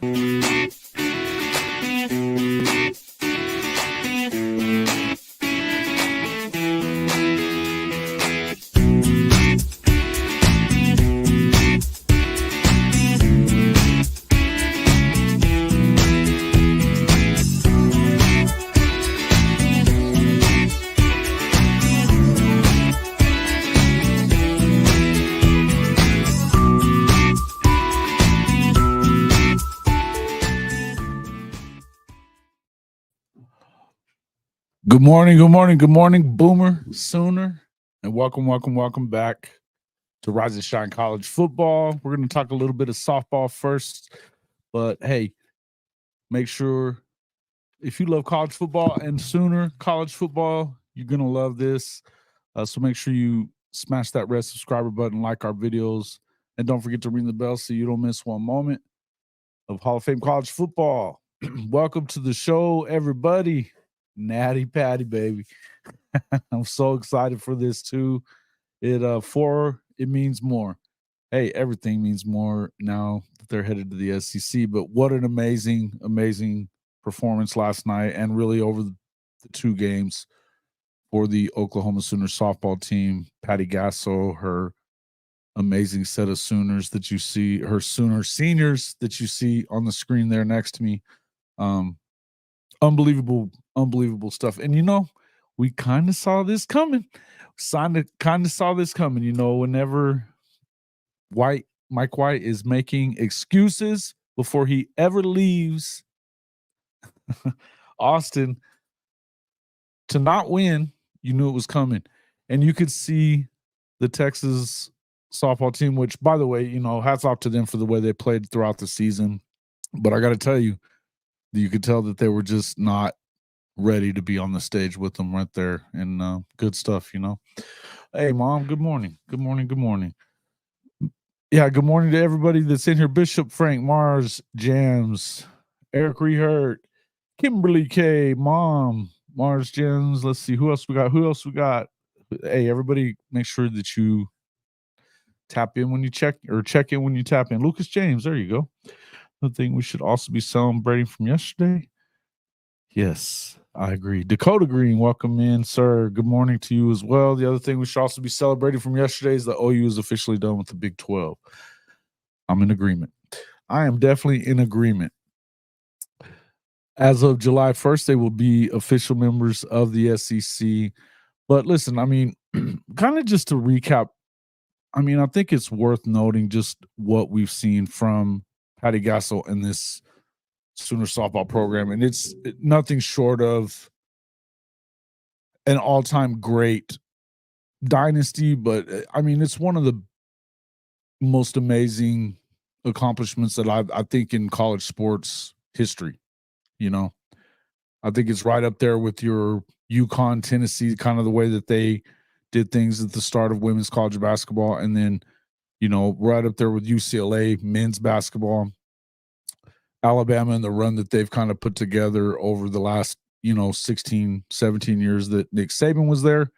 Good morning, Boomer, Sooner, and welcome back to Rise and Shine College Football. We're going to talk a little bit of softball first, but hey, make sure if you love college football and Sooner college football, you're going to love this. So make sure you smash that red subscriber button, like our videos, and don't forget to ring the bell so you don't miss one moment of Hall of Fame college football. Welcome to the show, everybody. Natty Patty, baby. I'm so excited for this too. It means more. Hey, everything means more now that they're headed to the SEC. But what an amazing performance last night, and really over the two games for the Oklahoma Sooners softball team. Patty Gasso, her amazing set of Sooners that you see, her Sooner seniors that you see on the screen there next to me. Unbelievable stuff. And we kind of saw this coming. Whenever Mike White is making excuses before he ever leaves Austin to not win, you knew it was coming. And you could see the Texas softball team, which, by the way, hats off to them for the way they played throughout the season. But I got to tell you, you could tell that they were just not ready to be on the stage with them right there. And good stuff, Hey, Mom, good morning. Yeah, good morning to everybody that's in here. Bishop Frank, Mars, Jams, Eric Rehert, Kimberly K, Mom, Mars, Jams. Let's see, who else we got? Hey, everybody, make sure that you tap in when you check in when you tap in. Lucas James, there you go. I think we should also be celebrating from yesterday. Yes, I agree. Dakota Green, welcome in, sir. Good morning to you as well. The other thing we should also be celebrating from yesterday is the OU is officially done with the Big 12. I'm in agreement. I am definitely in agreement. As of July 1st, they will be official members of the SEC. But listen, kind of just to recap, I think it's worth noting just what we've seen from Patty Gasso in this Sooner softball program, and it's nothing short of an all-time great dynasty. But it's one of the most amazing accomplishments that I think in college sports history. I think it's right up there with your UConn, Tennessee, kind of the way that they did things at the start of women's college basketball, and then right up there with UCLA men's basketball, Alabama, and the run that they've kind of put together over the last 16, 17 years that Nick Saban was there.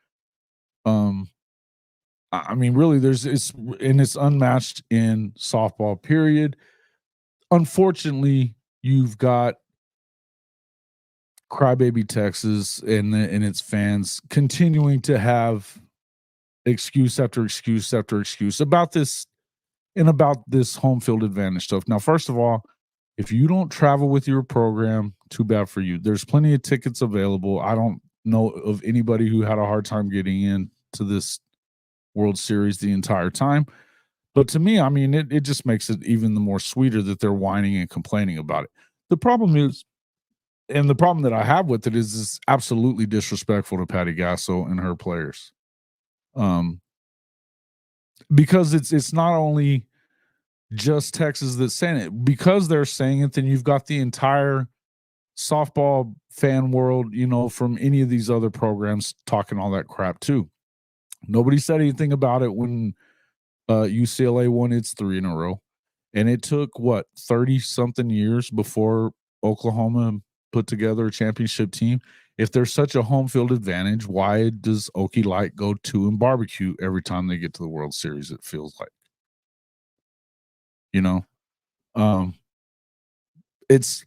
Really, it's unmatched in softball, period. Unfortunately, you've got crybaby Texas and its fans continuing to have excuse after excuse after excuse about this home field advantage stuff. Now, first of all, if you don't travel with your program, too bad for you. There's plenty of tickets available. I don't know of anybody who had a hard time getting into this World Series the entire time. But to me, it just makes it even the more sweeter that they're whining and complaining about it. The problem is, and the problem that I have with it is it's absolutely disrespectful to Patty Gasso and her players. Because it's not only just Texas that's saying it. Because they're saying it, then you've got the entire softball fan world, from any of these other programs talking all that crap too. Nobody said anything about it when UCLA won its 3 in a row. And it took, 30-something years before Oklahoma put together a championship team. If there's such a home field advantage, why does Okie Light go 2 and barbecue every time they get to the World Series, it feels like? It's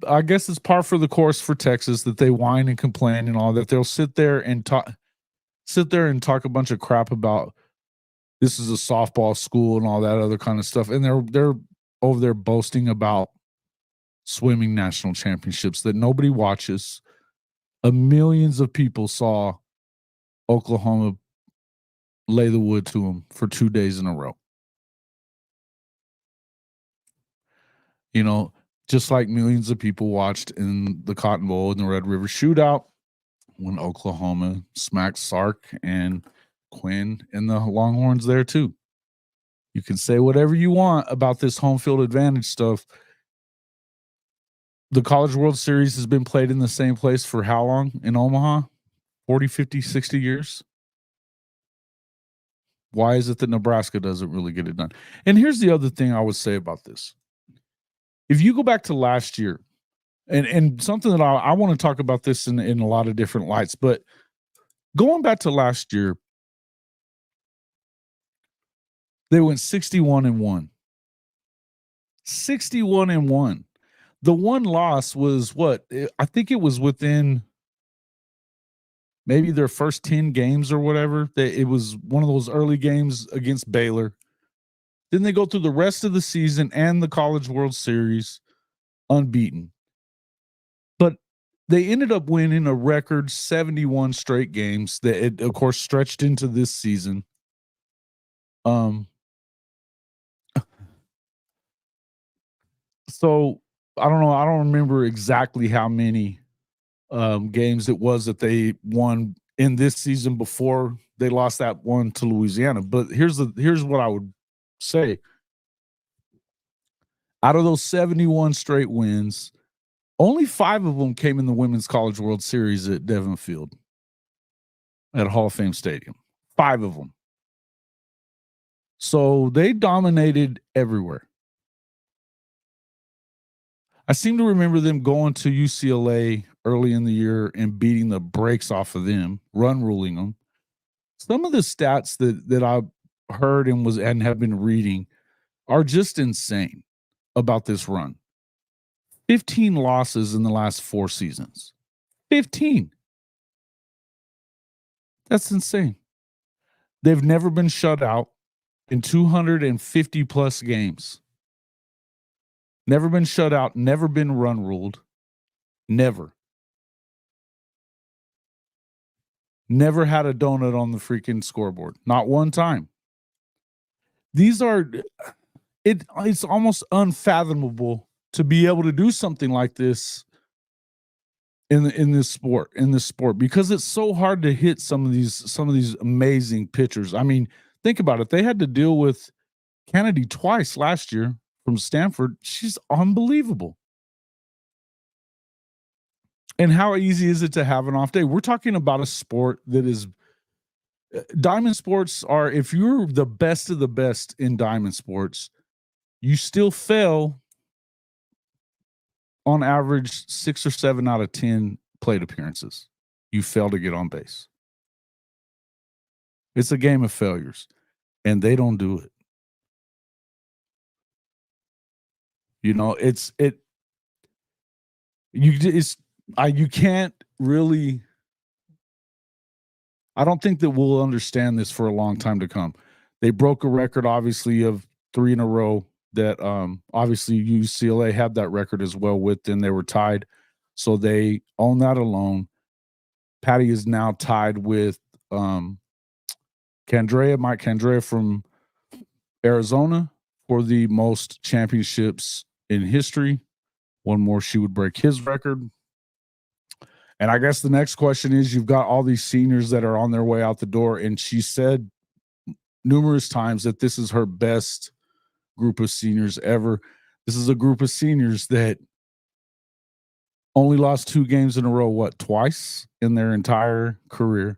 I guess it's par for the course for Texas that they whine and complain and all that. They'll sit there and talk a bunch of crap about this is a softball school and all that other kind of stuff. And they're over there boasting about swimming national championships that nobody watches. Millions of people saw Oklahoma lay the wood to them for 2 days in a row. You know, just like millions of people watched in the Cotton Bowl and the Red River Shootout when Oklahoma smacked Sark and Quinn and the Longhorns there too. You can say whatever you want about this home field advantage stuff. The College World Series has been played in the same place for how long in Omaha? 40, 50, 60 years? Why is it that Nebraska doesn't really get it done? And here's the other thing I would say about this. If you go back to last year, and something that I want to talk about this in a lot of different lights, but going back to last year, they went 61-1. 61-1. The one loss was what? I think it was within maybe their first 10 games or whatever. It was one of those early games against Baylor. Then they go through the rest of the season and the College World Series unbeaten. But they ended up winning a record 71 straight games that it, of course, stretched into this season. So I don't know. I don't remember exactly how many games it was that they won in this season before they lost that one to Louisiana. But here's what I would say. Out of those 71 straight wins, only 5 of them came in the Women's College World Series at Devon Field at Hall of Fame Stadium. 5 of them. So they dominated everywhere. I seem to remember them going to UCLA early in the year and beating the brakes off of them, run ruling them. Some of the stats that I've heard and have been reading are just insane about this run. 15 losses in the last 4 seasons. 15. That's insane. They've never been shut out in 250 plus games. Never been shut out, never been run ruled. Never. Never had a donut on the freaking scoreboard. Not one time. These are it's almost unfathomable to be able to do something like this in this sport because it's so hard to hit some of these amazing pitchers. I mean, think about it. They had to deal with Kennedy twice last year from Stanford. She's unbelievable. And how easy is it to have an off day? We're talking about a sport that is diamond sports are, if you're the best of the best in diamond sports, you still fail on average 6 or 7 out of 10 plate appearances. You fail to get on base. It's a game of failures, and they don't do it. You know, you can't really. I don't think that we'll understand this for a long time to come. They broke a record, obviously, of 3 in a row that obviously UCLA had that record as well with, and they were tied. So they own that alone. Patty is now tied with Mike Candrea from Arizona for the most championships in history. One more, she would break his record. And I guess the next question is, you've got all these seniors that are on their way out the door, and she said numerous times that this is her best group of seniors ever. This is a group of seniors that only lost 2 games in a row, twice in their entire career.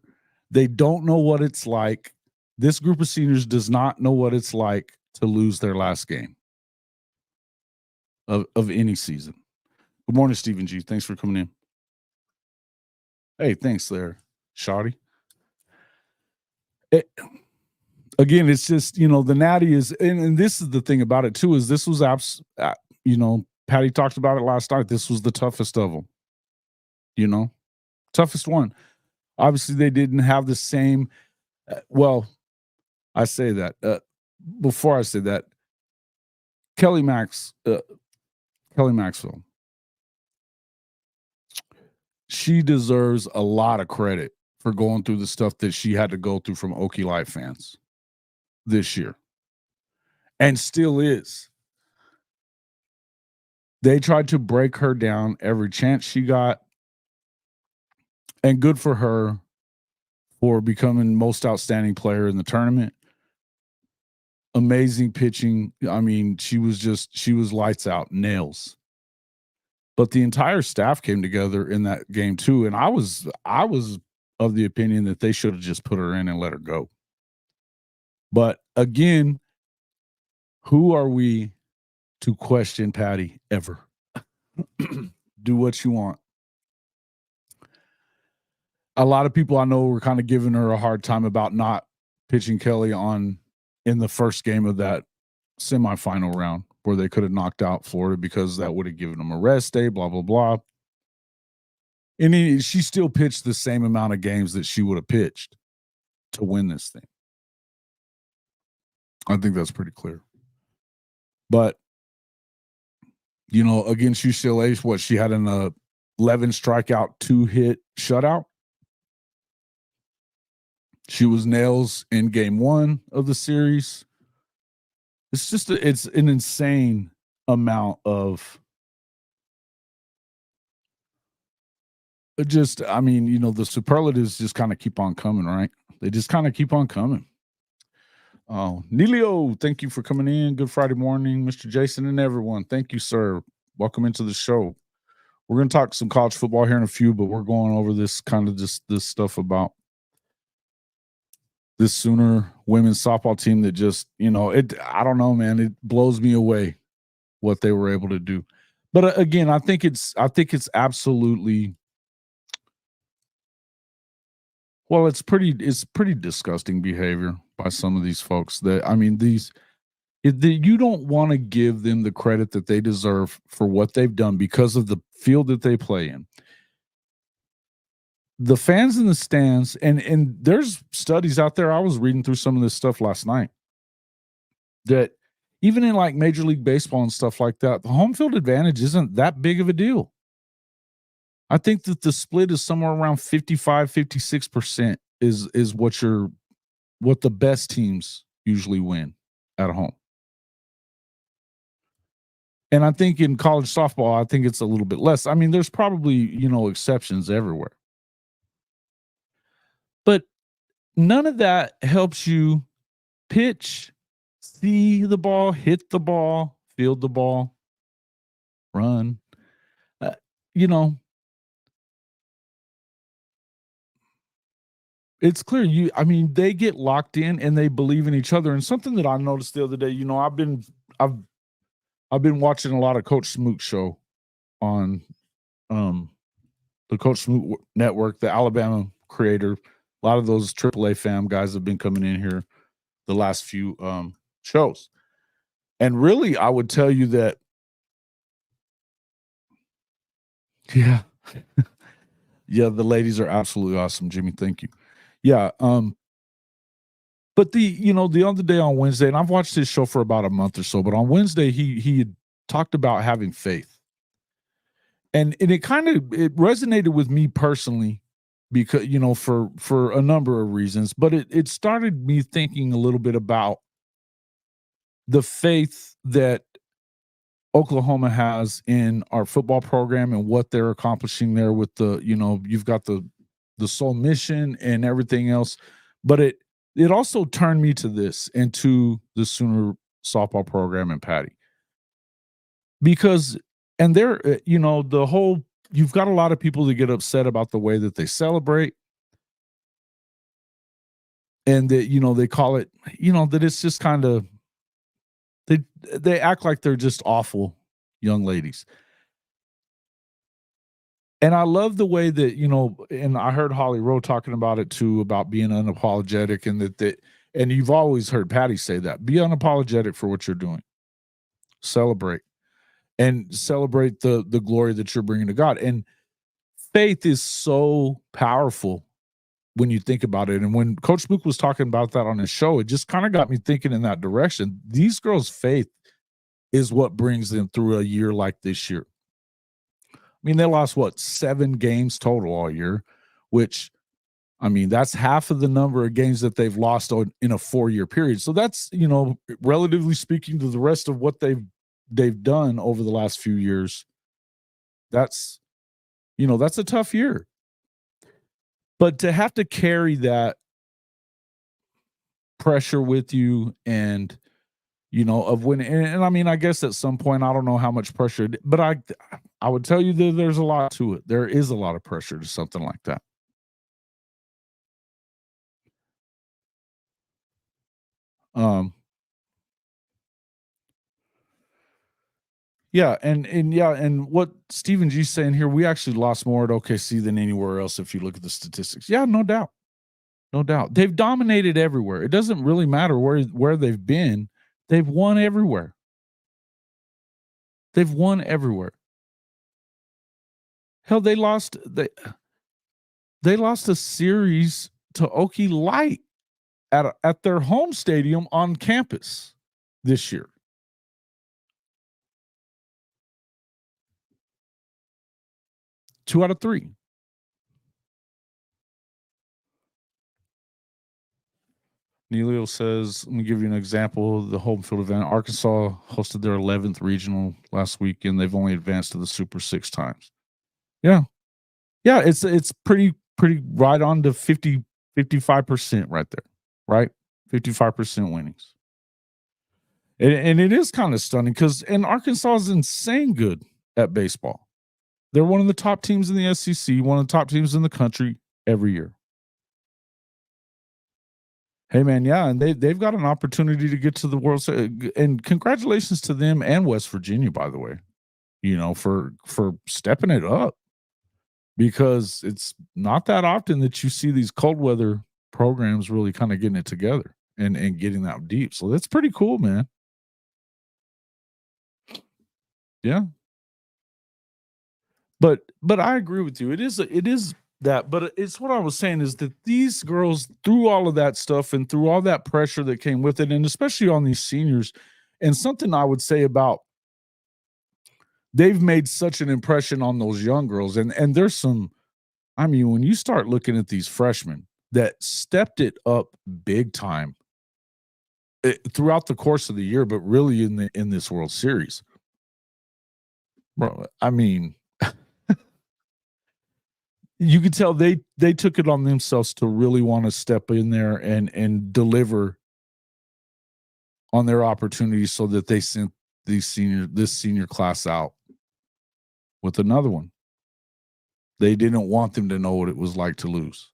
They don't know what it's like. This group of seniors does not know what it's like to lose their last game of any season. Good morning, Stephen G. Thanks for coming in. Hey, thanks there, Shawty. Again, it's just, the Natty is, and this is the thing about it too, is this was Patty talked about it last night. This was the toughest of them, toughest one. Obviously, they didn't have the same. I say that before I say that, Kelly Maxwell, she deserves a lot of credit for going through the stuff that she had to go through from Okie Light fans this year, and still is. They tried to break her down every chance she got, and good for her for becoming most outstanding player in the tournament. Amazing pitching. I mean, she was lights out, nails. But the entire staff came together in that game too, and I was of the opinion that they should have just put her in and let her go. But again, who are we to question Patty ever? Do what you want. A lot of people I know were kind of giving her a hard time about not pitching Kelly in the first game of that semifinal round where they could have knocked out Florida because that would have given them a rest day, blah, blah, blah. And she still pitched the same amount of games that she would have pitched to win this thing. I think that's pretty clear. But, against UCLA, she had an 11 strikeout, 2-hit shutout. She was nails in game 1 of the series. It's an insane amount of the superlatives just kind of keep on coming, right? They just kind of keep on coming. Oh, Nilio, thank you for coming in. Good Friday morning, Mr. Jason and everyone. Thank you, sir. Welcome into the show. We're going to talk some college football here in a few, but we're going over this stuff about this Sooner women's softball team that just, I don't know, man. It blows me away what they were able to do. But again, I think it's absolutely, well, it's pretty disgusting behavior by some of these folks you don't want to give them the credit that they deserve for what they've done because of the field that they play in. The fans in the stands, and there's studies out there. I was reading through some of this stuff last night that even in like Major League Baseball and stuff like that, the home field advantage isn't that big of a deal. I think that the split is somewhere around 55, 56% is what the best teams usually win at home. And I think in college softball, I think it's a little bit less. I mean, there's probably, exceptions everywhere. But none of that helps you pitch, see the ball, hit the ball, field the ball, run. It's clear they get locked in and they believe in each other. And something that I noticed the other day, I've been watching a lot of Coach Smoot show on the Coach Smoot network, the Alabama creator. A lot of those AAA fam guys have been coming in here the last few shows. And really, I would tell you that, yeah. Yeah, the ladies are absolutely awesome, Jimmy. Thank you. Yeah. But the other day on Wednesday, and I've watched his show for about a month or so, but on Wednesday, he had talked about having faith. And it resonated with me personally because, for a number of reasons, but it started me thinking a little bit about the faith that Oklahoma has in our football program and what they're accomplishing there with you've got the sole mission and everything else. But it also turned me to this and to the Sooner softball program and Patty. Because, and they're, you've got a lot of people that get upset about the way that they celebrate. And that, they call it, that it's just kind of, they act like they're just awful young ladies. And I love the way that, and I heard Holly Rowe talking about it too, about being unapologetic, and and you've always heard Patty say that, be unapologetic for what you're doing. Celebrate. and celebrate the glory that you're bringing to God. And faith is so powerful when you think about it. And when Coach Mook was talking about that on his show, it just kind of got me thinking in that direction. These girls' faith is what brings them through a year like this year. I mean, they lost, 7 games total all year, which, I mean, that's half of the number of games that they've lost in a 4-year period. So that's, relatively speaking to the rest of what they've done over the last few years, that's a tough year. But to have to carry that pressure with you and, of winning, and I mean, I guess at some point, I don't know how much pressure, but I would tell you that there's a lot to it. There is a lot of pressure to something like that. Yeah, and what Stephen G's saying here, we actually lost more at OKC than anywhere else if you look at the statistics. Yeah, no doubt. No doubt. They've dominated everywhere. It doesn't really matter where they've been. They've won everywhere. They've won everywhere. Hell, they lost a series to Okie Light at their home stadium on campus this year. Two out of three. Neilio says, let me give you an example of the home field event. Arkansas hosted their 11th regional last week, and they've only advanced to the Super 6 times. Yeah. Yeah, it's pretty right on to 55% right there, right? 55% winnings. And it is kind of stunning because Arkansas is insane good at baseball. They're one of the top teams in the SEC, one of the top teams in the country every year. Hey, man, yeah, and they've got an opportunity to get to the World Series. And congratulations to them and West Virginia, by the way, for stepping it up, because it's not that often that you see these cold weather programs really kind of getting it together and getting that deep. So that's pretty cool, man. Yeah. But I agree with you. It is that, but it's what I was saying is that these girls, through all of that stuff and through all that pressure that came with it, and especially on these seniors, and something I would say about, they've made such an impression on those young girls. And there's some, I mean, when you start looking at these freshmen that stepped it up big time throughout the course of the year, but really in this World Series, bro, I mean, you could tell they took it on themselves to really want to step in there and deliver on their opportunities, so that they sent this senior class out with another one. They didn't want them to know what it was like to lose.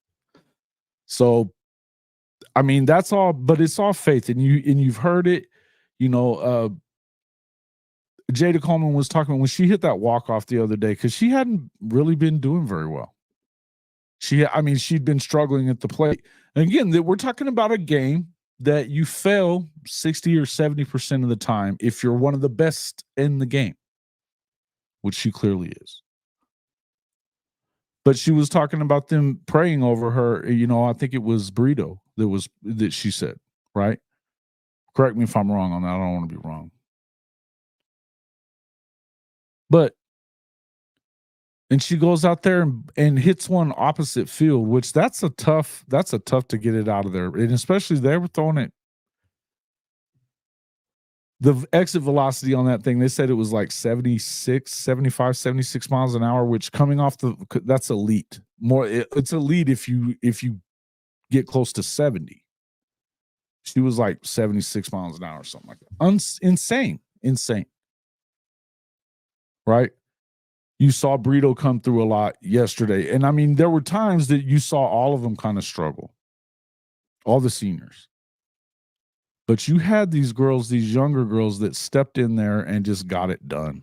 So, I mean, that's all, but it's all faith, and you've heard it. Jada Coleman was talking when she hit that walk-off the other day, because she hadn't really been doing very well. She'd been struggling at the plate. And again, we're talking about a game that you fail 60 or 70% of the time if you're one of the best in the game, which she clearly is. But she was talking about them praying over her. I think it was Burrito that she said, right? Correct me if I'm wrong on that. I don't want to be wrong. And she goes out there and hits one opposite field, which that's a tough to get it out of there. And especially they were throwing it. The exit velocity on that thing, they said it was like 75, 76 miles an hour, which coming off that's elite. It's elite if you get close to 70. She was like 76 miles an hour or something like that. Insane. Right? You saw Brito come through a lot yesterday. And I mean, there were times that you saw all of them kind of struggle, all the seniors. But you had these younger girls that stepped in there and just got it done.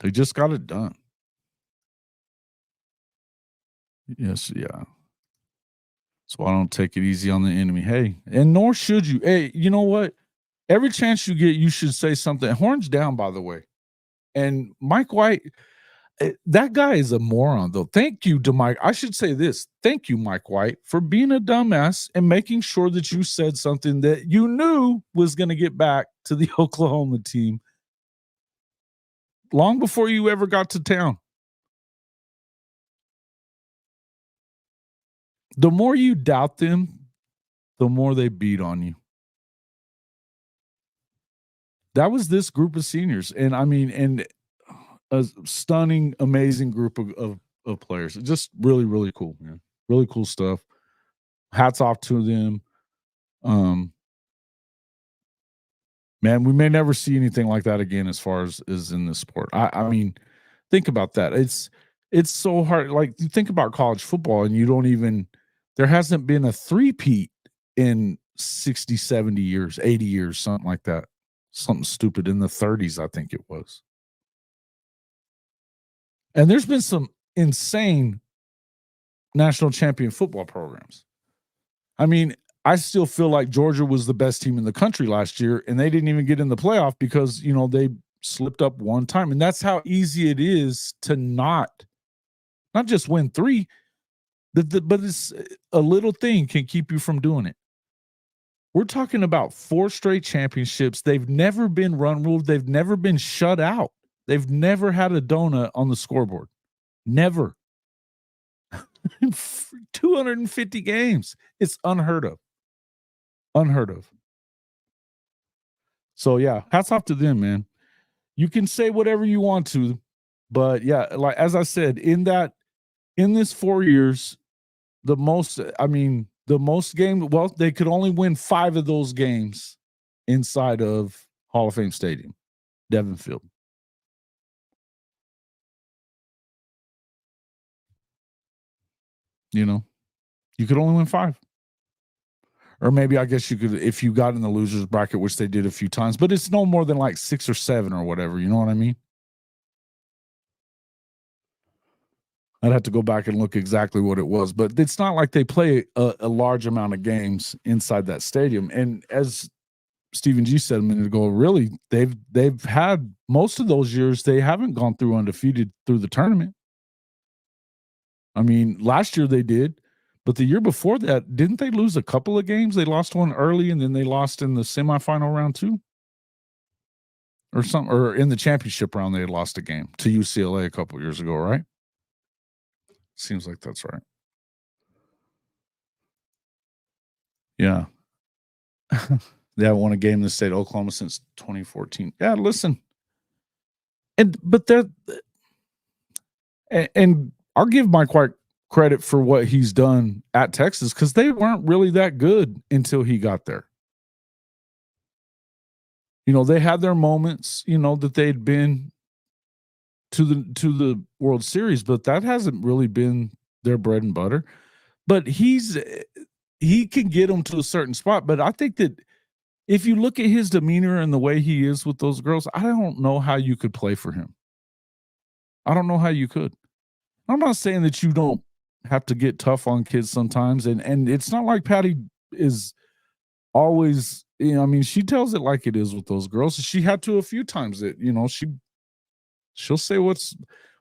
They just got it done. Yes, yeah. So I don't take it easy on the enemy. Hey, and nor should you. Hey, you know what? Every chance you get, you should say something. Horns down, by the way. And Mike White, that guy is a moron, though. Thank you to Mike. I should say this. Thank you, Mike White, for being a dumbass and making sure that you said something that you knew was going to get back to the Oklahoma team long before you ever got to town. The more you doubt them, the more they beat on you. That was this group of seniors. And I mean, and a stunning, amazing group of players. Just really, really cool, man. Really cool stuff. Hats off to them. Man, we may never see anything like that again as far as in this sport. I mean, think about that. It's so hard. Like, you think about college football and you don't even, there hasn't been a three-peat in 60, 70 years, 80 years, something like that. Something stupid in the 30s, I think it was. And there's been some insane national champion football programs. I mean, I still feel like Georgia was the best team in the country last year, and they didn't even get in the playoff because, you know, they slipped up one time. And that's how easy it is to not just win three, but it's a little thing can keep you from doing it. We're talking about 4 straight championships. They've never been run ruled. They've never been shut out. They've never had a donut on the scoreboard. Never. 250 games. It's unheard of. Unheard of. So, yeah, hats off to them, man. You can say whatever you want to, but, yeah, like as I said, in this 4 years, the most game, well, they could only win 5 of those games inside of Hall of Fame Stadium, Devon Field. You know, you could only win 5. Or maybe I guess you could, if you got in the losers bracket, which they did a few times, but it's no more than like 6 or 7 or whatever. You know what I mean? I'd have to go back and look exactly what it was, but it's not like they play a large amount of games inside that stadium. And as Stephen G said a minute ago, really, they've had most of those years, they haven't gone through undefeated through the tournament. I mean, last year they did, but the year before that, didn't they lose a couple of games? They lost one early, and then they lost in the semifinal round too, or in the championship round they had lost a game to UCLA a couple years ago, right? Seems like that's right. Yeah. They haven't won a game in the state of Oklahoma since 2014. Yeah, listen. But I'll give Mike White credit for what he's done at Texas, because they weren't really that good until he got there. You know, they had their moments, you know, that they'd been to the World Series, but that hasn't really been their bread and butter. But he can get them to a certain spot. But I think that if you look at his demeanor and the way he is with those girls, I don't know how you could play for him. I don't know how you could. I'm not saying that you don't have to get tough on kids sometimes, and it's not like Patty is always, you know, I mean, she tells it like it is with those girls. She had to a few times that, you know, she'll say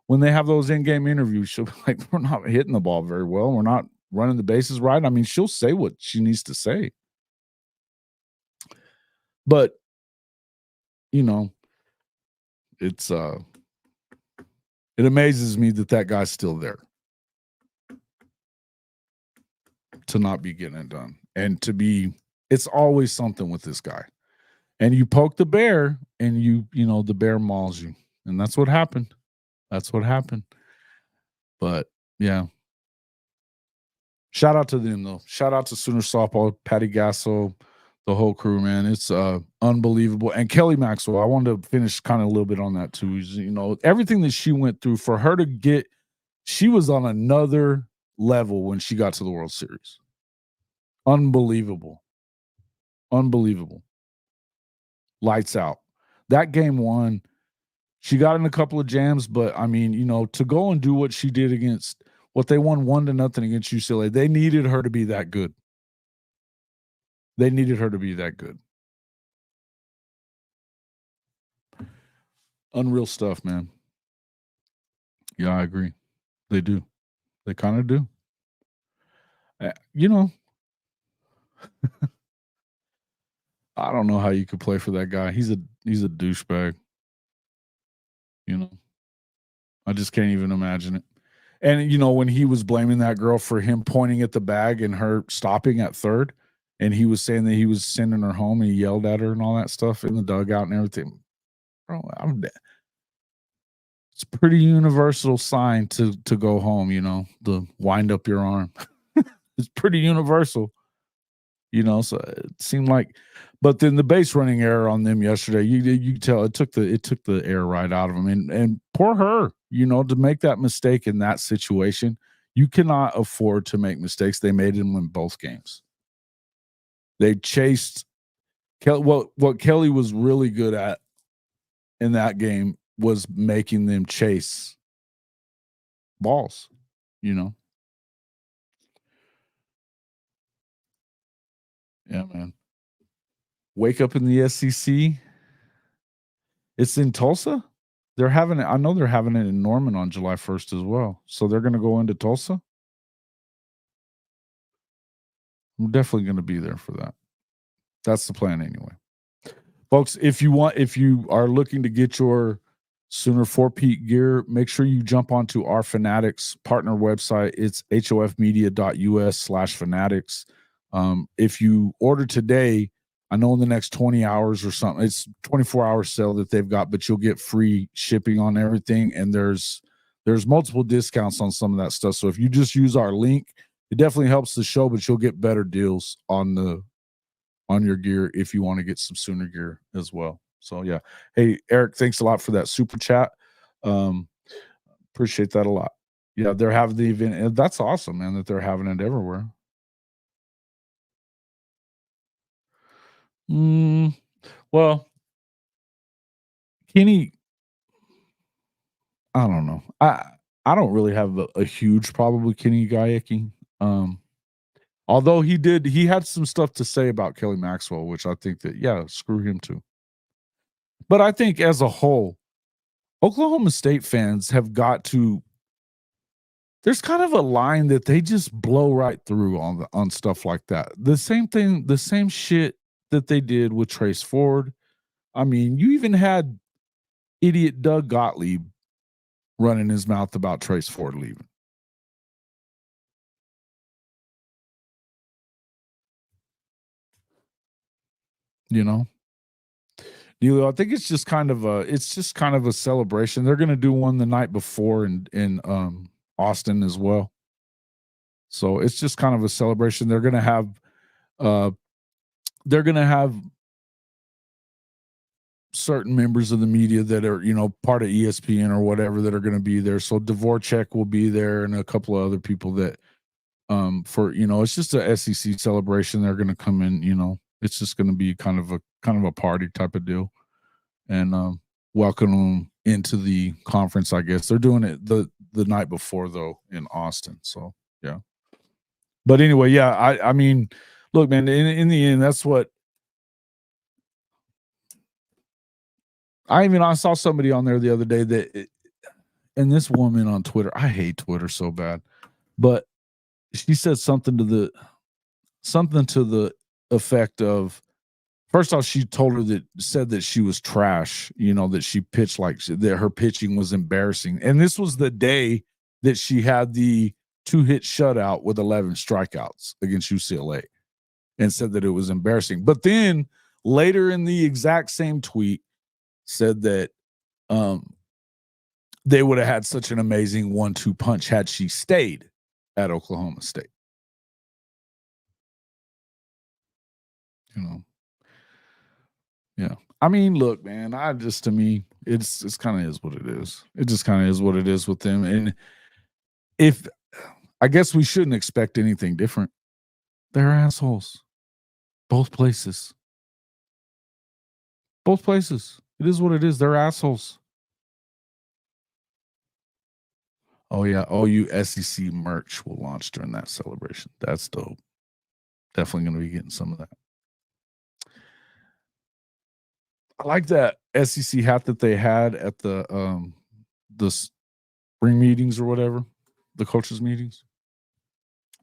when they have those in-game interviews, she'll be like, we're not hitting the ball very well. We're not running the bases right. I mean, she'll say what she needs to say. But, you know, it amazes me that guy's still there to not be getting it done, and it's always something with this guy. And you poke the bear, and you know, the bear mauls you, and that's what happened. That's what happened. But yeah, shout out to them though. Shout out to Sooner softball, Patty Gasso, the whole crew, man. It's unbelievable. And Kelly Maxwell, I wanted to finish kind of a little bit on that too. You know, everything that she went through for her to get, she was on another level when she got to the World Series. Unbelievable. Unbelievable. Lights out. That game 1, she got in a couple of jams, but I mean, you know, to go and do what she did against what they won 1-0 against UCLA, they needed her to be that good. They needed her to be that good. Unreal stuff, man. Yeah, I agree. They do. They kind of do. You know, I don't know how you could play for that guy. He's a douchebag. You know, I just can't even imagine it. And you know, when he was blaming that girl for him pointing at the bag and her stopping at third, and he was saying that he was sending her home, and he yelled at her and all that stuff in the dugout and everything. Bro, it's a pretty universal sign to go home. You know, to wind up your arm. It's pretty universal. You know, so it seemed like, but then the base running error on them yesterday, you tell it took the air right out of them, and poor her, you know, to make that mistake in that situation. You cannot afford to make mistakes. They made them in both games. They chased Kelly. What Kelly was really good at in that game was making them chase balls, you know. Yeah, man. Wake up in the SEC. It's in Tulsa. They're having it. I know they're having it in Norman on July 1st as well. So they're going to go into Tulsa. I'm definitely going to be there for that. That's the plan anyway. Folks, if you are looking to get your Sooner 4-Peat gear, make sure you jump onto our Fanatics partner website. It's hofmedia.us/fanatics. If you order today, I know in the next 20 hours or something, it's 24-hour sale that they've got, but you'll get free shipping on everything. And there's multiple discounts on some of that stuff. So if you just use our link, it definitely helps the show, but you'll get better deals on your gear if you want to get some Sooner gear as well. So yeah. Hey, Eric, thanks a lot for that super chat. Appreciate that a lot. Yeah, they're having the event. And that's awesome, man, that they're having it everywhere. Well, Kenny, I don't know. I don't really have a huge problem with Kenny Gayeki. Although he had some stuff to say about Kelly Maxwell, which I think that, yeah, screw him too. But I think as a whole, Oklahoma State fans have got to, there's kind of a line that they just blow right through on stuff like that. The same thing, the same shit that they did with Trace Ford. I mean, you even had idiot Doug Gottlieb running his mouth about Trace Ford leaving. You know? Neil, I think it's just kind of a celebration. They're gonna do one the night before in Austin as well. So it's just kind of a celebration. They're gonna have certain members of the media that are, you know, part of ESPN or whatever that are going to be there. So Dvorak will be there and a couple of other people that for, you know, it's just a SEC celebration. They're going to come in, you know, it's just going to be kind of a party type of deal, and welcome them into the conference. I guess they're doing it the night before though in Austin. So yeah. But anyway, yeah, I mean, look, man, in the end, that's what I saw somebody on there the other day and this woman on Twitter, I hate Twitter so bad, but she said something to the effect of, first off, she said that she was trash, you know, that she pitched that her pitching was embarrassing. And this was the day that she had the 2-hit shutout with 11 strikeouts against UCLA, and said that it was embarrassing. But then later in the exact same tweet said that they would have had such an amazing 1-2 punch had she stayed at Oklahoma State. You know, yeah. I mean, look, man, to me, it's kind of is what it is. It just kind of is what it is with them. And I guess we shouldn't expect anything different. They're assholes. Both places. Both places. It is what it is. They're assholes. Oh, yeah. OU SEC merch will launch during that celebration. That's dope. Definitely going to be getting some of that. I like that. SEC hat that they had at the spring meetings or whatever, the coaches meetings.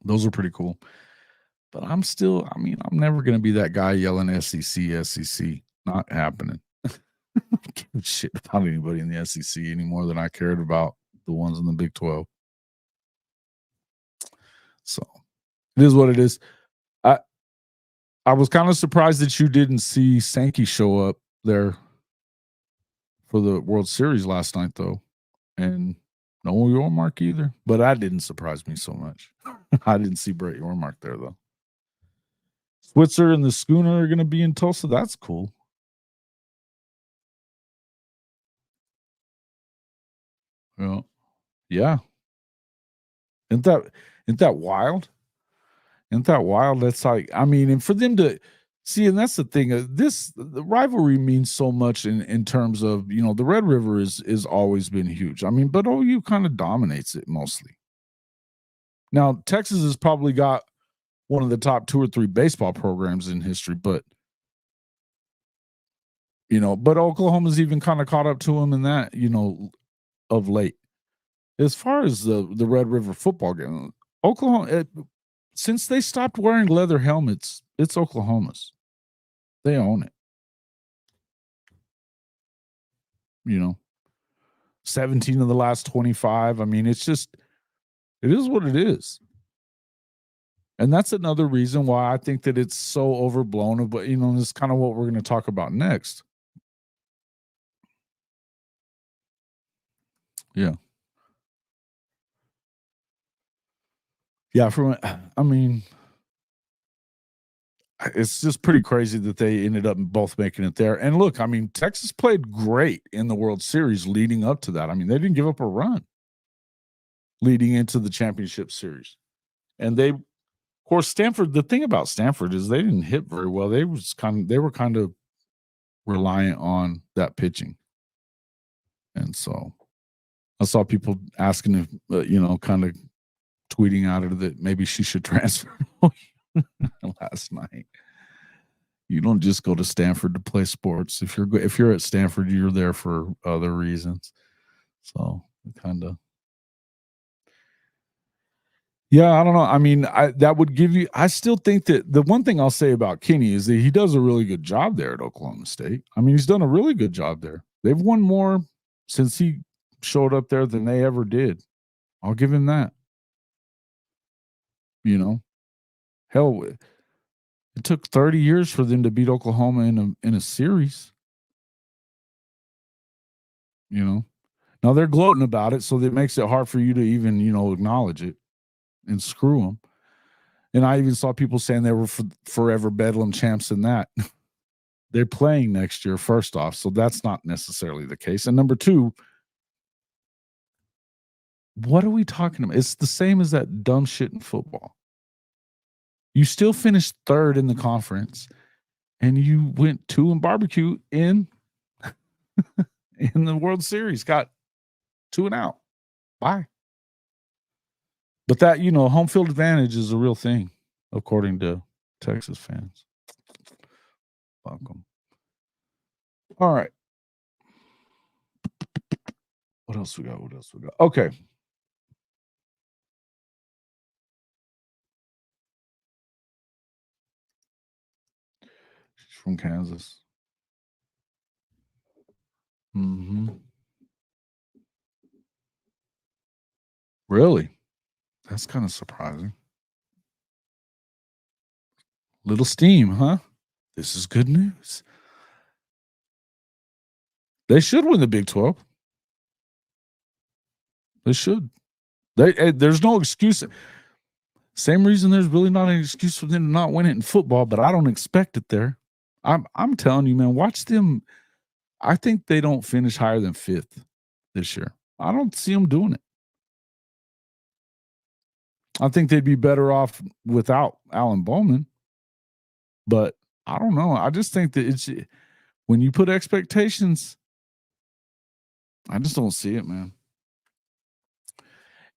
Those are pretty cool. But I'm never going to be that guy yelling SEC, SEC. Not happening. I don't give a shit about anybody in the SEC any more than I cared about the ones in the Big 12. So it is what it is. I was kind of surprised that you didn't see Sankey show up there for the World Series last night, though. And no Yormark either. But that didn't surprise me so much. I didn't see Brett Yormark there, though. Switzer and the Schooner are going to be in Tulsa. That's cool. Well, yeah. Isn't that wild? Isn't that wild? That's like, and for them to see, and that's the thing. The rivalry means so much in terms of, the Red River is always been huge. But OU kind of dominates it mostly. Now, Texas has probably got one of the top 2 or 3 baseball programs in history, but Oklahoma's even kind of caught up to them in that, of late. As far as the Red River football game, Oklahoma, since they stopped wearing leather helmets, it's Oklahoma's. They own it. 17 of the last 25. It's just, it is what it is. And that's another reason why I think that it's so overblown. But, this is kind of what we're going to talk about next. Yeah. Yeah, it's just pretty crazy that they ended up both making it there. And look, Texas played great in the World Series leading up to that. They didn't give up a run leading into the championship series. And of course, Stanford, the thing about Stanford is they didn't hit very well. They were kind of reliant on that pitching. And so I saw people asking if, kind of tweeting out of that maybe she should transfer last night. You don't just go to Stanford to play sports. If you're at Stanford, you're there for other reasons. So kind of, yeah, I don't know. That would give you. I still think that the one thing I'll say about Kenny is that he does a really good job there at Oklahoma State. He's done a really good job there. They've won more since he showed up there than they ever did. I'll give him that. Hell, it took 30 years for them to beat Oklahoma in a series. Now they're gloating about it, so that makes it hard for you to even, acknowledge it and screw them. And I even saw people saying they were forever Bedlam champs in that. They're playing next year, first off, so that's not necessarily the case. And number 2, what are we talking about? It's the same as that dumb shit in football. You still finished 3rd in the conference, and you went 2 in barbecue in the World Series. Got 2 and out. Bye. But that, home field advantage is a real thing, according to Texas fans. Welcome. All right. What else we got? Okay. She's from Kansas. Mm-hmm. Really? That's kind of surprising. Little steam, huh? This is good news. They should win the Big 12. They should. There's no excuse. Same reason there's really not an excuse for them to not win it in football, but I don't expect it there. I'm telling you, man, watch them. I think they don't finish higher than 5th this year. I don't see them doing it. I think they'd be better off without Alan Bowman. But I don't know. I just think that it's when you put expectations, I just don't see it, man.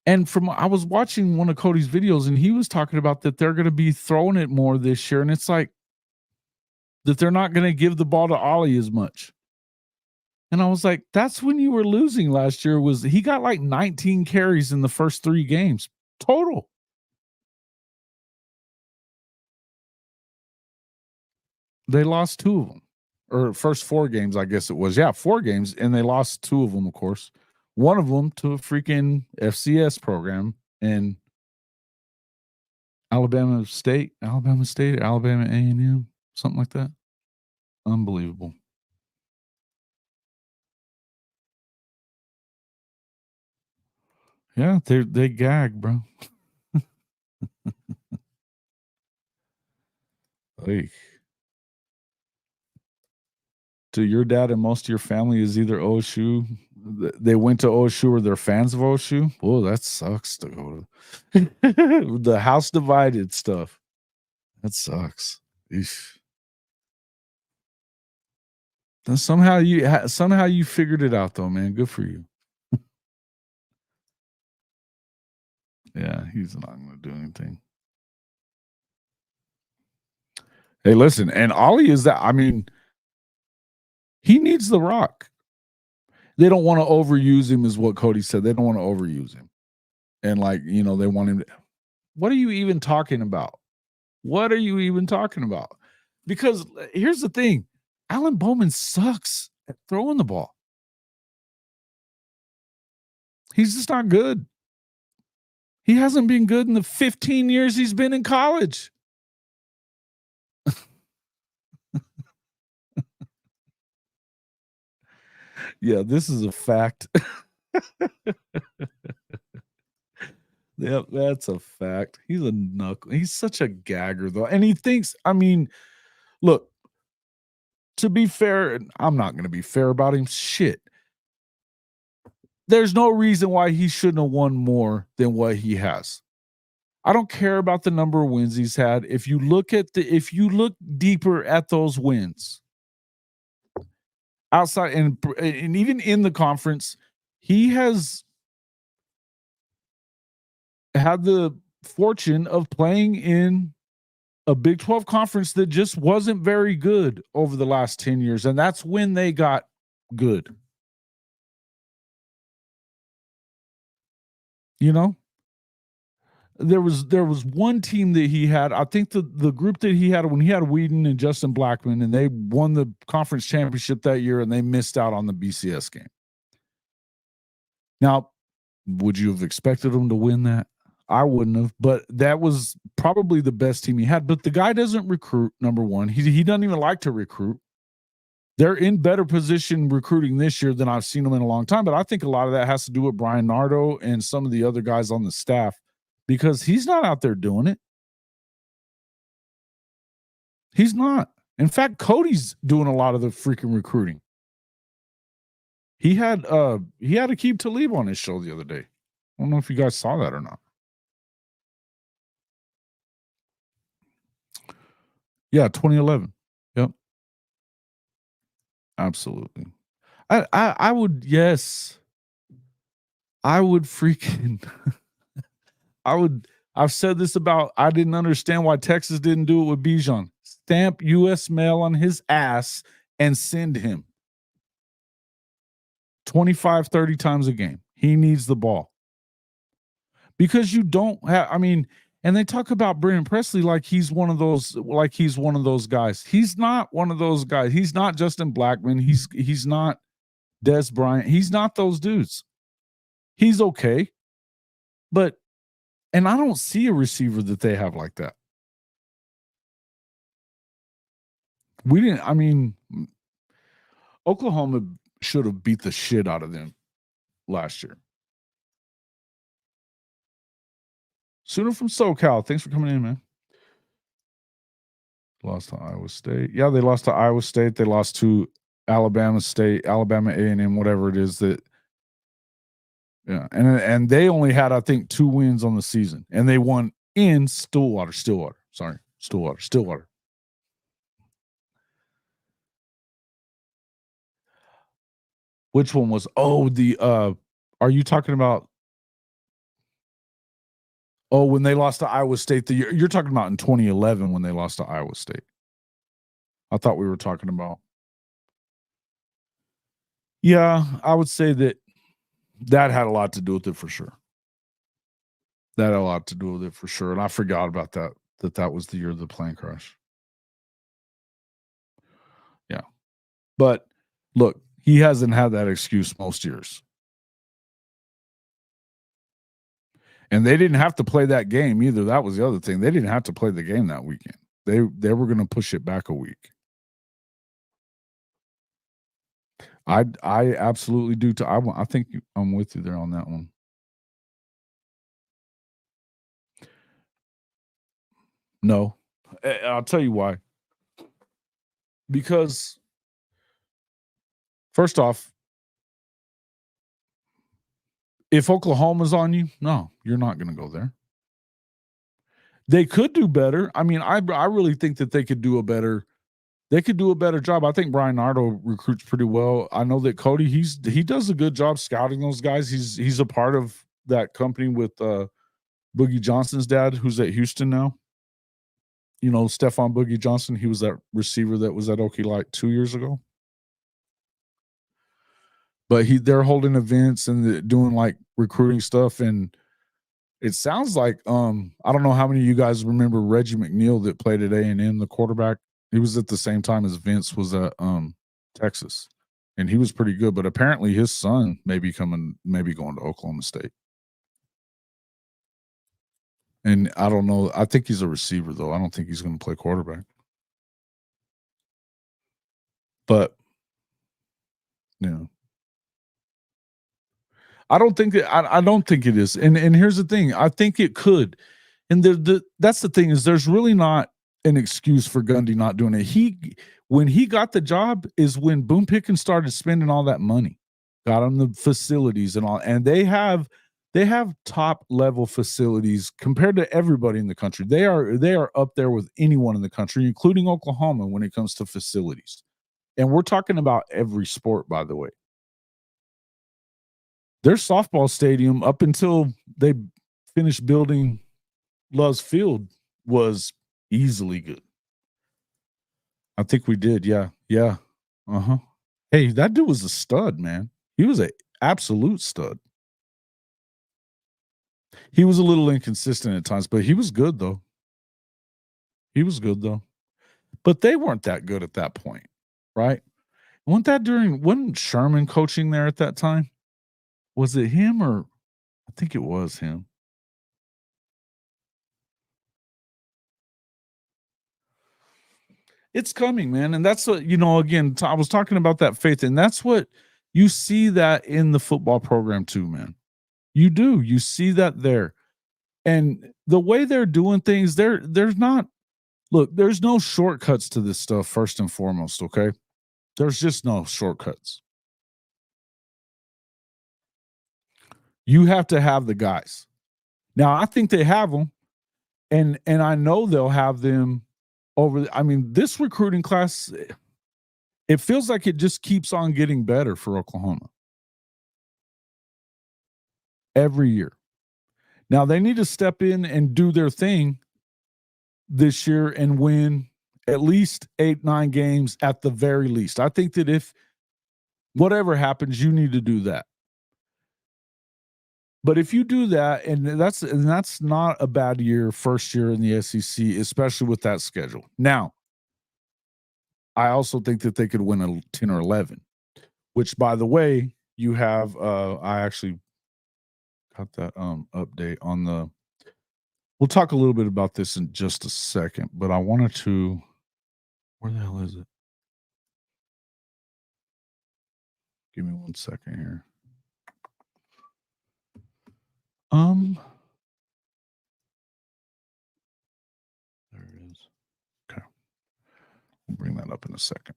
And I was watching one of Cody's videos, and he was talking about that they're going to be throwing it more this year, and it's like that they're not going to give the ball to Ollie as much. And I was like, that's when you were losing last year. Was he got like 19 carries in the first 3 games total. They lost 2 of them. Or first 4 games, I guess it was. Yeah, 4 games, and they lost 2 of them, of course. One of them to a freaking FCS program in Alabama State, Alabama A&M, something like that. Unbelievable. Yeah, they gag, bro. Like, so your dad and most of your family is either OSU, they went to OSU or they're fans of OSU? Oh, that sucks to go to the house divided stuff. That sucks. Eesh. Then somehow you figured it out though, man. Good for you. Yeah, he's not going to do anything. Hey, listen, and Ollie is that. I mean, he needs the rock. They don't want to overuse him, is what Cody said. They don't want to overuse him, and they want him to. What are you even talking about? What are you even talking about? Because here's the thing, Alan Bowman sucks at throwing the ball. He's just not good. He hasn't been good in the 15 years he's been in college. Yeah, this is a fact. Yep, that's a fact. He's a knuckle. He's such a gagger, though. And he thinks, I mean, look, to be fair, and I'm not going to be fair about him. Shit. There's no reason why he shouldn't have won more than what he has. I don't care about the number of wins he's had. If you look deeper at those wins outside and even in the conference, he has had the fortune of playing in a Big 12 conference that just wasn't very good over the last 10 years. And that's when they got good. You know, there was one team that he had. I think the group that he had when he had Whedon and Justin Blackman, and they won the conference championship that year, and they missed out on the BCS game. Now, would you have expected them to win that? I wouldn't have, but that was probably the best team he had. But the guy doesn't recruit, number one. He doesn't even like to recruit. They're in better position recruiting this year than I've seen them in a long time. But I think a lot of that has to do with Brian Nardo and some of the other guys on the staff, because he's not out there doing it. He's not. In fact, Cody's doing a lot of the freaking recruiting. He had Aqib Talib on his show the other day. I don't know if you guys saw that or not. Yeah, 2011. Yep. Absolutely. I would, yes. I would freaking I've said this about, I didn't understand why Texas didn't do it with Bijan. Stamp US mail on his ass and send him 25, 30 times a game. He needs the ball. Because you don't have, I mean, and they talk about Brennan Presley like he's one of those guys. He's not one of those guys. He's not Justin Blackman. He's not Des Bryant. He's not those dudes. He's okay. And I don't see a receiver that they have like that. Oklahoma should have beat the shit out of them last year. Sooner from SoCal. Thanks for coming in, man. Lost to Iowa State. Yeah, they lost to Iowa State. They lost to Alabama State, Alabama A&M, whatever it is that. Yeah, and they only had, I think, 2 wins on the season, and they won in Stillwater. Which one was? Oh, are you talking about? Oh, when they lost to Iowa State, you're talking about in 2011 when they lost to Iowa State. I thought we were talking about. Yeah, I would say that had a lot to do with it for sure. That had a lot to do with it for sure. And I forgot about that, that was the year of the plane crash. Yeah. But look, he hasn't had that excuse most years. And they didn't have to play that game either. That was the other thing. They didn't have to play the game that weekend. They were going to push it back a week. I absolutely do too. I think I'm with you there on that one. No. I'll tell you why. Because first off, if Oklahoma's on you, no, you're not going to go there. They could do better. I mean, I really think that they could do a better job. I think Brian Nardo recruits pretty well. I know that Cody, he does a good job scouting those guys. He's a part of that company with Boogie Johnson's dad, who's at Houston now. You know, Stephon Boogie Johnson. He was that receiver that was at Okie like 2 years ago. But they're holding events and doing like recruiting stuff, and it sounds like I don't know how many of you guys remember Reggie McNeil that played at A&M, the quarterback. He was at the same time as Vince was at Texas, and he was pretty good. But apparently his son may be going to Oklahoma State. And I don't know. I think he's a receiver, though. I don't think he's going to play quarterback. But, yeah. I don't think it is. And here's the thing. I think it could. And that's the thing, is there's really not an excuse for Gundy not doing it. When he got the job is when Boone Pickens started spending all that money, got on the facilities and all. And they have top level facilities compared to everybody in the country. They are up there with anyone in the country, including Oklahoma, when it comes to facilities. And we're talking about every sport, by the way. Their softball stadium, up until they finished building Love's Field, was easily good. I think we did. Yeah. Yeah. Uh-huh. Hey, that dude was a stud, man. He was an absolute stud. He was a little inconsistent at times, but he was good, though. But they weren't that good at that point, right? Wasn't Sherman coaching there at that time? Was it him, or I think it was him. It's coming, man. And that's what, again, I was talking about that faith, and that's what you see that in the football program too, man. You do. You see that there. And the way they're doing things, there's no shortcuts to this stuff, first and foremost, okay? There's just no shortcuts. You have to have the guys. Now, I think they have them, and I know they'll have them over. I mean, this recruiting class, it feels like it just keeps on getting better for Oklahoma every year. Now, they need to step in and do their thing this year and win at least 8-9 games at the very least. I think that if whatever happens, you need to do that. But if you do that, and that's not a bad year, first year in the SEC, especially with that schedule. Now, I also think that they could win a 10 or 11, which, by the way, you have I actually got that update on the. We'll talk a little bit about this in just a second, but I wanted to. Where the hell is it? Give me 1 second here. There it is. Okay. We'll bring that up in a second.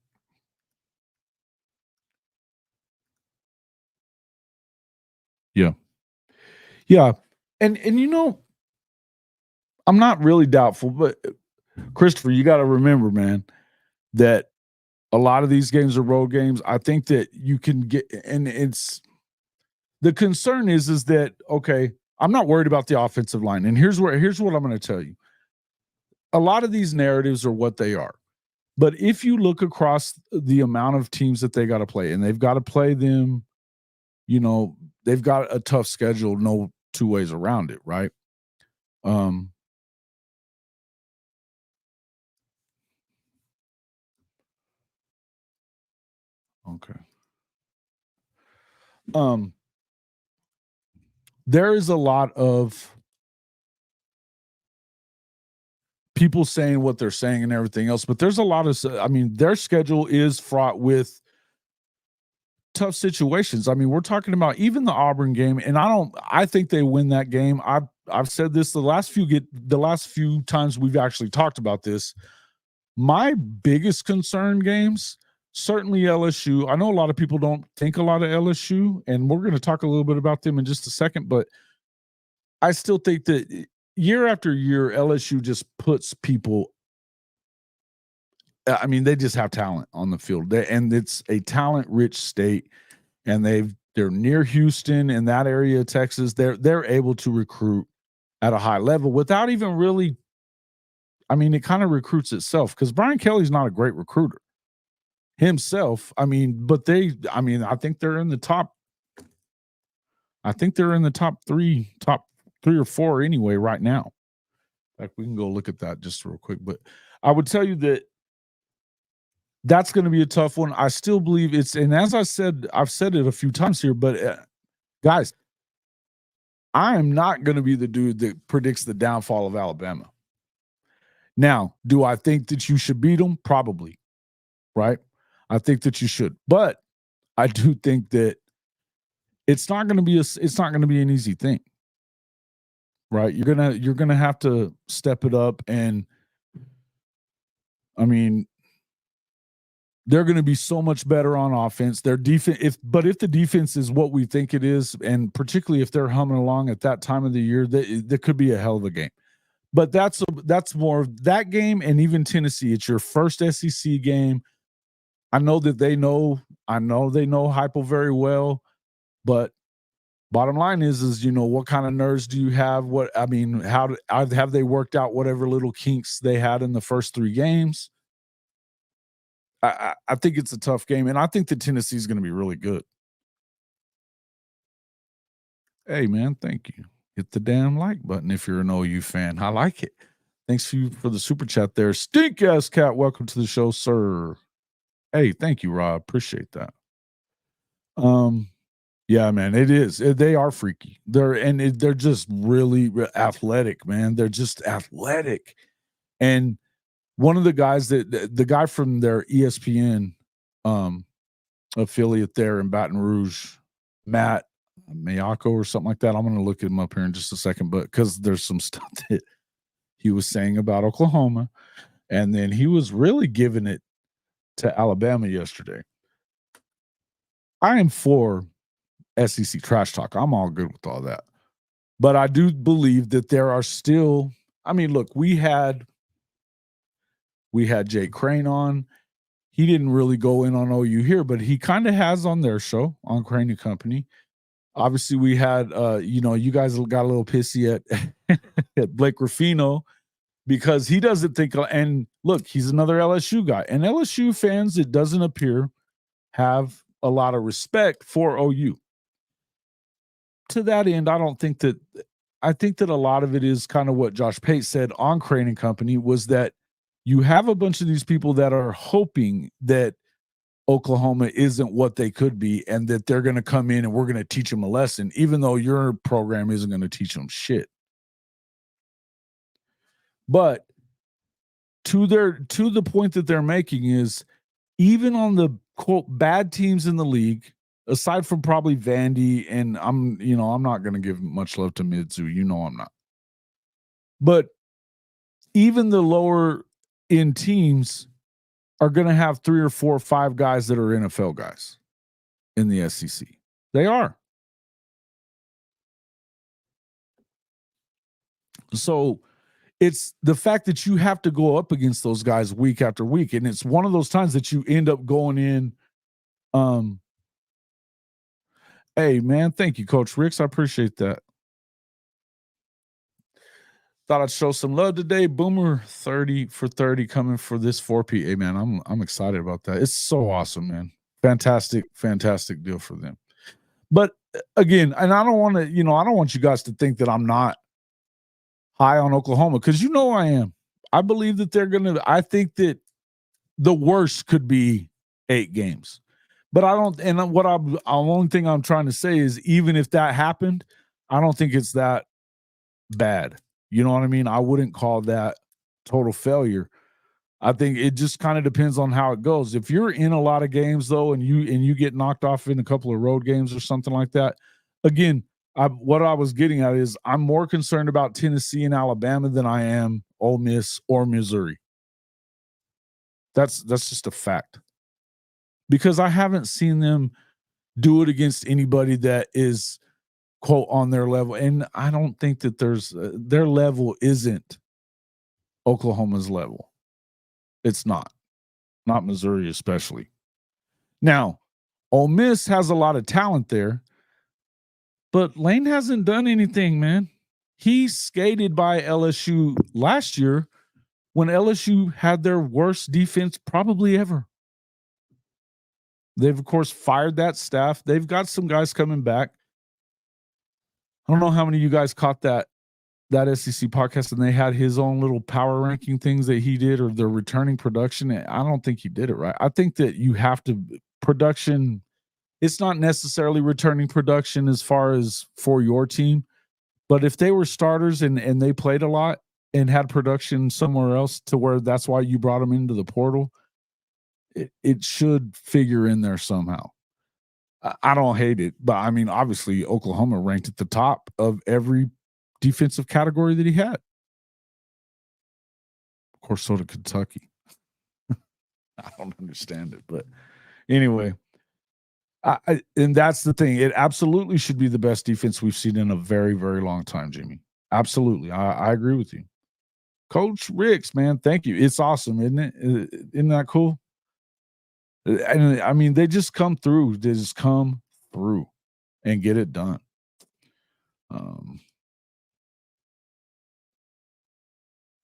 Yeah. Yeah. And I'm not really doubtful, but Christopher, you got to remember, man, that a lot of these games are road games. I think that you can get, and it's the concern is that, okay, I'm not worried about the offensive line. And here's what I'm going to tell you. A lot of these narratives are what they are. But if you look across the amount of teams that they got to play, and they've got to play them, they've got a tough schedule, no two ways around it, right? Okay. There is a lot of people saying what they're saying and everything else, but there's a lot of, their schedule is fraught with tough situations. I mean, we're talking about even the Auburn game, and I think they win that game. I've said this the last few times we've actually talked about this. My biggest concern games, certainly LSU. I know a lot of people don't think a lot of LSU, and we're going to talk a little bit about them in just a second, but I still think that year after year, LSU just puts people. I mean, they just have talent on the field, and it's a talent-rich state, and they're near Houston in that area of Texas. They're able to recruit at a high level without even really. I mean, it kind of recruits itself because Brian Kelly's not a great recruiter himself. I think they're in the top. I think they're in the top three or four anyway right now. Like, we can go look at that just real quick, but I would tell you that that's going to be a tough one. I still believe and as I said, I've said it a few times here, but guys, I am not going to be the dude that predicts the downfall of Alabama. Now, do I think that you should beat them? Probably, right? I think that you should, but I do think that it's not going to be an easy thing, right? You're gonna have to step it up, and I mean, they're going to be so much better on offense. Their defense, if the defense is what we think it is, and particularly if they're humming along at that time of the year, that could be a hell of a game. But that's more of that game, and even Tennessee. It's your first SEC game. I know that they know Heupel very well, but bottom line is what kind of nerves do you have? How have they worked out whatever little kinks they had in the first 3 games? I think it's a tough game, and I think that Tennessee is going to be really good. Hey, man, thank you. Hit the damn like button if you're an OU fan. I like it. Thanks for the super chat there. Stink ass cat, welcome to the show, sir. Hey, thank you, Rob. Appreciate that. Yeah, man, it is. They are freaky. They're just really athletic, man. They're just athletic. And one of the guys the guy from their ESPN affiliate there in Baton Rouge, Matt Mayako or something like that. I'm going to look him up here in just a second, but because there's some stuff that he was saying about Oklahoma, and then he was really giving it to Alabama yesterday. I am for SEC trash talk. I'm all good with all that. But I do believe that there are still, look, we had Jay Crane on. He didn't really go in on OU here, but he kind of has on their show on Crane and Company. Obviously, we had, you guys got a little pissy at Blake Ruffino because he doesn't think, and look, he's another LSU guy. And LSU fans, it doesn't appear, have a lot of respect for OU. To that end, I think that a lot of it is kind of what Josh Pate said on Crane and Company, was that you have a bunch of these people that are hoping that Oklahoma isn't what they could be, and that they're going to come in and we're going to teach them a lesson, even though your program isn't going to teach them shit. But to the point that they're making is, even on the quote bad teams in the league, aside from probably Vandy, and I'm not going to give much love to Mizzou, I'm not. But even the lower end teams are going to have 3 or 4 or 5 guys that are NFL guys in the SEC. They are. So it's the fact that you have to go up against those guys week after week. And it's one of those times that you end up going in. Hey, man, thank you, Coach Ricks. I appreciate that. Thought I'd show some love today. Boomer 30 for 30 coming for this 4P. Hey, man, I'm excited about that. It's so awesome, man. Fantastic deal for them. But again, and I don't want to, I don't want you guys to think that I'm not high on Oklahoma, because I am. I believe that I think that the worst could be 8 games. But I don't, and the only thing I'm trying to say is, even if that happened, I don't think it's that bad. You know what I mean? I wouldn't call that total failure. I think it just kind of depends on how it goes. If you're in a lot of games though, and you get knocked off in a couple of road games or something like that, again, what I was getting at is, I'm more concerned about Tennessee and Alabama than I am Ole Miss or Missouri. That's just a fact, because I haven't seen them do it against anybody that is, quote, on their level. And I don't think that their level isn't Oklahoma's level. It's not Missouri, especially. Now, Ole Miss has a lot of talent there, but Lane hasn't done anything, man. He skated by LSU last year when LSU had their worst defense probably ever. They've, of course, fired that staff. They've got some guys coming back. I don't know how many of you guys caught that SEC podcast, and they had his own little power ranking things that he did, or the returning production. I don't think he did it right. I think that you have to production. It's not necessarily returning production as far as for your team, but if they were starters and they played a lot and had production somewhere else, to where that's why you brought them into the portal, it should figure in there somehow. I don't hate it, but I mean, obviously Oklahoma ranked at the top of every defensive category that he had. Of course, so did Kentucky. I don't understand it, but anyway, and that's the thing. It absolutely should be the best defense we've seen in a very, very long time, Jimmy. Absolutely. I agree with you. Coach Ricks, man, thank you. It's awesome, isn't it? Isn't that cool? And I mean, they just come through. They just come through and get it done.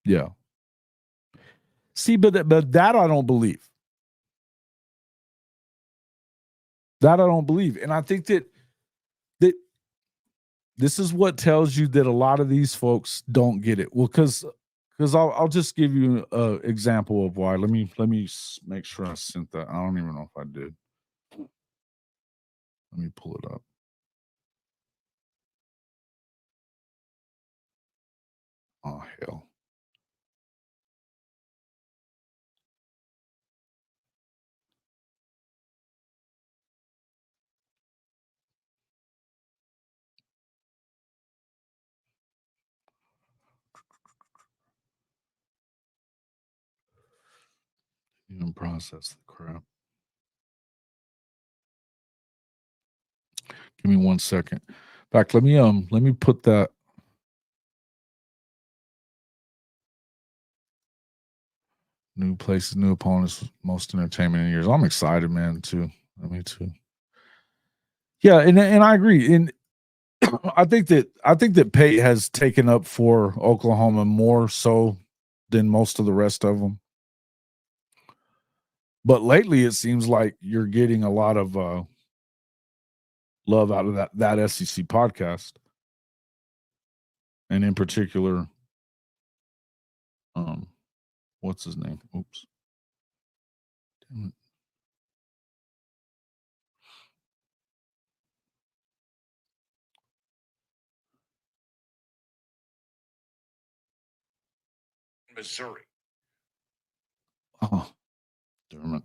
Yeah. See, but that I don't believe. That I don't believe. And I think that this is what tells you that a lot of these folks don't get it. Well, because I'll just give you an example of why. Let me make sure I sent that. I don't even know if I did. Let me pull it up. Oh, hell. Even process the crap. Give me 1 second. In fact, let me put that. New places, new opponents, most entertainment in years. I'm excited, man, too. Me too. Yeah, and I agree. And I think that PEAT has taken up for Oklahoma more so than most of the rest of them. But lately, it seems like you're getting a lot of love out of that SEC podcast, and in particular, what's his name? Oops. Damn it. Missouri. Oh, damn it.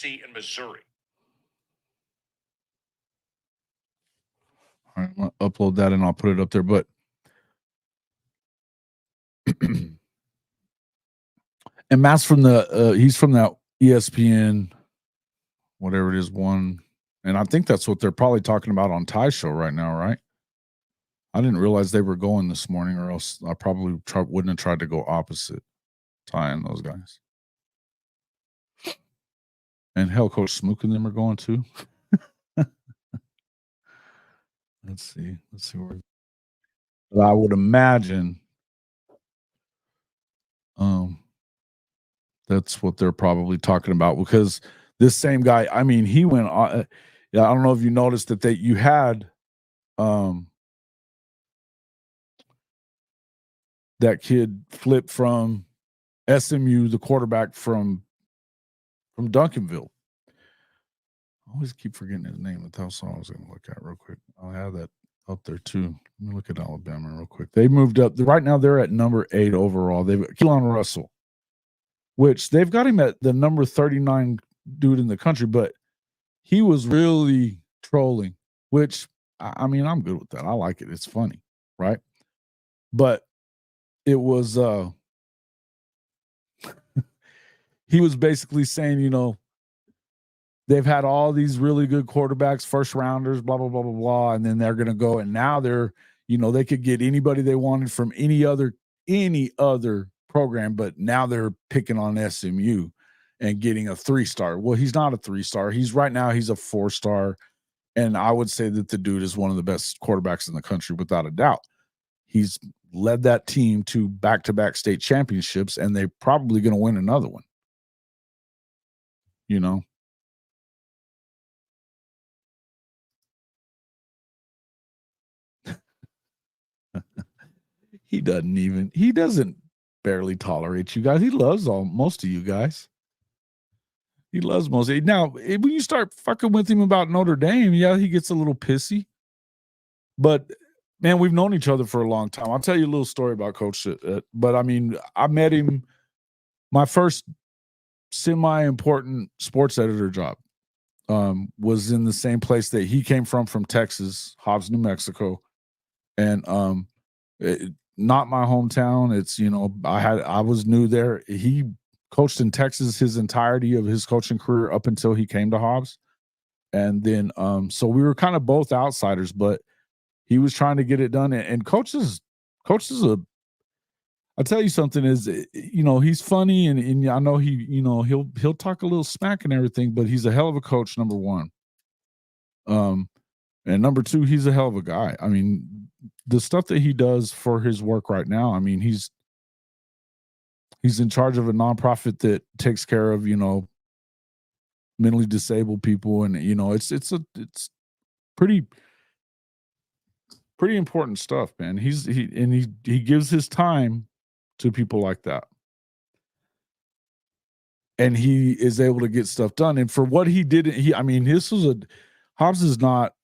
In Missouri. All right, I'm gonna upload that and I'll put it up there. But and Matt's from he's from that ESPN, whatever it is, one. And I think that's what they're probably talking about on Ty's show right now, right? I didn't realize they were going this morning, or else I probably wouldn't have tried to go opposite, tying those guys. And hell, Coach Smook and them are going too. Let's see where. But I would imagine, that's what they're probably talking about, because this same guy, I mean, he went. Yeah, I don't know if you noticed that you had, that kid flip from SMU, the quarterback from Duncanville. I always keep forgetting his name. That's all I was going to look at real quick. I'll have that up there too. Let me look at Alabama real quick. They moved up. Right now they're at number 8 overall. They've got Keelan Russell, which they've got him at the number 39 dude in the country, but he was really trolling, which, I mean, I'm good with that. I like it. It's funny, right? But it was he was basically saying, they've had all these really good quarterbacks, first rounders, blah, blah, blah, blah, blah. And then they're going to go, and now they're, they could get anybody they wanted from any other program, but now they're picking on SMU and getting a 3-star. Well, he's not a 3-star. He's a 4-star. And I would say that the dude is one of the best quarterbacks in the country, without a doubt. He's led that team to back-to-back state championships, and they're probably going to win another one. He doesn't barely tolerate you guys. He loves most of you guys. He loves most. Now, when you start fucking with him about Notre Dame, yeah, he gets a little pissy. But, man, we've known each other for a long time. I'll tell you a little story about Coach. But, I mean, I met him, my first semi-important sports editor job was in the same place that he came from Texas, Hobbs, New Mexico. And not my hometown. It's, I was new there. He coached in Texas his entirety of his coaching career up until he came to Hobbs. And then, so we were kind of both outsiders, but he was trying to get it done. And coach is I'll tell you something is, he's funny, and I know he'll talk a little smack and everything, but he's a hell of a coach, number one. And number two, he's a hell of a guy. I mean, the stuff that he does for his work right now, I mean, he's in charge of a nonprofit that takes care of, mentally disabled people. And, it's pretty important stuff, man. He gives his time to people like that. And he is able to get stuff done. And for what he did, Hobbs is not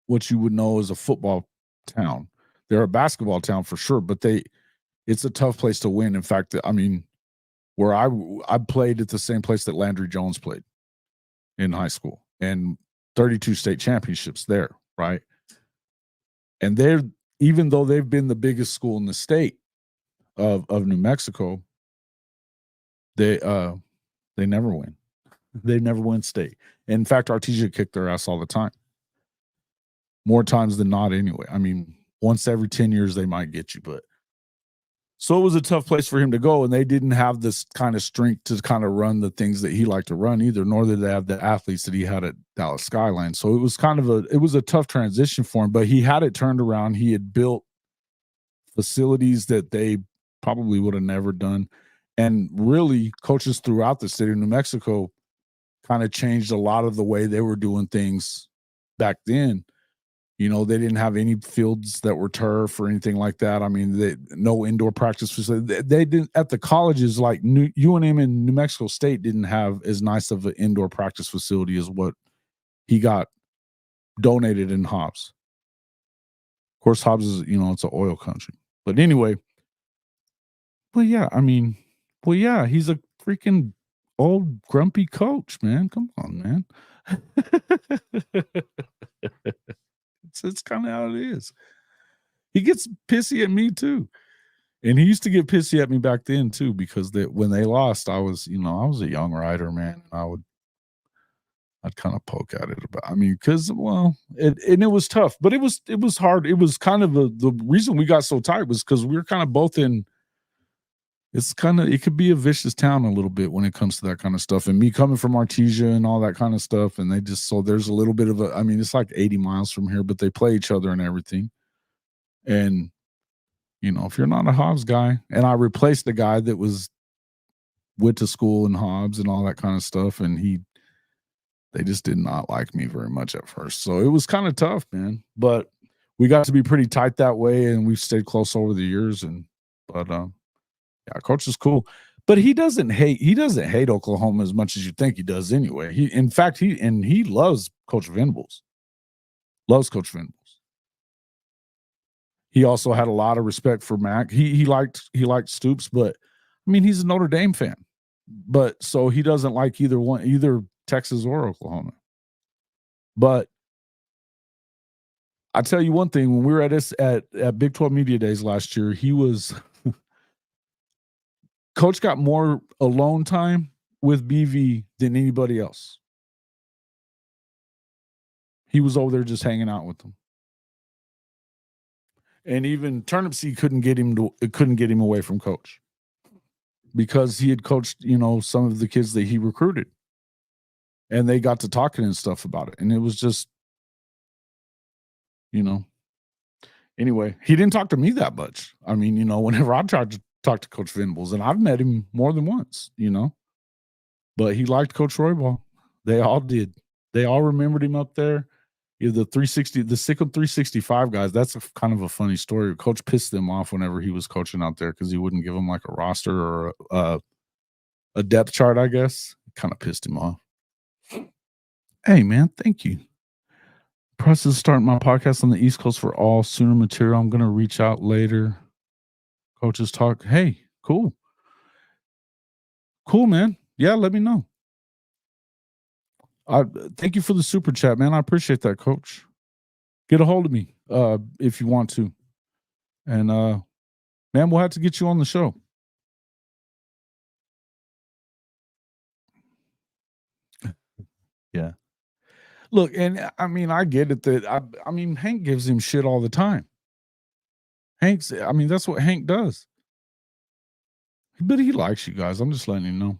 what you would know as a football town. They're a basketball town for sure, but it's a tough place to win. In fact, I mean, where I played at the same place that Landry Jones played in high school, and 32 state championships there, right? And even though they've been the biggest school in the state of New Mexico, they never win. They never win state. In fact, Artesia kicked their ass all the time. More times than not, anyway. I mean, once every 10 years they might get you, but so it was a tough place for him to go, and they didn't have this kind of strength to kind of run the things that he liked to run either, nor did they have the athletes that he had at Dallas Skyline. So it was a tough transition for him, but he had it turned around. He had built facilities that they probably would have never done. And really, coaches throughout the state of New Mexico kind of changed a lot of the way they were doing things back then. They didn't have any fields that were turf or anything like that. I mean, no indoor practice facility. They didn't, at the colleges like UNM and New Mexico State, didn't have as nice of an indoor practice facility as what he got donated in Hobbs. Of course, Hobbs is, it's an oil country. But anyway, he's a freaking old grumpy coach, man. Come on, man. It's kind of how it is. He gets pissy at me too, and he used to get pissy at me back then too, because when they lost, I was a young writer, man. I I'd kind of poke at it about. I mean, because it was tough, but it was hard. It was kind of the reason we got so tight was because we were kind of both in. It could be a vicious town a little bit when it comes to that kind of stuff. And me coming from Artesia and all that kind of stuff, and there's a little bit of I mean, it's like 80 miles from here, but they play each other and everything. And if you're not a Hobbs guy, and I replaced the guy that went to school in Hobbs and all that kind of stuff, and they just did not like me very much at first. So it was kind of tough, man. But we got to be pretty tight that way, and we've stayed close over the years. Yeah, coach is cool. But he doesn't hate Oklahoma as much as you think he does anyway. He loves Coach Venables. Loves Coach Venables. He also had a lot of respect for Mac. He liked Stoops, but I mean, he's a Notre Dame fan. But so he doesn't like either Texas or Oklahoma. But I tell you one thing, when we were at Big 12 Media Days last year, Coach got more alone time with BV than anybody else. He was over there just hanging out with them. And even Turnip Seed couldn't get him away from Coach because he had coached, some of the kids that he recruited. And they got to talking and stuff about it. And it was just, anyway, he didn't talk to me that much. I mean, whenever I tried to talk to Coach Venables, and I've met him more than once, but he liked Coach Roybal. They all did. They all remembered him up there. The Sikkim 365 guys, that's kind of a funny story. Coach pissed them off whenever he was coaching out there because he wouldn't give them like a roster or a depth chart, I guess. Kind of pissed him off. Hey, man, thank you. Process of starting my podcast on the East Coast for all Sooner material. I'm going to reach out later. Coaches talk. Hey, cool. Cool, man. Yeah, let me know. Thank you for the super chat, man. I appreciate that, Coach. Get a hold of me if you want to. And, man, we'll have to get you on the show. Yeah. Look, and I mean, I get it that I mean, Hank gives him shit all the time. That's what Hank does. But he likes you guys. I'm just letting you know.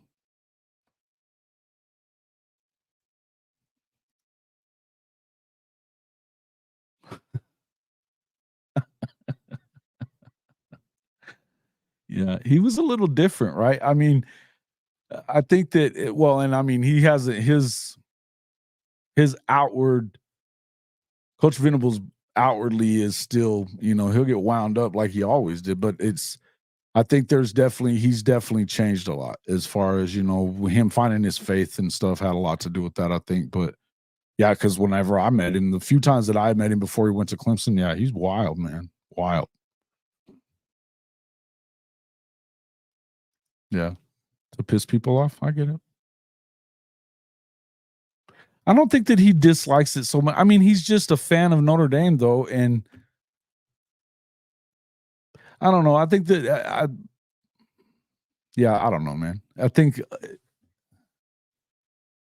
Yeah, he was a little different, right? I mean, I think that he has his outward. Coach Venables outwardly is still, he'll get wound up like he always did, but I think he's definitely changed a lot as far as, him finding his faith and stuff had a lot to do with that, I think. But yeah, because whenever I met him, the few times that I met him before he went to Clemson, yeah, he's wild, man. Wild. Yeah. To piss people off. I get it. I don't think that he dislikes it so much. I mean, he's just a fan of Notre Dame, though, and I don't know. I think that I don't know, man. I think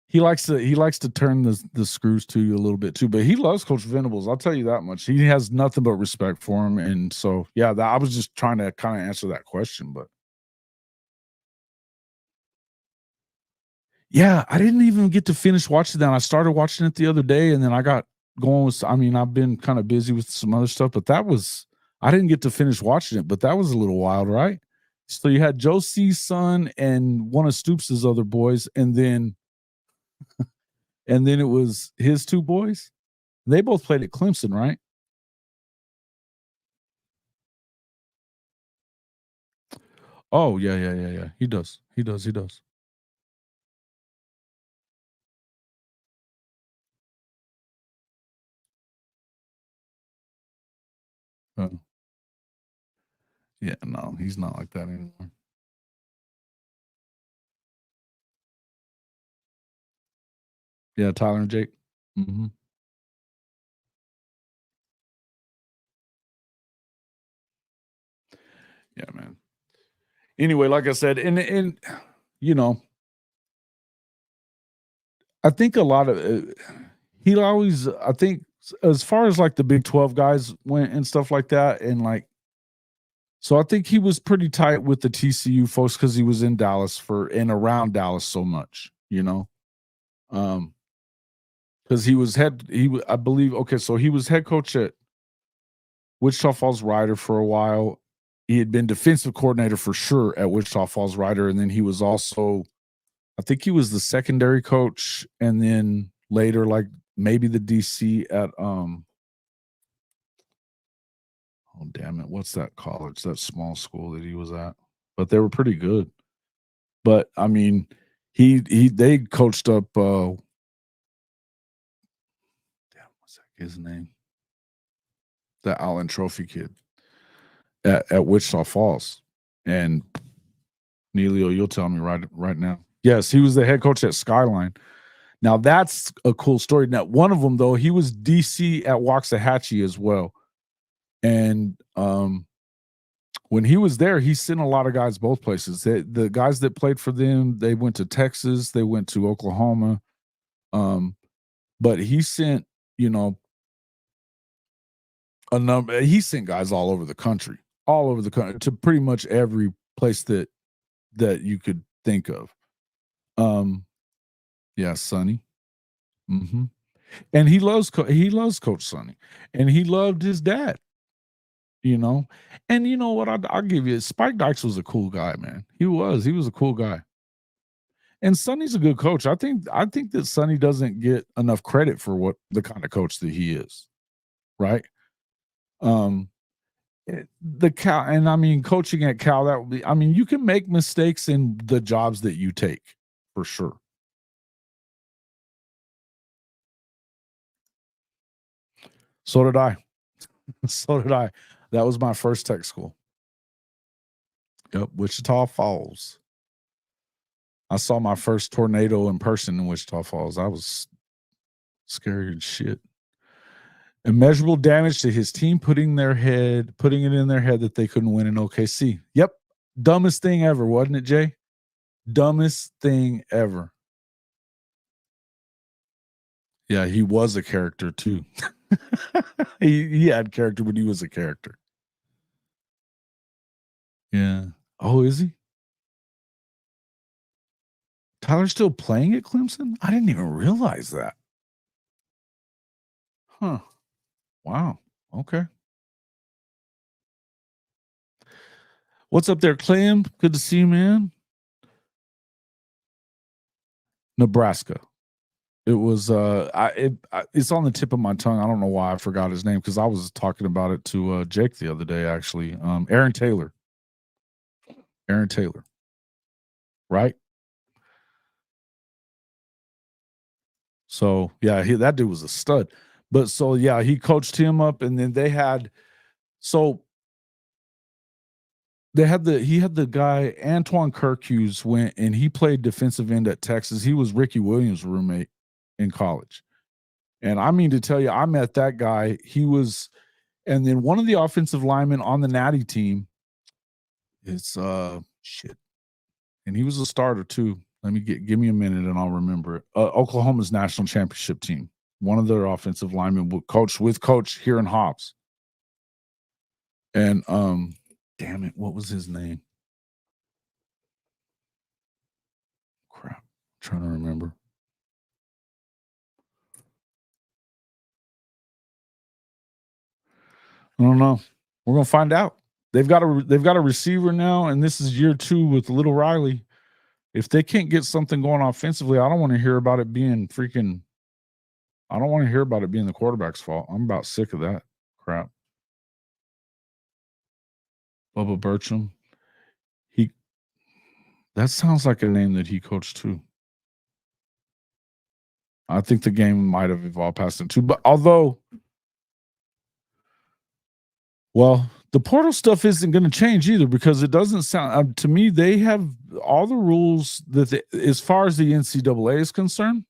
he likes to turn the screws to you a little bit too, but he loves Coach Venables. I'll tell you that much. He has nothing but respect for him, and so yeah, I was just trying to kind of answer that question, but yeah, I didn't even get to finish watching that. I started watching it the other day, and then I got going with. I mean, I've been kind of busy with some other stuff, but I didn't get to finish watching it, but that was a little wild, right? So you had Joe C's son and one of Stoops' other boys, and then it was his two boys. They both played at Clemson, right? Oh, yeah. He does. Yeah, no, he's not like that anymore. Yeah, Tyler and Jake. Mm-hmm. Yeah, man. Anyway, like I said, and I think a lot of he always. I think as far as like the Big 12 guys went and stuff like that, and like so I think he was pretty tight with the TCU folks because he was in Dallas for and around Dallas so much, you know. Because I believe so he was head coach at Wichita Falls Rider for a while. He had been defensive coordinator for sure at Wichita Falls Rider, and then he was also, I think he was the secondary coach, and then later, like maybe the DC at oh damn it, what's that college? That small school that he was at, but they were pretty good. But I mean, they coached up. Damn, what's that his name? The Allen Trophy kid at Wichita Falls, and Neilio, you'll tell me right now. Yes, he was the head coach at Skyline. Now that's a cool story. Now one of them though, he was DC at Waxahachie as well, and when he was there, he sent a lot of guys both places. The guys that played for them, they went to Texas, they went to Oklahoma, but he sent a number. He sent guys all over the country to pretty much every place that you could think of. Yeah, Sonny. Mm-hmm. And he loves Coach Sonny, and he loved his dad. And you know what? I'll give you. Spike Dykes was a cool guy, man. He was a cool guy. And Sonny's a good coach. I think that Sonny doesn't get enough credit for what the kind of coach that he is, right? The Cal, and I mean, coaching at Cal, that would be. I mean, you can make mistakes in the jobs that you take, for sure. So did I. So did I. That was my first tech school. Yep, Wichita Falls. I saw my first tornado in person in Wichita Falls. I was scared as shit. Immeasurable damage to his team, putting it in their head that they couldn't win in OKC. Yep. Dumbest thing ever, wasn't it, Jay? Dumbest thing ever. Yeah, he was a character too. he had character, but he was a character. Yeah. Oh, is he? Tyler's still playing at Clemson? I didn't even realize that. Huh. Wow. Okay. What's up there, Clem? Good to see you, man. Nebraska. It was it's on the tip of my tongue. I don't know why I forgot his name because I was talking about it to Jake the other day, actually. Aaron Taylor. Right? So yeah, that dude was a stud. But so yeah, he coached him up, and then he had the guy Antoine Kirkhughes went and he played defensive end at Texas. He was Ricky Williams' roommate in college. And I mean to tell you, I met that guy. And then one of the offensive linemen on the Natty team is shit. And he was a starter too. Give me a minute and I'll remember it. Oklahoma's national championship team. One of their offensive linemen coached with Coach here in Hobbs. And damn it, what was his name? Crap. I'm trying to remember. I don't know. We're gonna find out. They've got a receiver now, and this is year 2 with Little Riley. If they can't get something going offensively, I don't want to hear about it being the quarterback's fault. I'm about sick of that crap. Bubba Bertram. That sounds like a name that he coached too. I think the game might have evolved past him too. But the portal stuff isn't going to change either because it doesn't sound to me they have all the rules as far as the NCAA is concerned.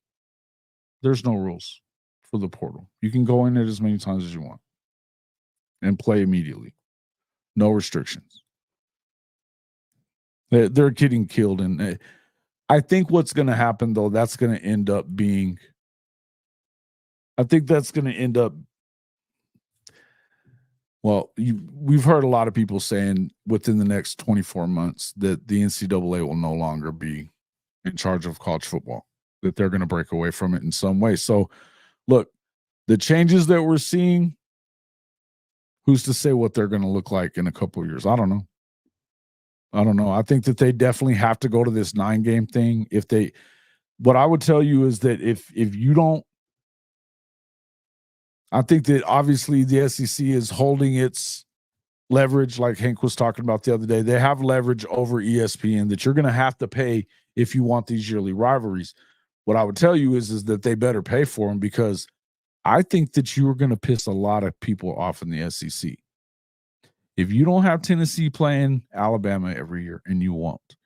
There's no rules for the portal. You can go in it as many times as you want and play immediately. No restrictions. They're getting killed, and I think what's going to happen, though, that's going to end up being – I think that's going to end up – well, we've heard a lot of people saying within the next 24 months that the NCAA will no longer be in charge of college football, that they're going to break away from it in some way. So, look, the changes that we're seeing, who's to say what they're going to look like in a couple of years? I don't know. I think that they definitely have to go to this 9-game thing. What I would tell you is that if you don't, I think that obviously the SEC is holding its leverage, like Hank was talking about the other day. They have leverage over ESPN that you're going to have to pay if you want these yearly rivalries. What I would tell you is that they better pay for them, because I think that you are going to piss a lot of people off in the SEC. If you don't have Tennessee playing Alabama every year, and you won't,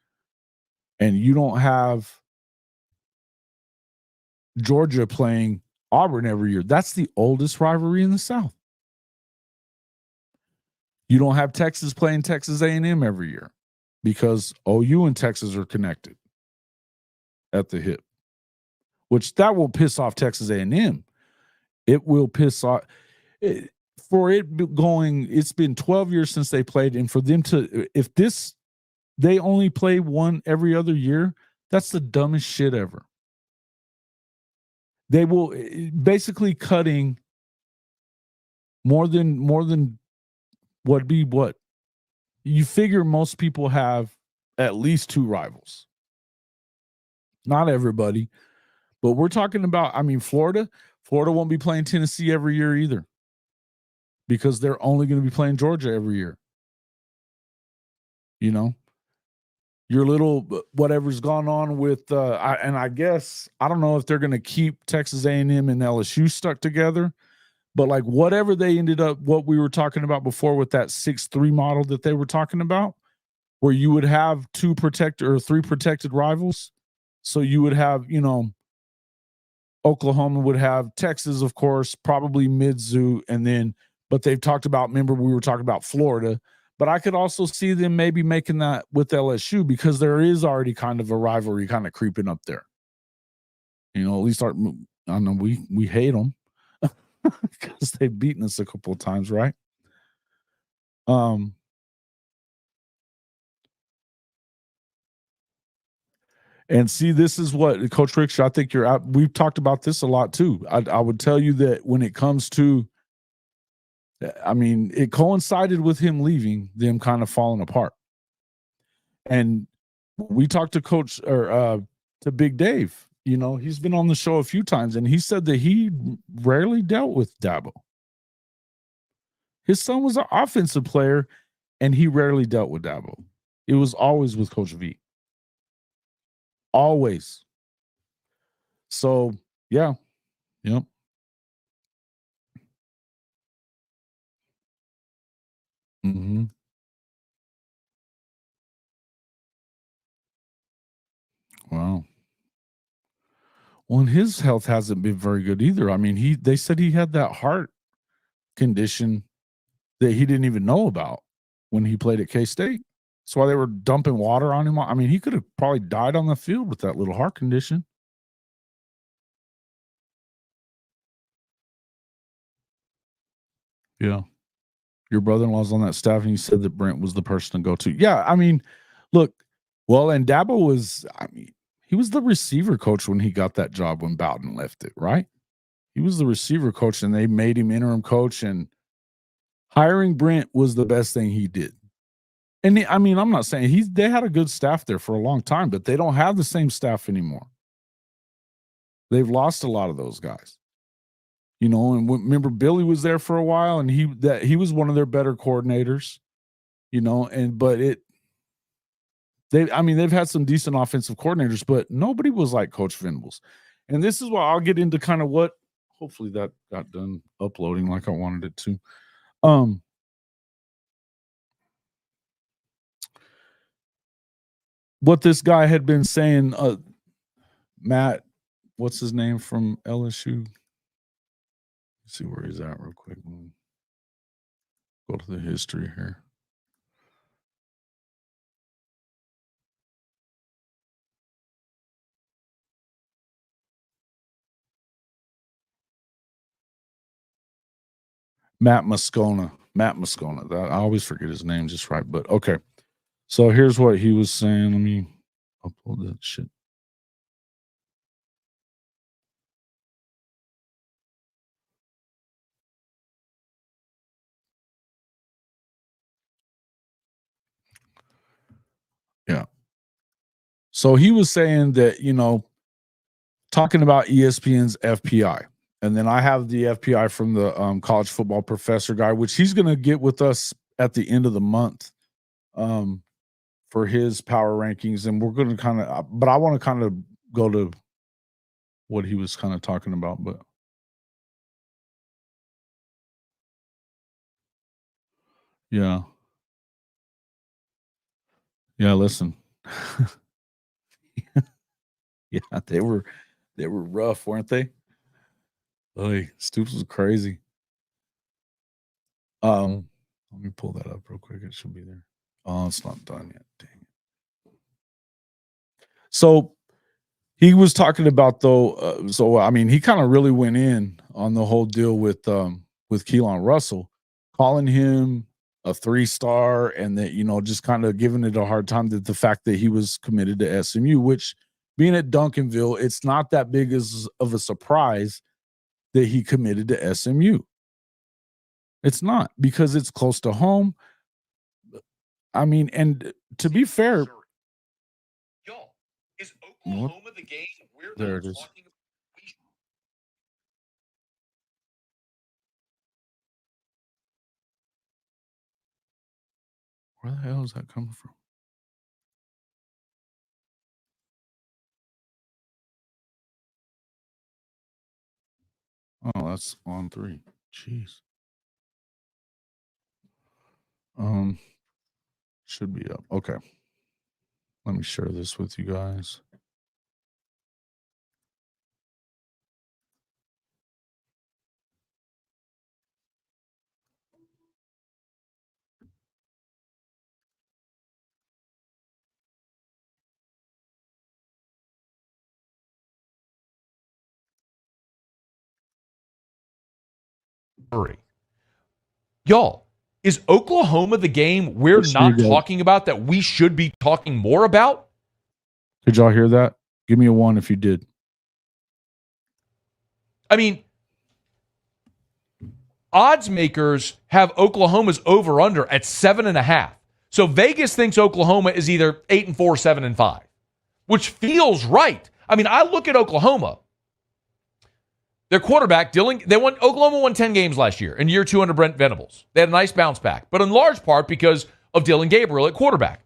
and you don't have Georgia playing Auburn every year, that's the oldest rivalry in the South. You don't have Texas playing Texas A&M every year, because OU and Texas are connected at the hip, which that will piss off Texas A&M. It will piss off it's been 12 years since they played, and for them to, they only play one every other year, that's the dumbest shit ever. They will basically cutting more than what you figure most people have at least 2 rivals. Not everybody, but we're talking about, Florida won't be playing Tennessee every year either, because they're only going to be playing Georgia every year. Your little whatever's gone on with I guess I don't know if they're going to keep Texas A&M and LSU stuck together, but like whatever they ended up, what we were talking about before with that 6-3 model that they were talking about, where you would have 3 protected rivals. So you would have, Oklahoma would have Texas, of course, probably Mizzou, and then, but they've talked about, remember we were talking about Florida, but I could also see them maybe making that with LSU, because there is already kind of a rivalry kind of creeping up there. At least I know we hate them because they've beaten us a couple of times, right? And see, this is what Coach Rich, I think you're out. We've talked about this a lot too. I would tell you that when it comes to, it coincided with him leaving, them kind of falling apart. And we talked to Coach to Big Dave. He's been on the show a few times, and he said that he rarely dealt with Dabo. His son was an offensive player, and he rarely dealt with Dabo. It was always with Coach V. Always. So, yeah. Yep. Mm-hmm. Wow. Well, and his health hasn't been very good either. They said he had that heart condition that he didn't even know about when he played at K-State. That's why they were dumping water on him. He could have probably died on the field with that little heart condition. Yeah. Your brother-in-law's on that staff, and he said that Brent was the person to go to. Yeah, look, well, and Dabo was, he was the receiver coach when he got that job when Bowden left it, right? He was the receiver coach, and they made him interim coach, and hiring Brent was the best thing he did. And I'm not saying they had a good staff there for a long time, but they don't have the same staff anymore. They've lost a lot of those guys. And remember Billy was there for a while, and he was one of their better coordinators. They've had some decent offensive coordinators, but nobody was like Coach Venables. And this is why I'll get into kind of what, hopefully that got done uploading like I wanted it to. What this guy had been saying, Matt, what's his name from LSU? Let's see where he's at real quick. Go to the history here. Matt Moscona. I always forget his name just right, but okay. So here's what he was saying. Let me upload that shit. Yeah. So he was saying that, talking about ESPN's FPI. And then I have the FPI from the college football professor guy, which he's going to get with us at the end of the month for his power rankings. And we're going to kind of, but I want to kind of go to what he was kind of talking about. But yeah. Yeah, listen. Yeah, they were rough, weren't they? Oy, Stoops was crazy. Let me pull that up real quick. It should be there. Oh, it's not done yet. Dang it. So he was talking about though. He kind of really went in on the whole deal with Keelan Russell, calling him a 3-star, and that just kind of giving it a hard time. That the fact that he was committed to SMU, which being at Duncanville, it's not that big of a surprise that he committed to SMU. It's not, because it's close to home. I mean, and to be fair, y'all, is Oklahoma the game we're there it is. talking about? Where the hell is that coming from? Oh, that's on 3. Jeez. Should be up. Okay. Let me share this with you guys. Y'all, is Oklahoma the game we're not talking about that we should be talking more about? Did y'all hear that? Give me a 1 if you did. I mean, odds makers have Oklahoma's over-under at 7.5. So Vegas thinks Oklahoma is either 8-4, 7-5, which feels right. I mean, I look at Oklahoma. Their quarterback, Oklahoma won 10 games last year in year 2 under Brent Venables. They had a nice bounce back, but in large part because of Dylan Gabriel at quarterback.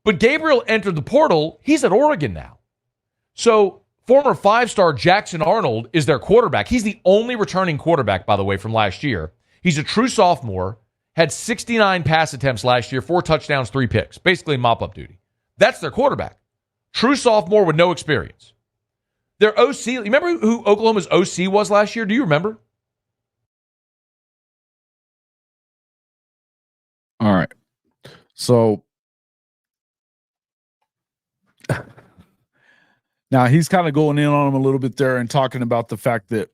But Gabriel entered the portal. He's at Oregon now. So former 5-star Jackson Arnold is their quarterback. He's the only returning quarterback, by the way, from last year. He's a true sophomore, had 69 pass attempts last year, 4 touchdowns, 3 picks, basically mop-up duty. That's their quarterback. True sophomore with no experience. Their OC, remember who Oklahoma's OC was last year? Do you remember? All right. So now he's kind of going in on him a little bit there and talking about the fact that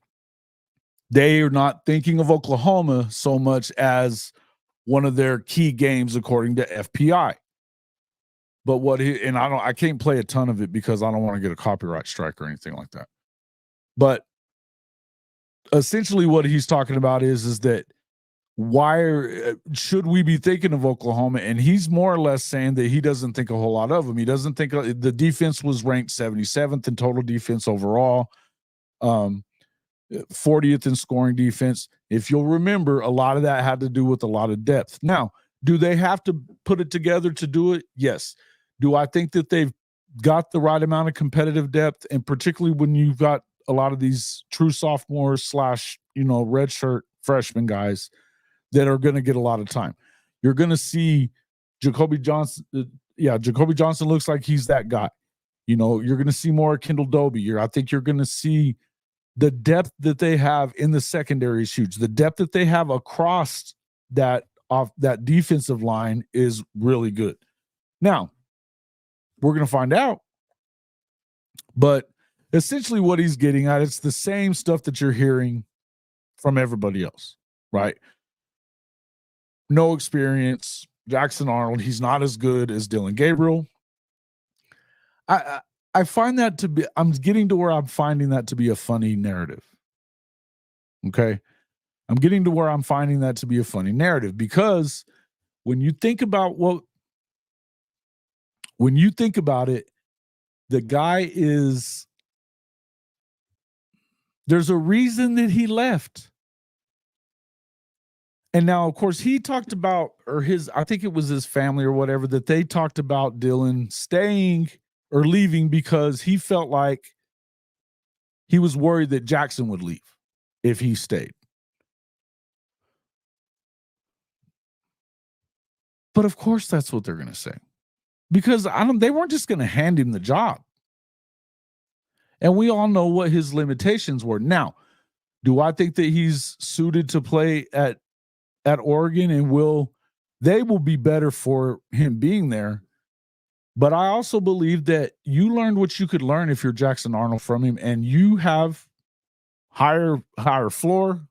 they are not thinking of Oklahoma so much as one of their key games according to FPI. But I can't play a ton of it because I don't want to get a copyright strike or anything like that. But essentially what he's talking about is that why should we be thinking of Oklahoma? And he's more or less saying that he doesn't think a whole lot of them. He doesn't think the defense was ranked 77th in total defense overall, 40th in scoring defense. If you'll remember, a lot of that had to do with a lot of depth. Now, do they have to put it together to do it? Yes. Do I think that they've got the right amount of competitive depth? And particularly when you've got a lot of these true sophomores / redshirt freshman guys that are going to get a lot of time. You're going to see Jacoby Johnson. Jacoby Johnson looks like he's that guy. You're going to see more Kendall Dobie. I think you're going to see the depth that they have in the secondary is huge. The depth that they have across that defensive line is really good. Now, we're going to find out. But essentially what he's getting at, it's the same stuff that you're hearing from everybody else, right? No experience. Jackson Arnold, he's not as good as Dylan Gabriel. I find that to be, I'm getting to where I'm finding that to be a funny narrative. Okay. I'm getting to where I'm finding that to be a funny narrative, because when you think about it, the guy there's a reason that he left. And now, of course, he talked about, I think it was his family or whatever, that they talked about Dylan staying or leaving because he felt like he was worried that Jackson would leave if he stayed. But of course, that's what they're going to say, because they weren't just going to hand him the job. And we all know what his limitations were. Now, do I think that he's suited to play at Oregon and they will be better for him being there? But I also believe that you learned what you could learn if you're Jackson Arnold from him, and you have higher floor,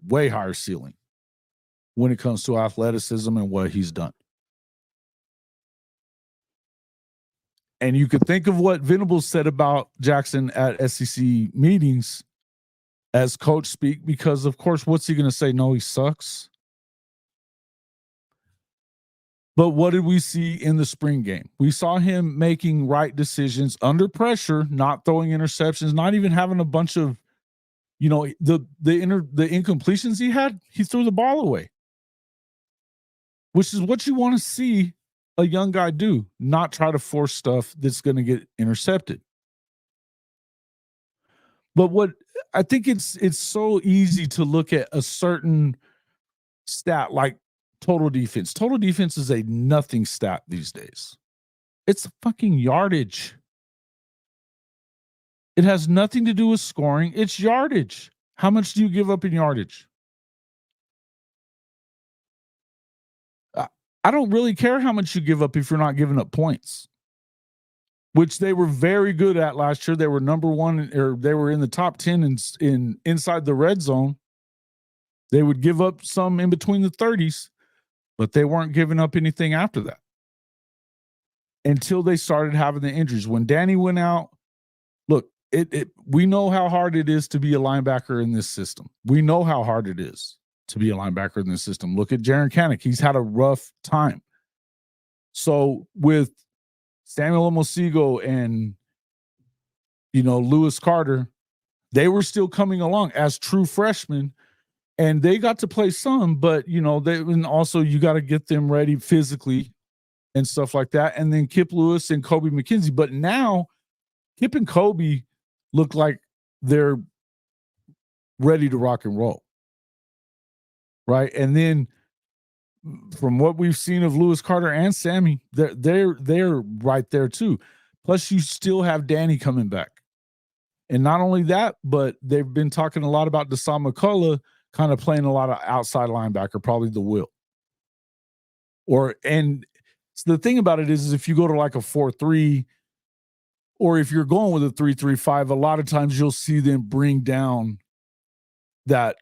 way higher ceiling when it comes to athleticism and what he's done. And you could think of what Venables said about Jackson at SEC meetings as coach speak, because of course, what's he going to say? No, he sucks. But what did we see in the spring game? We saw him making right decisions under pressure, not throwing interceptions, not even having a bunch of, the incompletions he had. He threw the ball away, which is what you want to see a young guy do, not try to force stuff that's going to get intercepted. But what I think it's so easy to look at a certain stat like total defense. Total defense is a nothing stat these days. It's fucking yardage. It has nothing to do with scoring. It's yardage. How much do you give up in yardage? I don't really care how much you give up if you're not giving up points, which they were very good at last year. They were number one, or they were in the top 10 in inside the red zone. They would give up some in between the 30s, but they weren't giving up anything after that until they started having the injuries. When Danny went out, look, we know how hard it is to be a linebacker in this system. We know how hard it is to be a linebacker in this system. Look at Jaron Kanak. He's had a rough time. So with Samuel Omosigo and, Lewis Carter, they were still coming along as true freshmen, and they got to play some, but, and also you got to get them ready physically and stuff like that. And then Kip Lewis and Kobe McKenzie. But now Kip and Kobe look like they're ready to rock and roll. Right. And then from what we've seen of Lewis Carter and Sammy, they're right there too. Plus you still have Danny coming back. And not only that, but they've been talking a lot about Deshaun McCullough kind of playing a lot of outside linebacker, probably the will. And so the thing about it is if you go to like a 4-3, or if you're going with a 3-3-5, a lot of times you'll see them bring down that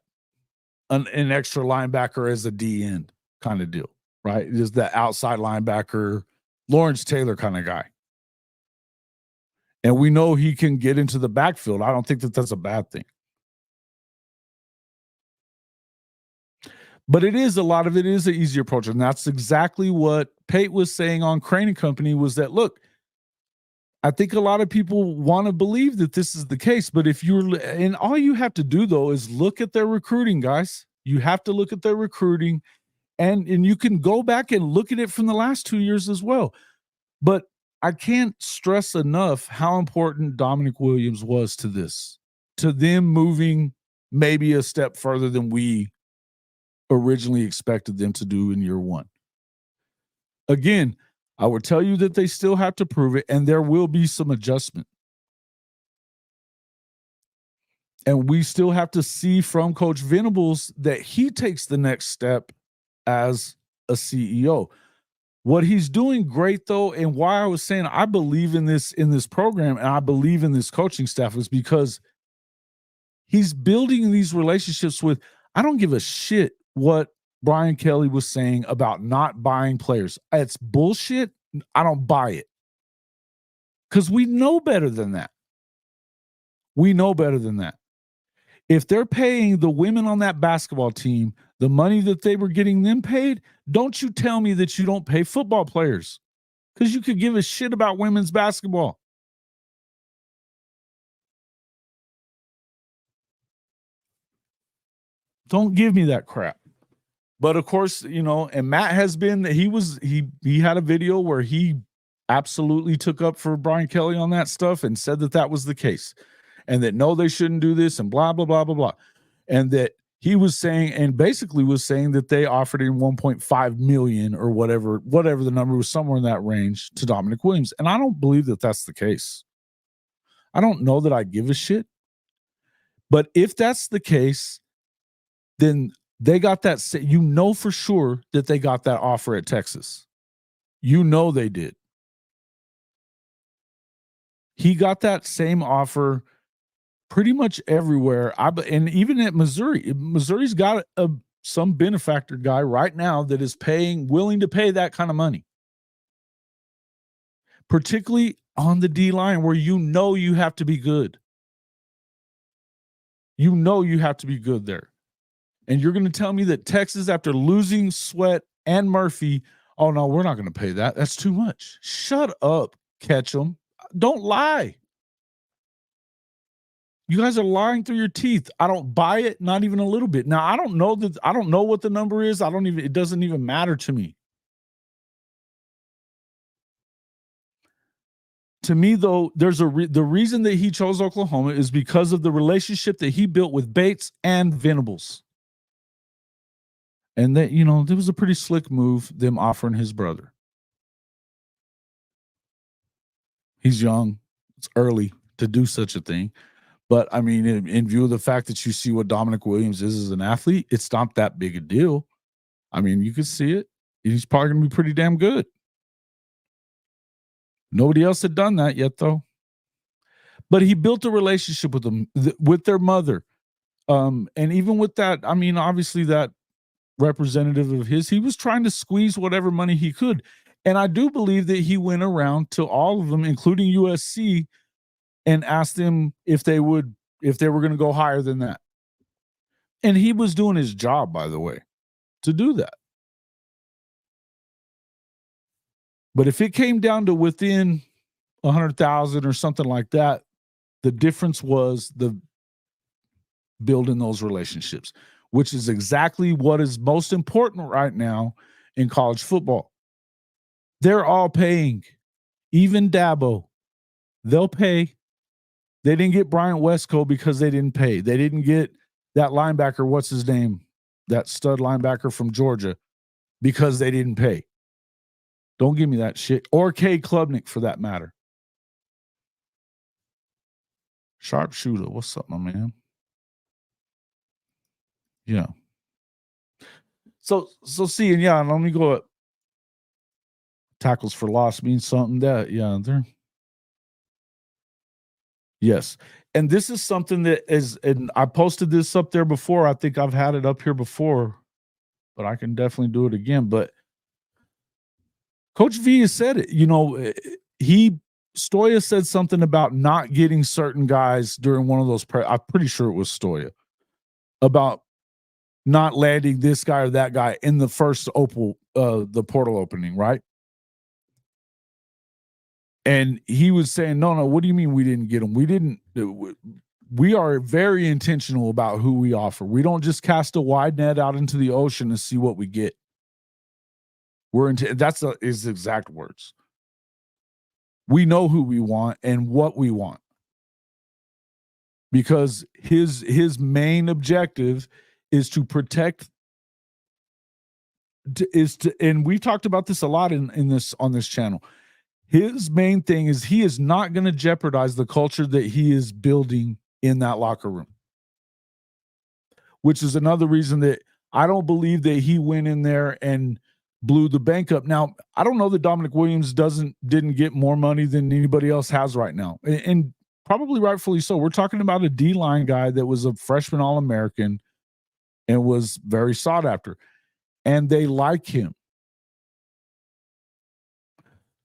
an extra linebacker as a D end kind of deal, right? Just that outside linebacker, Lawrence Taylor kind of guy. And we know he can get into the backfield. I don't think that that's a bad thing. But a lot of it is an easier approach. And that's exactly what Pate was saying on Crane & Company, was that, look, I think a lot of people want to believe that this is the case, but and all you have to do though is look at their recruiting, guys. You have to look at their recruiting, and you can go back and look at it from the last 2 years as well. But I can't stress enough how important Dominic Williams was to this, to them moving maybe a step further than we originally expected them to do in year one. Again, I would tell you that they still have to prove it, and there will be some adjustment. And we still have to see from Coach Venables that he takes the next step as a CEO. What he's doing great, though, and why I was saying I believe in this program and I believe in this coaching staff, is because he's building these relationships with, I don't give a shit what Brian Kelly was saying about not buying players. It's bullshit. I don't buy it. Because we know better than that. We know better than that. If they're paying the women on that basketball team the money that they were getting them paid, don't you tell me that you don't pay football players. Because you could give a shit about women's basketball. Don't give me that crap. But of course, you know, and Matt has been, he had a video where he absolutely took up for Brian Kelly on that stuff and said that that was the case and that no, they shouldn't do this and blah, blah, blah, blah, blah. And that he was saying, and basically was saying that they offered him 1.5 million or whatever the number was, somewhere in that range, to Dominic Williams. And I don't believe that that's the case. I don't know that I give a shit. But if that's the case, then they got that, you know, for sure that they got that offer at Texas. You know they did. He got that same offer pretty much everywhere. And even at Missouri, Missouri's got some benefactor guy right now that is willing to pay that kind of money. Particularly on the D line where you know you have to be good. You know you have to be good there. And you're going to tell me that Texas, after losing Sweat and Murphy, oh no, we're not going to pay that. That's too much. Shut up, Ketchum. Don't lie. You guys are lying through your teeth. I don't buy it, not even a little bit. Now, I don't know what the number is. It doesn't even matter to me. To me, though, there's the reason that he chose Oklahoma is because of the relationship that he built with Bates and Venables. And that, you know, there was a pretty slick move, them offering his brother. He's young. It's early to do such a thing. But, I mean, in view of the fact that you see what Dominic Williams is as an athlete, it's not that big a deal. I mean, you can see it. He's probably going to be pretty damn good. Nobody else had done that yet, though. But he built a relationship with them, with their mother. And even with that, I mean, obviously that representative of his, he was trying to squeeze whatever money he could. And I do believe that he went around to all of them, including USC, and asked them if they were going to go higher than that. And he was doing his job, by the way, to do that. But if it came down to within 100,000 or something like that, the difference was the building those relationships, which is exactly what is most important right now in college football. They're all paying, even Dabo. They'll pay. They didn't get Bryant Westco because they didn't pay. They didn't get that linebacker, what's his name, that stud linebacker from Georgia, because they didn't pay. Don't give me that shit. Or Cade Klubnik, for that matter. Sharpshooter, what's up, my man? Yeah. So see, and yeah, let me go up. Tackles for loss means something that, yeah, they're. Yes. And this is something that is, and I posted this up there before. I think I've had it up here before, but I can definitely do it again. But Coach V has said it, you know, Stoya said something about not getting certain guys during one of those, I'm pretty sure it was Stoya, about not landing this guy or that guy in the first the portal opening, right? And he was saying, no, what do you mean we didn't get him? We are very intentional about who we offer. We don't just cast a wide net out into the ocean and see what we get. That's his exact words. We know who we want and what we want. Because his main objective is to protect, and we've talked about this a lot on this channel. His main thing is he is not going to jeopardize the culture that he is building in that locker room, which is another reason that I don't believe that he went in there and blew the bank up. Now, I don't know that Dominic Williams didn't get more money than anybody else has right now, and probably rightfully so. We're talking about a D-line guy that was a freshman All-American and was very sought after. And they like him.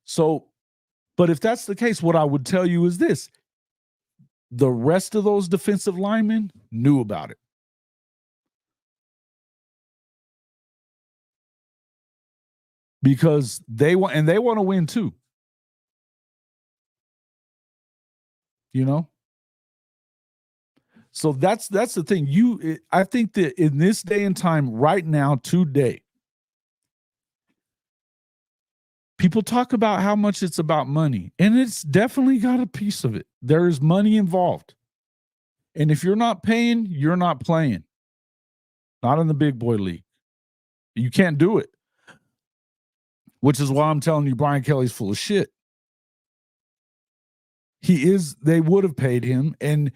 So, but if that's the case, what I would tell you is this. The rest of those defensive linemen knew about it. Because they want to win too. You know? So that's the thing. I think that in this day and time, right now, today, people talk about how much it's about money, and it's definitely got a piece of it. There is money involved. And if you're not paying, you're not playing. Not in the big boy league. You can't do it. Which is why I'm telling you Brian Kelly's full of shit. They would have paid him, and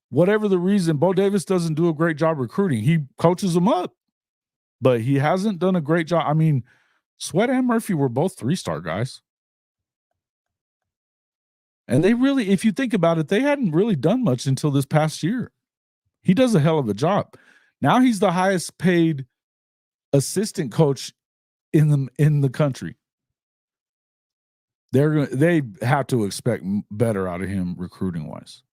whatever the reason, Bo Davis doesn't do a great job recruiting. He coaches them up, but he hasn't done a great job. I mean, Sweat and Murphy were both 3-star guys. And they really, if you think about it, they hadn't really done much until this past year. He does a hell of a job. Now he's the highest paid assistant coach in the country. They have to expect better out of him recruiting wise.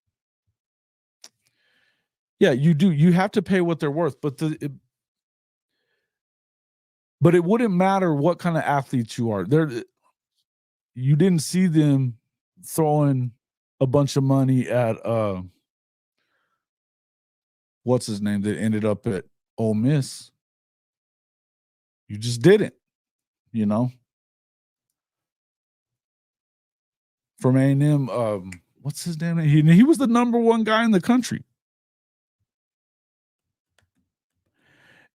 Yeah, you do. You have to pay what they're worth, but it wouldn't matter what kind of athletes you are. You didn't see them throwing a bunch of money at what's his name that ended up at Ole Miss. You just didn't, you know. From A&M, what's his name? He was the number one guy in the country.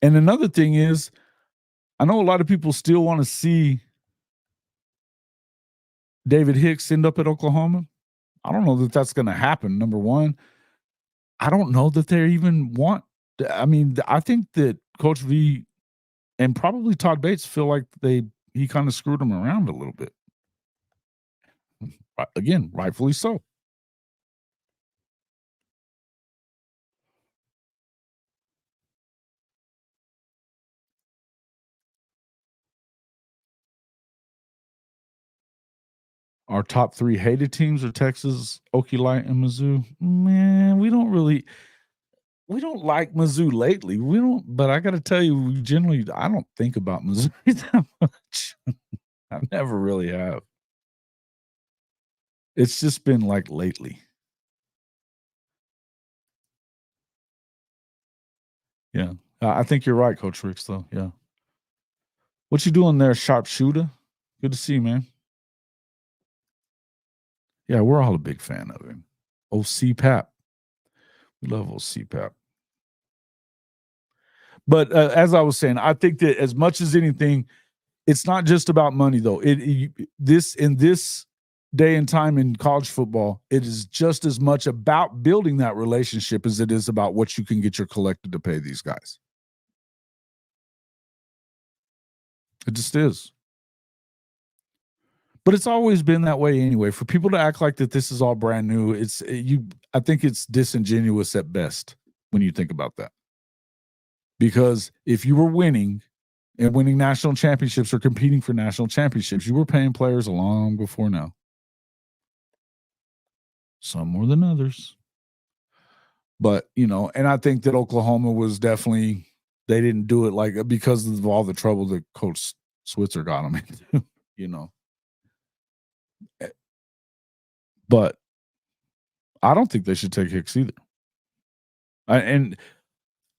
And another thing is, I know a lot of people still want to see David Hicks end up at Oklahoma. I don't know that that's going to happen. Number one, I don't know that they even want. I mean, I think that Coach V and probably Todd Bates feel like he kind of screwed them around a little bit. Again, rightfully so. Our top 3 hated teams are Texas, Okie Light, and Mizzou. Man, we don't like Mizzou lately. But I got to tell you, I don't think about Mizzou that much. I never really have. It's just been like lately. Yeah. I think you're right, Coach Ricks, though. Yeah. What you doing there, sharpshooter? Good to see you, man. Yeah, we're all a big fan of him. OC Pap. We love OC Pap. But as I was saying, I think that as much as anything, it's not just about money, though. In this day and time in college football, it is just as much about building that relationship as it is about what you can get your collector to pay these guys. It just is. But it's always been that way anyway. For people to act like that this is all brand new, I think it's disingenuous at best when you think about that. Because if you were winning and winning national championships or competing for national championships, you were paying players long before now. Some more than others. But, and I think that Oklahoma was definitely, they didn't do it like because of all the trouble that Coach Switzer got them into, But I don't think they should take Hicks either.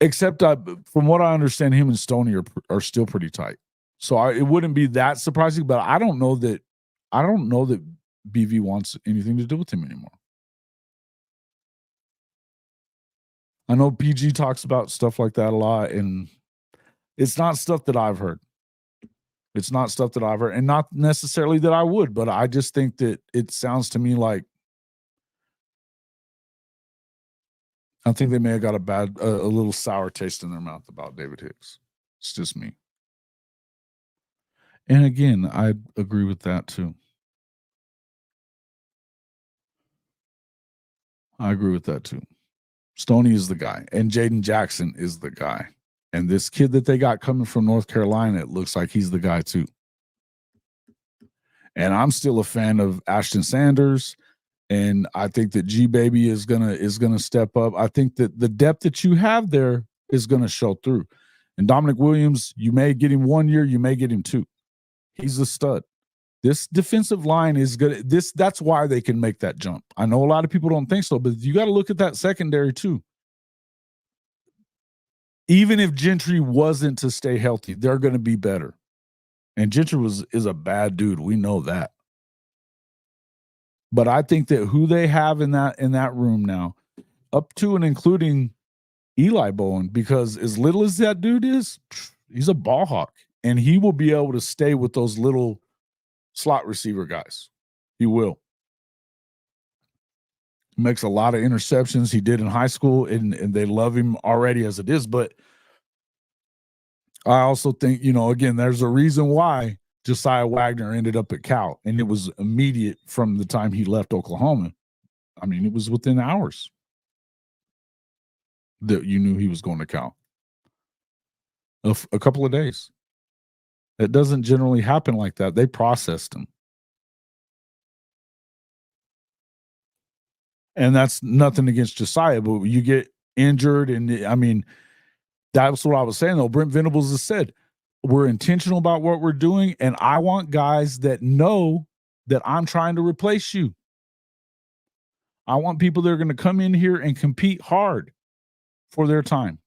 Except from what I understand, him and Stoney are still pretty tight. So it wouldn't be that surprising, but I don't know that BV wants anything to do with him anymore. I know PG talks about stuff like that a lot, and it's not stuff that I've heard. It's not stuff that I've heard, and not necessarily that I would, but I just think that it sounds to me like I think they may have got a little sour taste in their mouth about David Hicks. It's just me. And again, I agree with that too. I agree with that too. Stoney is the guy, and Jaden Jackson is the guy. And this kid that they got coming from North Carolina, it looks like he's the guy too. And I'm still a fan of Ashton Sanders, and I think that G-Baby is gonna step up. I think that the depth that you have there is gonna show through. And Dominic Williams, you may get him 1 year, you may get him 2. He's a stud. This defensive line is good. That's why they can make that jump. I know a lot of people don't think so, but you got to look at that secondary too. Even if Gentry wasn't to stay healthy, they're going to be better. And Gentry is a bad dude. We know that. But I think that who they have in that room now, up to and including Eli Bowen, because as little as that dude is, he's a ball hawk. And he will be able to stay with those little slot receiver guys. He will. He makes a lot of interceptions. He did in high school, and they love him already as it is. But I also think, again, there's a reason why Josiah Wagner ended up at Cal, and it was immediate from the time he left Oklahoma. I mean, it was within hours that you knew he was going to Cal. A couple of days. It doesn't generally happen like that. They processed him. And that's nothing against Josiah, but you get injured. And I mean, that's what I was saying, though. Brent Venables has said, we're intentional about what we're doing. And I want guys that know that I'm trying to replace you. I want people that are going to come in here and compete hard for their time.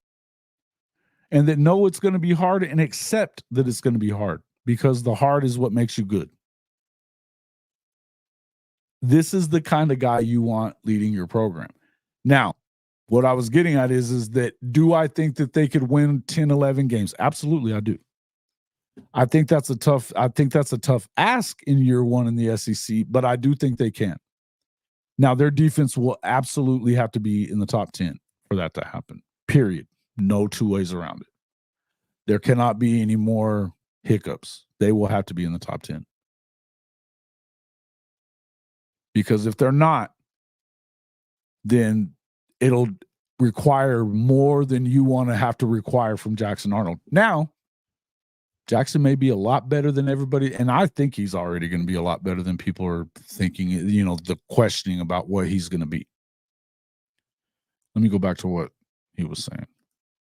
And that know it's going to be hard and accept that it's going to be hard, because the hard is what makes you good. This is the kind of guy you want leading your program. Now, what I was getting at is that do I think that they could win 10, 11 games? Absolutely, I do. I think that's a tough ask in year one in the SEC, but I do think they can. Now, their defense will absolutely have to be in the top 10 for that to happen. Period. No two ways around it. There cannot be any more hiccups. They will have to be in the top 10. Because if they're not, then it'll require more than you want to have to require from Jackson Arnold. Now, Jackson may be a lot better than everybody, and I think he's already going to be a lot better than people are thinking, the questioning about what he's going to be. Let me go back to what he was saying.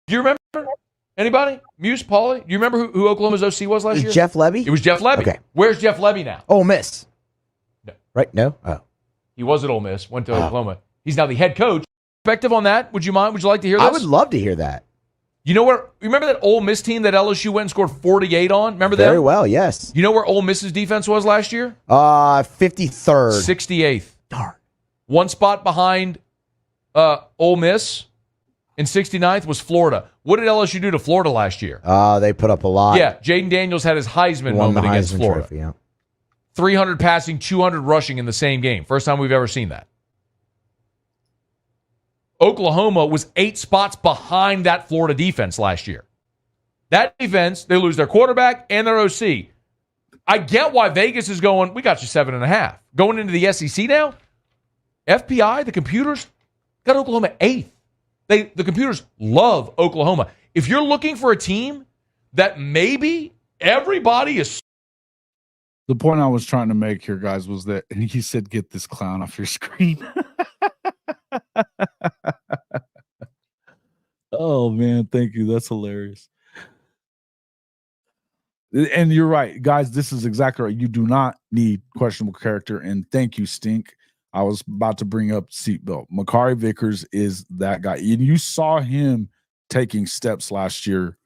Do you remember anybody? Muse, Paulie? Do you remember who Oklahoma's OC was last year? Jeff Lebby? It was Jeff Lebby. Okay. Where's Jeff Lebby now? Ole Miss. No. Right? No? Oh. He was at Ole Miss, went to Oklahoma. He's now the head coach. Perspective on that? Would you mind? Would you like to hear this? I would love to hear that. You know where? Remember that Ole Miss team that LSU went and scored 48 on? Remember that? Very well, yes. You know where Ole Miss's defense was last year? 53rd. 68th. Darn. One spot behind Ole Miss. And 69th was Florida. What did LSU do to Florida last year? They put up a lot. Yeah, Jaden Daniels had his Heisman moment against Florida. Trophy, yeah. 300 passing, 200 rushing in the same game. First time we've ever seen that. Oklahoma was 8 spots behind that Florida defense last year. That defense, they lose their quarterback and their OC. I get why Vegas is going, we got you 7.5. Going into the SEC now, FPI, the computers, got Oklahoma 8th. The computers love Oklahoma. If you're looking for a team that maybe everybody is. The point I was trying to make here, guys, was that, and he said, get this clown off your screen. Oh, man, thank you. That's hilarious. And you're right, guys, this is exactly right. You do not need questionable character, and thank you, Stink. I was about to bring up seatbelt. Makari Vickers is that guy. And you saw him taking steps last year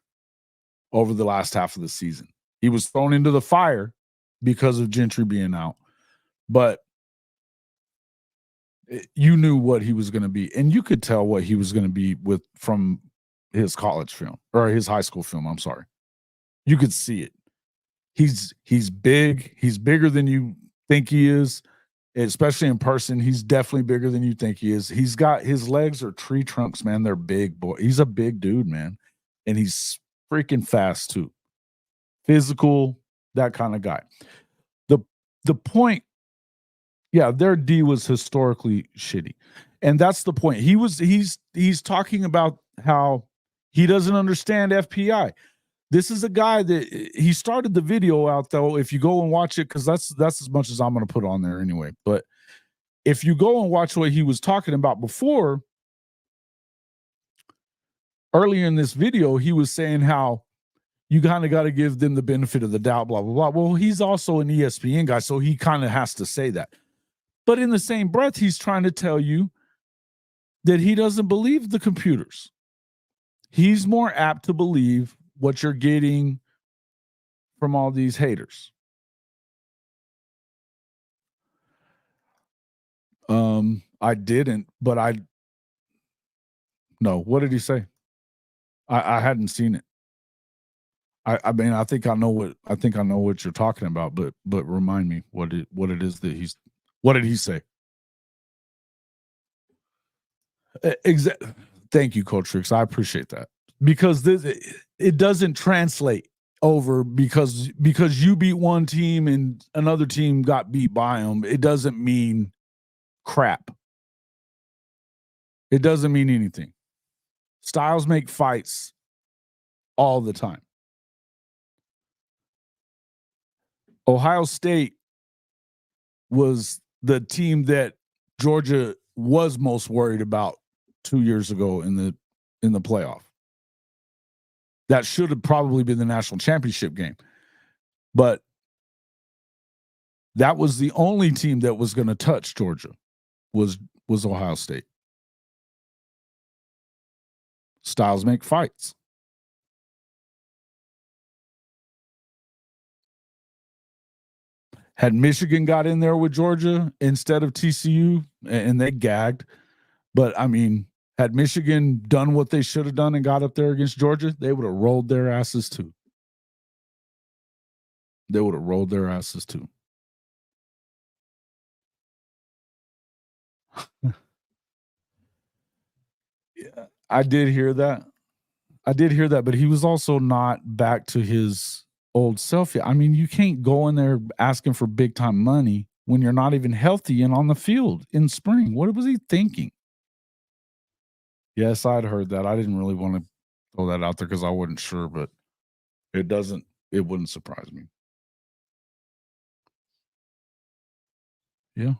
over the last half of the season. He was thrown into the fire because of Gentry being out. But you knew what he was going to be. And you could tell what he was going to be from his college film, or his high school film, I'm sorry. You could see it. He's big. He's bigger than you think he is. Especially in person, he's definitely bigger than you think he is. He's got, his legs are tree trunks, man. They're big, boy. He's a big dude, man. And he's freaking fast, too. Physical, that kind of guy. The point, yeah, their D was historically shitty. And that's the point. He's talking about how He doesn't understand FPI. This is a guy that he started the video out, though. If you go and watch it, because that's as much as I'm going to put on there anyway. But if you go and watch what he was talking about before, earlier in this video, he was saying how you kind of got to give them the benefit of the doubt, blah, blah, blah. Well, he's also an ESPN guy, so he kind of has to say that. But in the same breath, he's trying to tell you that he doesn't believe the computers. He's more apt to believe what you're getting from all these haters. I didn't, but no, what did he say? I hadn't seen it. I mean, I think I know what you're talking about, but remind me what it is that what did he say? Thank you, Coach Ricks. I appreciate that, because it doesn't translate over because you beat one team and another team got beat by them. It doesn't mean crap. It doesn't mean anything. Styles make fights all the time. Ohio State was the team that Georgia was most worried about 2 years ago in the playoff. That should have probably been the national championship game. But that was the only team that was going to touch Georgia was Ohio State. Styles make fights. Had Michigan got in there with Georgia instead of TCU, and they gagged. But, I mean, had Michigan done what they should have done and got up there against Georgia, they would have rolled their asses too. They would have rolled their asses too. Yeah, I did hear that. But he was also not back to his old self yet. I mean, you can't go in there asking for big time money when you're not even healthy and on the field in spring. What was he thinking? Yes, I'd heard that. I didn't really want to throw that out there because I wasn't sure, but it wouldn't surprise me. Yeah.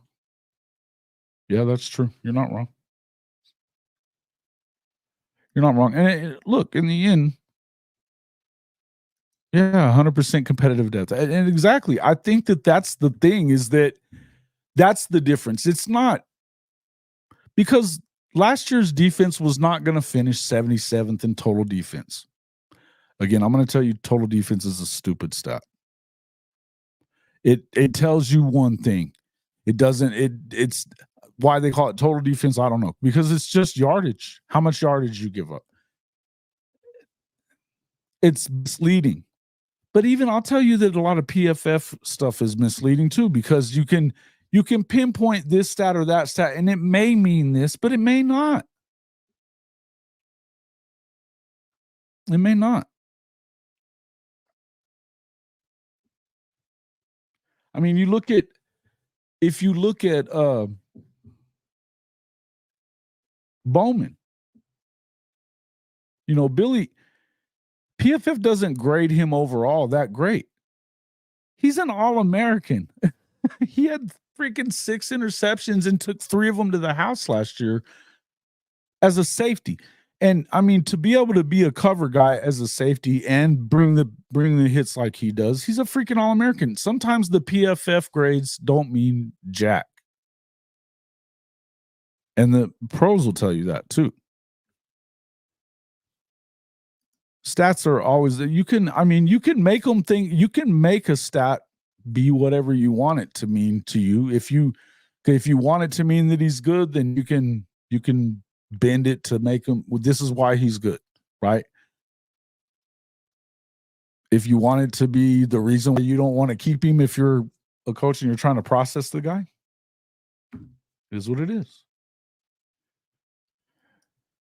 Yeah, that's true. You're not wrong. You're not wrong. And look, in the end, yeah, 100% competitive depth. And exactly. I think that's the thing, is that's the difference. It's not because last year's defense was not going to finish 77th in total defense. Again, I'm going to tell you total defense is a stupid stat. It tells you one thing. It doesn't, it's why they call it total defense, I don't know. Because it's just yardage. How much yardage you give up. It's misleading. But even I'll tell you that a lot of PFF stuff is misleading too, because you can pinpoint this stat or that stat, and it may mean this, but it may not. It may not. I mean, if you look at Bowman, Billy, PFF doesn't grade him overall that great. He's an All-American. He had freaking 6 interceptions and took 3 of them to the house last year as a safety. And I mean, to be able to be a cover guy as a safety and bring the hits like he does, he's a freaking All-American. Sometimes the PFF grades don't mean jack. And the pros will tell you that too. Stats are always, you can make them think, you can make a stat be whatever you want it to mean to you. If you want it to mean that he's good, then you can bend it to make him, well, this is why he's good, right? If you want it to be the reason why you don't want to keep him, if you're a coach and you're trying to process the guy, it is what it is.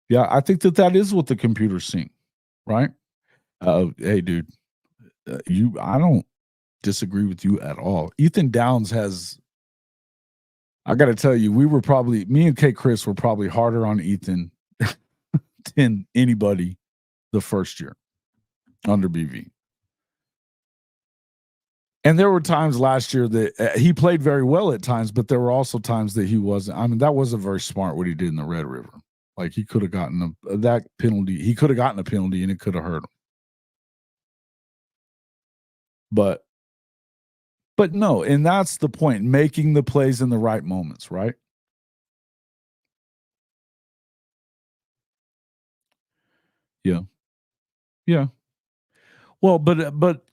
Yeah, I think that is what the computer's seeing, right? Hey, dude, I don't disagree with you at all. Ethan Downs has, I got to tell you, me and K. Chris were probably harder on Ethan than anybody the first year under BV. And there were times last year that he played very well at times, but there were also times that he wasn't. I mean, that wasn't very smart what he did in the Red River. Like he could have gotten that penalty. He could have gotten a penalty and it could have hurt him. But no, and that's the point, making the plays in the right moments, right? Yeah. Yeah. Well, but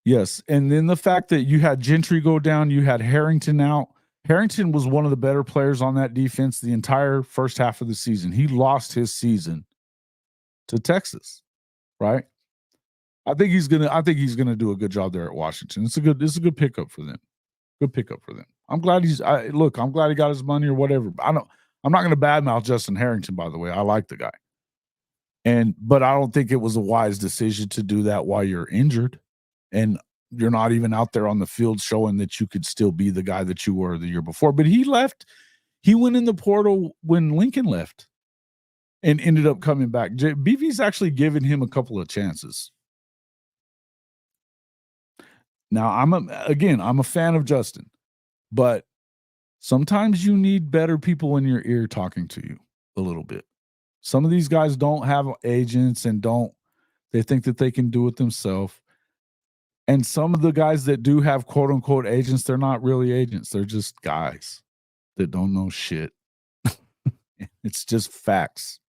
yes, and then the fact that you had Gentry go down, you had Harrington out. Harrington was one of the better players on that defense the entire first half of the season. He lost his season to Texas, right? I think he's gonna do a good job there at Washington. It's a good pickup for them. Good pickup for them. I'm glad I'm glad he got his money or whatever. I'm not gonna badmouth Justin Harrington, by the way. I like the guy. But I don't think it was a wise decision to do that while you're injured and you're not even out there on the field showing that you could still be the guy that you were the year before. But he went in the portal when Lincoln left and ended up coming back. BV's actually given him a couple of chances. Now, I'm a fan of Justin, but sometimes you need better people in your ear talking to you a little bit. Some of these guys don't have agents and they think that they can do it themselves. And some of the guys that do have quote unquote agents, they're not really agents. They're just guys that don't know shit. It's just facts.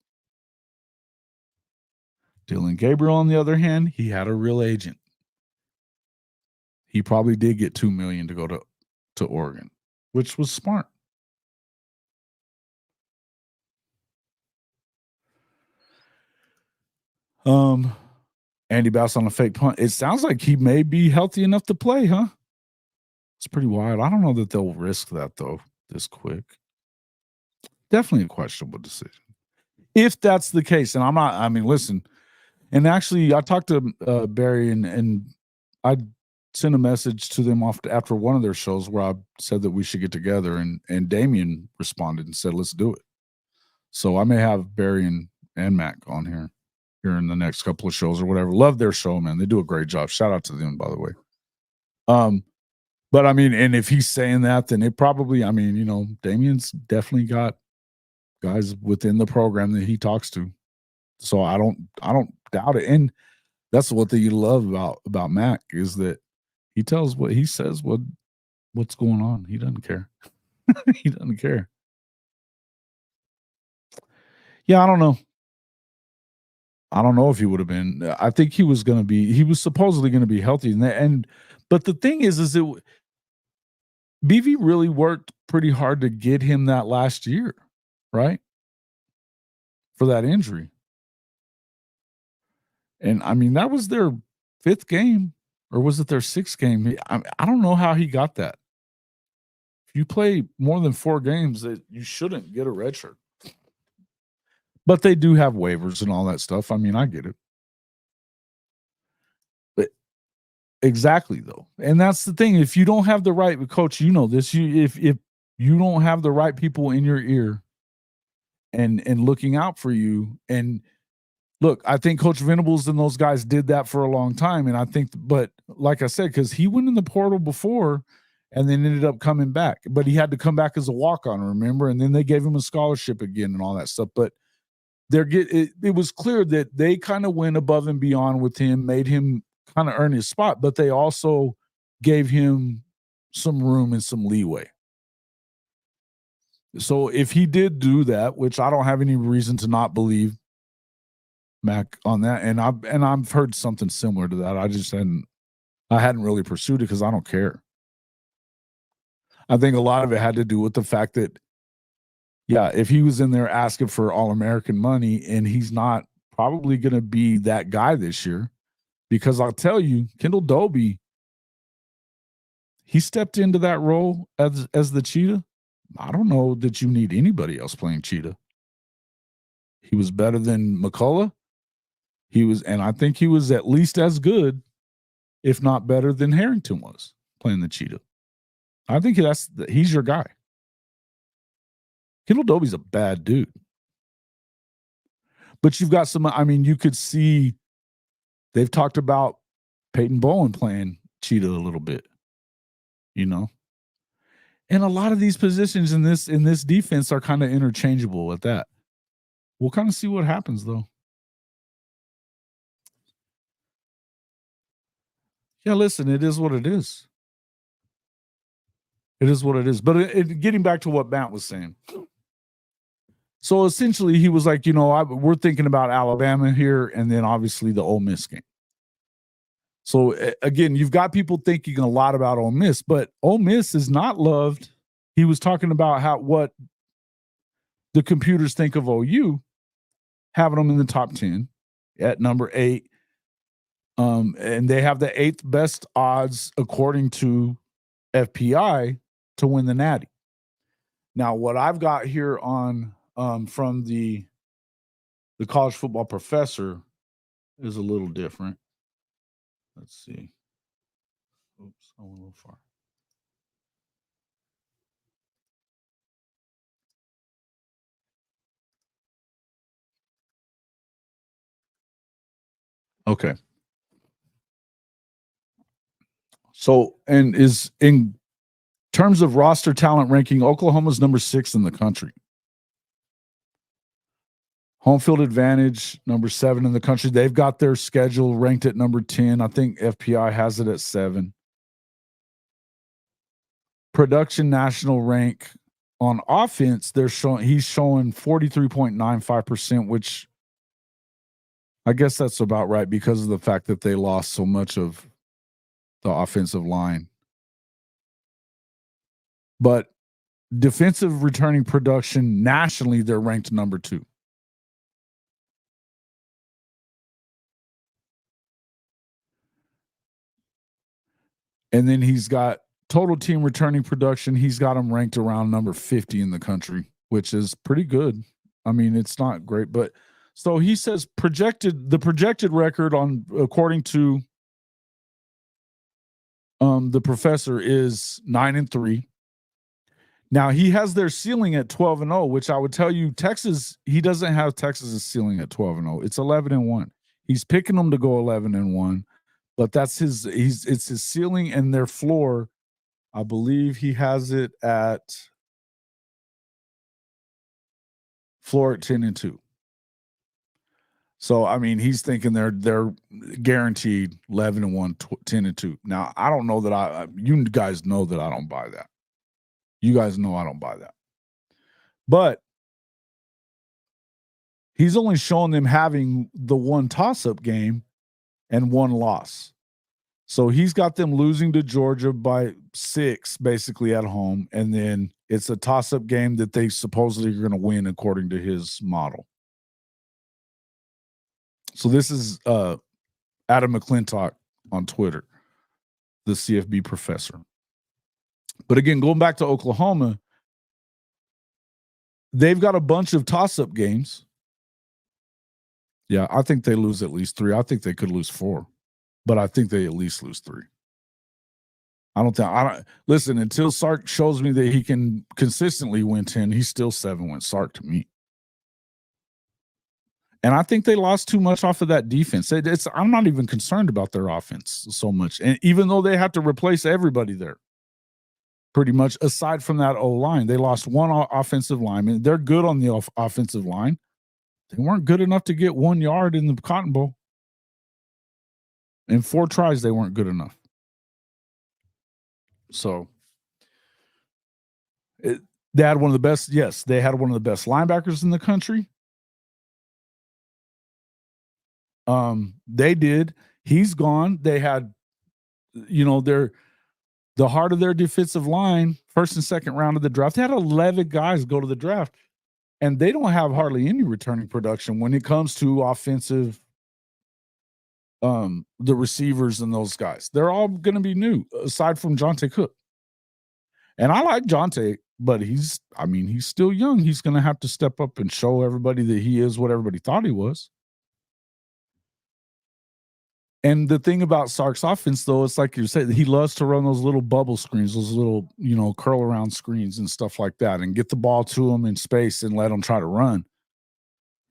Dylan Gabriel, on the other hand, he had a real agent. He probably did get $2 million to go to Oregon, which was smart. Andy Bass on a fake punt. It sounds like he may be healthy enough to play, huh? It's pretty wild. I don't know that they'll risk that, though, this quick. Definitely a questionable decision. If that's the case, and listen, and actually, I talked to Barry, and I sent a message to them after one of their shows where I said that we should get together, and Damien responded and said, let's do it. So I may have Barry and Mac on here in the next couple of shows or whatever. Love their show, man. They do a great job. Shout out to them, by the way. But I mean, and if he's saying that, then it probably, Damien's definitely got guys within the program that he talks to. So I don't doubt it. And that's one thing you love about Mac is that he tells what's going on. He doesn't care. He doesn't care. Yeah, I don't know. I don't know if he would have been. I think he was supposedly going to be healthy. But the thing is BV really worked pretty hard to get him that last year, right? For that injury. And I mean, that was their 5th game, or was it their 6th game? I don't know how he got that. If you play more than 4 games, you shouldn't get a red shirt. But they do have waivers and all that stuff. I mean, I get it. But exactly, though. And that's the thing. If you don't have the right coach, you know this. If you don't have the right people in your ear and looking out for you, and look, I think Coach Venables and those guys did that for a long time. And I think, but like I said, because he went in the portal before and then ended up coming back. But he had to come back as a walk-on, remember? And then they gave him a scholarship again and all that stuff. But it was clear that they kind of went above and beyond with him, made him kind of earn his spot, but they also gave him some room and some leeway. So if he did do that, which I don't have any reason to not believe Mac on that, and I've heard something similar to that. I hadn't really pursued it because I don't care. I think a lot of it had to do with the fact that, yeah, if he was in there asking for All-American money, and he's not probably going to be that guy this year, because I'll tell you, Kendall Dobie, he stepped into that role as the cheetah. I don't know that you need anybody else playing cheetah. He was better than McCullough. And I think he was at least as good, if not better than Harrington was playing the cheetah. I think he's your guy. Kendall Dobie's a bad dude. But you've got some, I mean, you could see they've talked about Peyton Bowen playing Cheetah a little bit, you know. And a lot of these positions in this defense are kind of interchangeable at that. We'll kind of see what happens though. Yeah, listen, it is what it is. It is what it is. But getting back to what Matt was saying. So essentially, he was like, you know, we're thinking about Alabama here, and then obviously the Ole Miss game. So again, you've got people thinking a lot about Ole Miss, but Ole Miss is not loved. He was talking about what the computers think of OU, having them in the top 10 at number 8. And they have the 8th best odds according to FPI to win the Natty. Now, what I've got here on from the College Football Professor is a little different. Let's see. Oops, I went a little far. Okay. So, and is in terms of roster talent ranking, Oklahoma's number 6 in the country. Home field advantage, number 7 in the country. They've got their schedule ranked at number 10. I think FPI has it at 7. Production national rank on offense, he's showing 43.95%, which I guess that's about right because of the fact that they lost so much of the offensive line. But defensive returning production nationally, they're ranked number 2. And then he's got total team returning production. He's got them ranked around number 50 in the country, which is pretty good. I mean, it's not great, but so he says the projected record according to the professor is 9-3. Now he has their ceiling at 12-0, which I would tell you Texas, he doesn't have Texas's ceiling at 12-0. It's 11-1. He's picking them to go 11-1. But that's it's his ceiling and their floor. I believe he has it at floor at 10-2. So I mean, he's thinking they're guaranteed 11-1, 10-2. Now I don't know that you guys know that I don't buy that. You guys know I don't buy that. But he's only shown them having the one toss-up game and one loss. So he's got them losing to Georgia by 6, basically at home. And then it's a toss-up game that they supposedly are going to win according to his model. So this is Adam McClintock on Twitter, the CFB professor. But again, going back to Oklahoma, they've got a bunch of toss-up games. Yeah, I think they lose at least 3. I think they could lose 4, but I think they at least lose 3. Listen, until Sark shows me that he can consistently win 10, he's still 7-win Sark to me. And I think they lost too much off of that defense. I'm not even concerned about their offense so much. And even though they have to replace everybody there, pretty much aside from that O-line, they lost one offensive lineman. They're good on the offensive line. They weren't good enough to get 1 yard in the Cotton Bowl. In 4 tries, they weren't good enough. So they had one of the best. Yes, they had one of the best linebackers in the country. They did. He's gone. They had, the heart of their defensive line, first and second round of the draft. They had 11 guys go to the draft, and they don't have hardly any returning production when it comes to offensive. The receivers and those guys, they're all going to be new aside from Jonte Cook. And I like Jonte, but he's still young. He's going to have to step up and show everybody that he is what everybody thought he was. And the thing about Sark's offense, though, it's like you said, he loves to run those little bubble screens, those little, curl around screens and stuff like that, and get the ball to him in space and let him try to run.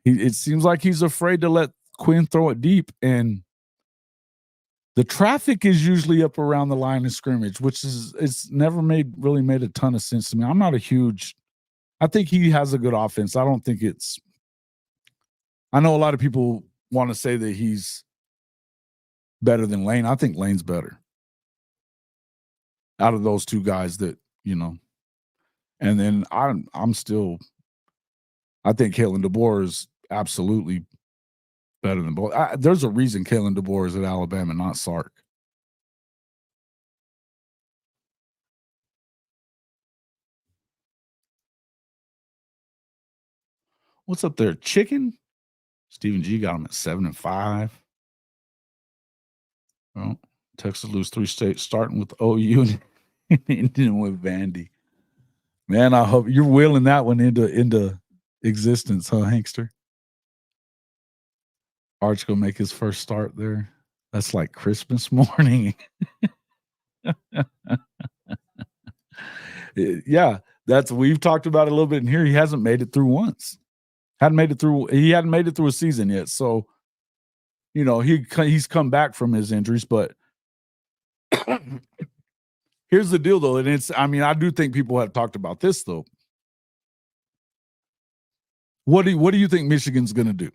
It seems like he's afraid to let Quinn throw it deep, and the traffic is usually up around the line of scrimmage, which is it's never really made a ton of sense to me. I'm not a huge. I think he has a good offense. I don't think it's. I know a lot of people want to say that he's better than Lane. I think Lane's better out of those two guys that, and then I'm still, I think Kalen DeBoer is absolutely better than both. There's a reason Kalen DeBoer is at Alabama, not Sark. What's up there? Chicken? Stephen G got him at 7-5. Well, Texas lose 3 states, starting with OU and ending with Vandy. Man, I hope you're willing that one into existence, huh, Hankster? Arch gonna make his first start there. That's like Christmas morning. Yeah, we've talked about it a little bit in here. He hasn't made it through once. He hadn't made it through a season yet. So, he's come back from his injuries, but here's the deal though. And I do think people have talked about this though. What do you think Michigan's gonna do?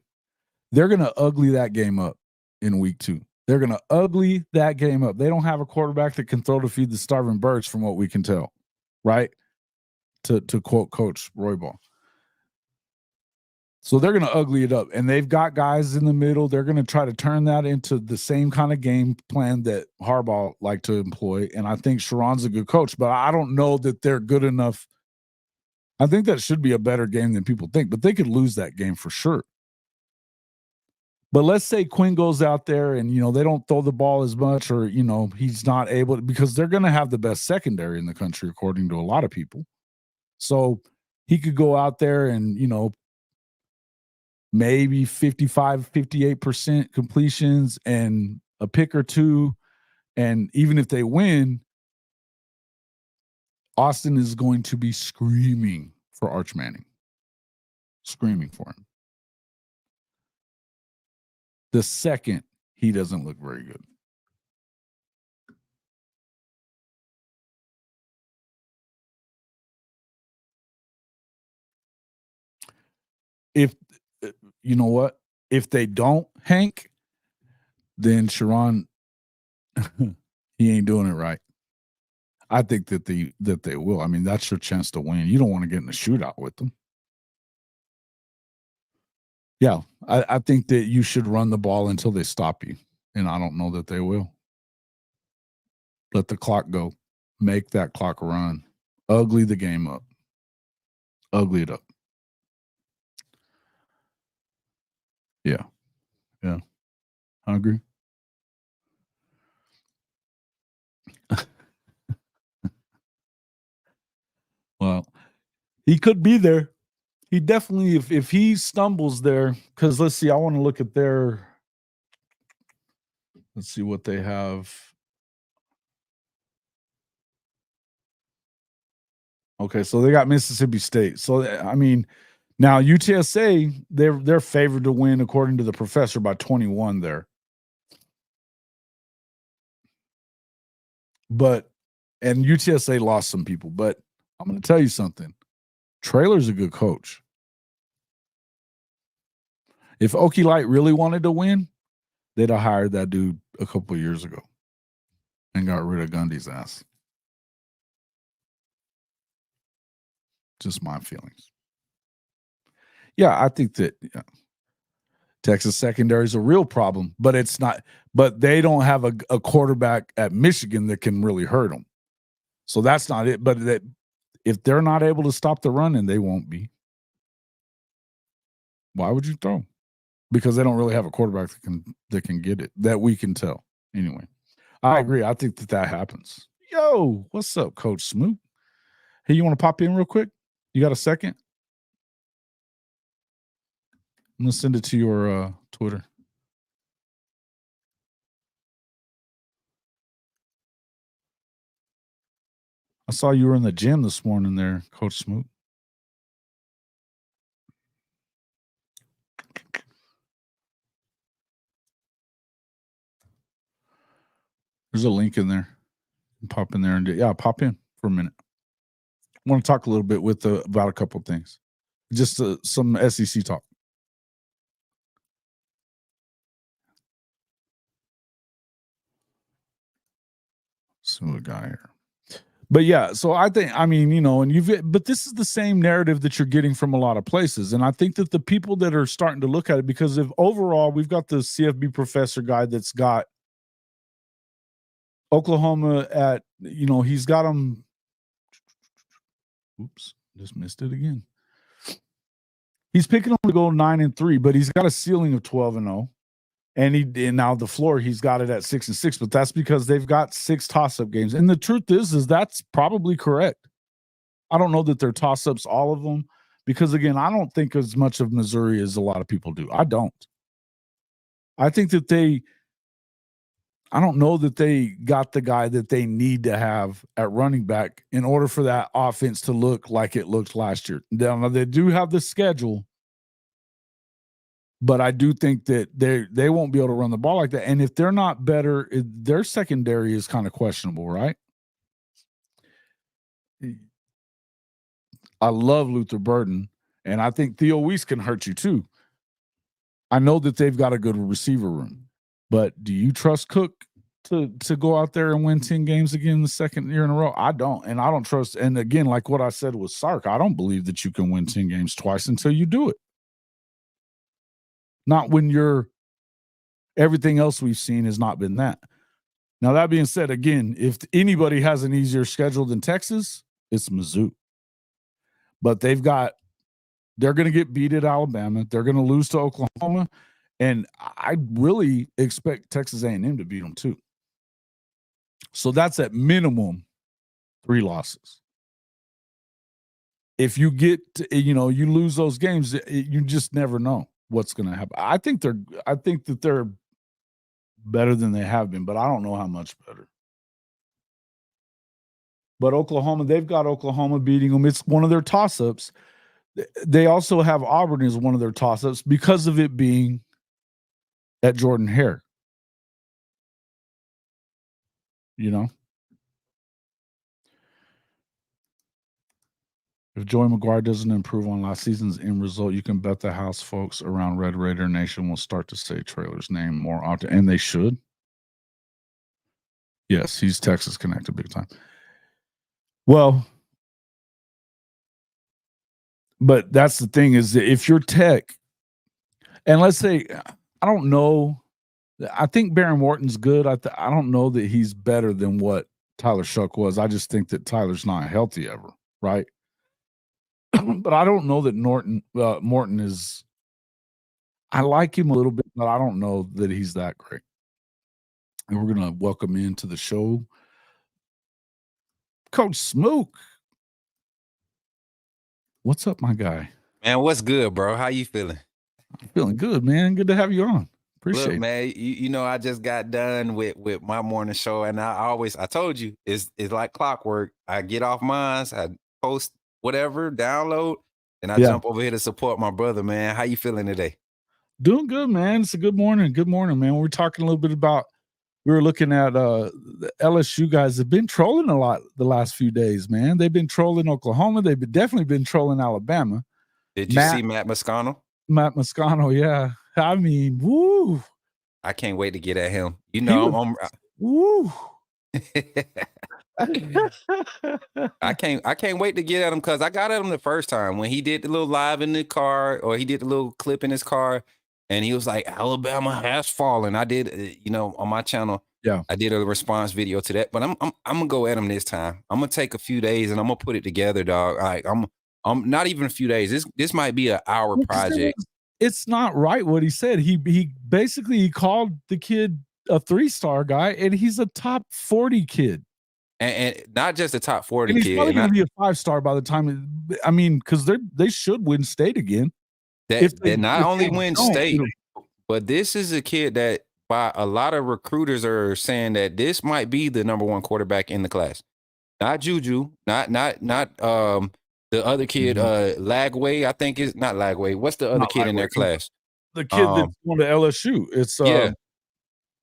They're gonna ugly that game up in week 2. They're gonna ugly that game up. They don't have a quarterback that can throw to feed the starving birds, from what we can tell, right? To quote Coach Roybal. So they're going to ugly it up, and they've got guys in the middle. They're going to try to turn that into the same kind of game plan that Harbaugh liked to employ, and I think Sharon's a good coach, but I don't know that they're good enough. I think that should be a better game than people think, but they could lose that game for sure. But let's say Quinn goes out there and, they don't throw the ball as much, or, he's not able to, because they're going to have the best secondary in the country, according to a lot of people. So he could go out there and, maybe 55, 58% completions and a pick or two. And even if they win, Austin is going to be screaming for Arch Manning. Screaming for him. The second he doesn't look very good. If you know what, if they don't, Hank, then Sharon, he ain't doing it right. I think that they will. I mean, that's your chance to win. You don't want to get in a shootout with them. Yeah, I think that you should run the ball until they stop you, and I don't know that they will. Let the clock go. Make that clock run. Ugly the game up. Ugly it up. Yeah. Yeah. Hungry? Well, he could be there. He definitely, if he stumbles there, because let's see, I want to look at let's see what they have. Okay, so they got Mississippi State. So, I mean, now UTSA, they're favored to win, according to the professor, by 21 there. And UTSA lost some people, but I'm going to tell you something. Traylor's a good coach. If Okie Light really wanted to win, they'd have hired that dude a couple of years ago and got rid of Gundy's ass. Just my feelings. Yeah, I think that Texas secondary is a real problem, but it's not. But they don't have a quarterback at Michigan that can really hurt them. So that's not it. But if they're not able to stop the run, and they won't be, why would you throw? Because they don't really have a quarterback that can get it, that we can tell. Anyway, I agree. I think that happens. Yo, what's up, Coach Smoot? Hey, you want to pop in real quick? You got a second? I'm going to send it to your Twitter. I saw you were in the gym this morning there, Coach Smoot. There's a link in there. Pop in there and pop in for a minute. I want to talk a little bit about a couple of things. Just some SEC talk. So a guy here. But yeah, so I think, but this is the same narrative that you're getting from a lot of places. And I think that the people that are starting to look at it, because if overall we've got the CFB professor guy that's got Oklahoma at, he's got them. Oops, just missed it again. He's picking them to go 9-3, but he's got a ceiling of 12-0. And now the floor, he's got it at 6-6, but that's because they've got 6 toss-up games. And the truth is that's probably correct. I don't know that they're toss-ups, all of them, because again, I don't think as much of Missouri as a lot of people do. I don't. I think that I don't know that they got the guy that they need to have at running back in order for that offense to look like it looked last year. Now they do have the schedule, but I do think that they won't be able to run the ball like that. And if they're not better, their secondary is kind of questionable, right? I love Luther Burden, and I think Theo Weiss can hurt you too. I know that they've got a good receiver room, but do you trust Cook to go out there and win 10 games again the second year in a row? I don't, and I don't trust. And again, like what I said with Sark, I don't believe that you can win 10 games twice until you do it. Not when everything else we've seen has not been that. Now, that being said, again, if anybody has an easier schedule than Texas, it's Mizzou. But they're going to get beat at Alabama. They're going to lose to Oklahoma. And I really expect Texas A&M to beat them too. So that's at minimum 3 losses. If you get, you lose those games, you just never know what's going to happen. I think that they're better than they have been, but I don't know how much better. But Oklahoma, they've got Oklahoma beating them. It's one of their toss-ups. They also have Auburn as one of their toss-ups because of it being at Jordan-Hare. If Joey McGuire doesn't improve on last season's end result, you can bet the house folks around Red Raider Nation will start to say Traylor's name more often, and they should. Yes, he's Texas connected big time. Well, but that's the thing is that if you're Tech, and let's say, I don't know, I think Baron Morton's good. I don't know that he's better than what Tyler Shuck was. I just think that Tyler's not healthy ever, right? But I don't know that Morton is. I like him a little bit, but I don't know that he's that great. And we're going to welcome into the show Coach Smoke. What's up, my guy? Man, what's good, bro? How you feeling? I'm feeling good, man. Good to have you on. Appreciate it. Man, you know, I just got done with my morning show, and I told you, it's like clockwork. I get off mine, I post whatever, download, and I jump over here to support my brother, man. How you feeling today? Doing good, man. It's a good morning. Good morning, man. We're talking a little bit about, we were looking at the LSU guys have been trolling a lot the last few days, man. They've been trolling Oklahoma. They've definitely been trolling Alabama. Did you see Matt Moscano? Matt Moscano, yeah. I mean, woo. I can't wait to get at him. You know, woo. I can't wait to get at him because I got at him the first time when he did the little live in the car, or he did the little clip in his car, and he was like, Alabama has fallen. I did, on my channel. Yeah, I did a response video to that, but I'm gonna go at him this time. I'm gonna take a few days and I'm gonna put it together, dog. Like I'm not even a few days. This might be an hour project. It's not right what he said. He basically called the kid a 3-star guy, and he's a top 40 kid. And not just a top 40 and he's kid. Probably going to be a 5-star by the time. I mean, because they should win state again. They not only win state, but this is a kid that by a lot of recruiters are saying that this might be the number 1 quarterback in the class. Not Juju, not the other kid, Lagway. I think is not Lagway. What's the other kid in their class? The kid that's going to LSU. It's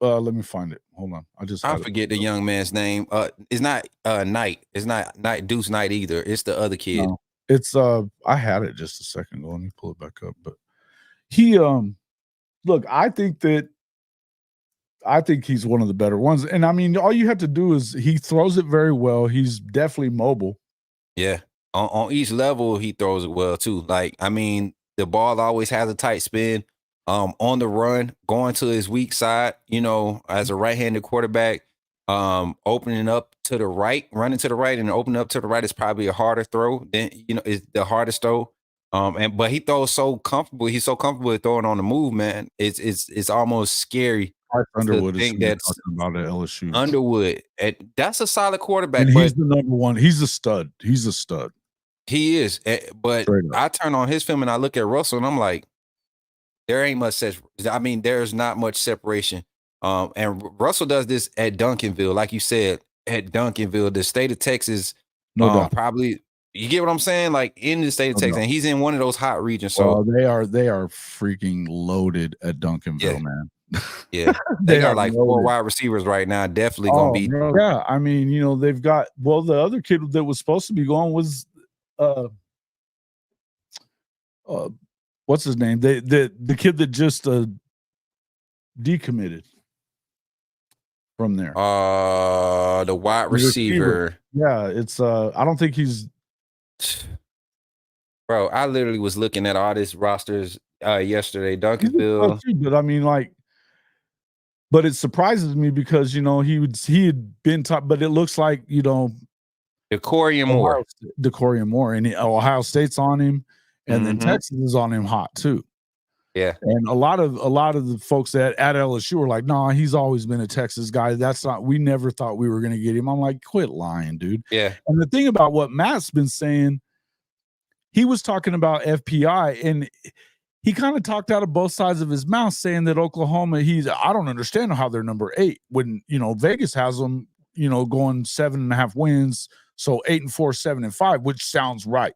Let me find it. Hold on. I forget the young man's name. It's not Knight. It's not Deuce Knight either. It's the other kid. No, it's I had it just a second ago. Let me pull it back up. But he look, I think he's one of the better ones. And I mean, all you have to do is he throws it very well. He's definitely mobile. Yeah. On each level, he throws it well too. Like, I mean, the ball always has a tight spin. On the run, going to his weak side, as a right-handed quarterback, opening up to the right, running to the right, and opening up to the right is probably a harder throw than is the hardest throw. But he throws so comfortable. He's so comfortable with throwing on the move, man. It's almost scary. Underwood is talking about at LSU. Underwood, that's a solid quarterback. And he's the number one. He's a stud. He is. But I turn on his film and I look at Russell and I'm like, there ain't much. There's not much separation. And Russell does this at Duncanville, like you said, at Duncanville, the state of Texas. Probably, you get what I'm saying? Like in the state of Texas, and he's in one of those hot regions. So they are freaking loaded at Duncanville, man. Yeah, they got like loaded. 4 wide receivers right now. Definitely gonna be. Yeah, I mean, they've got. Well, the other kid that was supposed to be going was, what's his name? The kid that just decommitted from there. The wide receiver. Yeah, it's I don't think he's. Bro, I literally was looking at all these rosters yesterday. Duncanville, but I mean, like, but it surprises me because he had been taught, but it looks like Decorian Moore, and Ohio State's on him. And then Texas is on him hot too. Yeah. And a lot of the folks at LSU were like, nah, he's always been a Texas guy. We never thought we were going to get him. I'm like, quit lying, dude. Yeah. And the thing about what Matt's been saying, he was talking about FPI and he kind of talked out of both sides of his mouth saying that Oklahoma, I don't understand how they're number 8 when, Vegas has them, going 7.5 wins. So 8-4, 7-5, which sounds right.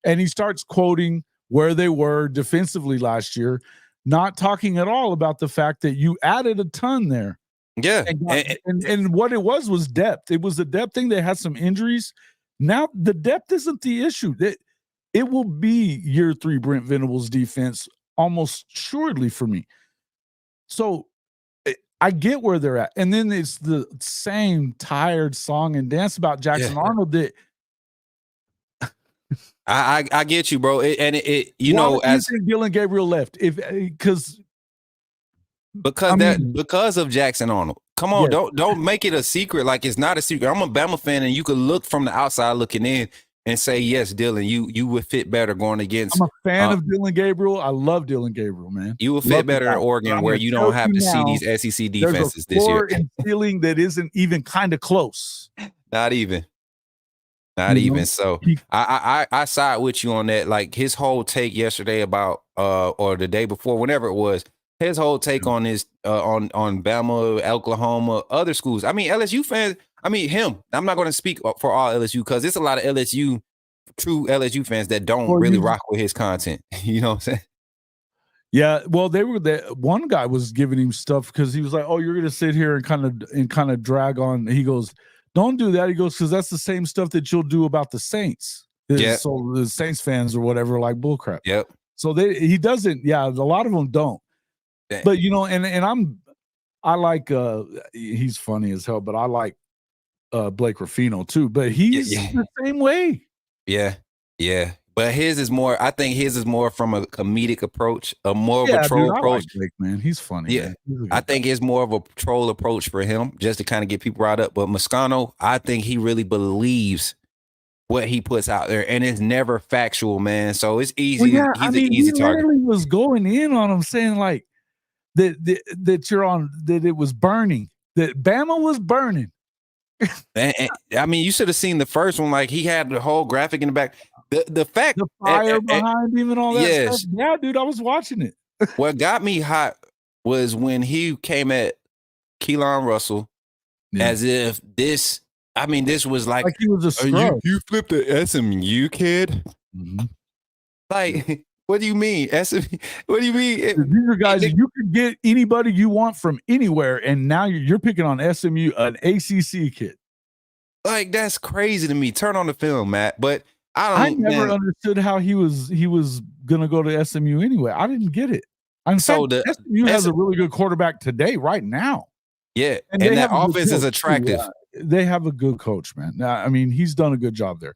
And he starts quoting where they were defensively last year, not talking at all about the fact that you added a ton there. Yeah. And what it was depth. It was a depth thing. They had some injuries. Now the depth isn't the issue. It will be year 3 Brent Venables defense almost surely for me. So I get where they're at. And then it's the same tired song and dance about Jackson Arnold that I get you, bro. As Dylan Gabriel left, because of Jackson Arnold. Come on, don't make it a secret. Like it's not a secret. I'm a Bama fan, and you could look from the outside looking in and say, yes, Dylan, you would fit better going against. I'm a fan of Dylan Gabriel. I love Dylan Gabriel, man. You would fit better in Oregon, where you don't have to see these SEC defenses this year. There's a ceiling that isn't even kind of close. Not even. So I side with you on that. Like his whole take yesterday about or the day before, whenever it was, his whole take on this on Bama, Oklahoma, other schools. I mean, LSU fans. I mean, him. I'm not going to speak for all LSU because it's a lot of true LSU fans that don't really rock with his content. You know what I'm saying? Yeah. Well, one guy was giving him stuff because he was like, "Oh, you're going to sit here and kind of drag on." He goes, "Don't do that." He goes, "Because that's the same stuff that you'll do about the Saints." Yeah. So the Saints fans or whatever like bullcrap. Yep. So he doesn't. Yeah, a lot of them don't. Dang. But I like he's funny as hell. But I like Blake Ruffino too. But he's the same way. Yeah. But I think his is more from a comedic approach, a troll approach. Like Blake, man, he's funny. Yeah, man. I think it's more of a troll approach for him, just to kind of get people riled up. But Moscano, I think he really believes what he puts out there, and it's never factual, man. So it's easy. He's an easy target. He was going in on him, saying like that you're on, that it was burning, that Bama was burning. And I mean, you should have seen the first one. Like he had the whole graphic in the back. The fact, the fire behind him and all that stuff. Yeah, dude, I was watching it. What got me hot was when he came at Keelan Russell as if this was like he was a scrub. You flipped the SMU kid. Mm-hmm. Like What do you mean? SMU? What do you mean? These are guys you could get anybody you want from anywhere, and now you're picking on SMU, an ACC kid. Like, that's crazy to me. Turn on the film, Matt. But I never understood how he was gonna go to SMU anyway. I didn't get it. In So fact, SMU has a really good quarterback today, right now. Yeah, And that offense is attractive. They have a good coach, man. I mean, he's done a good job there.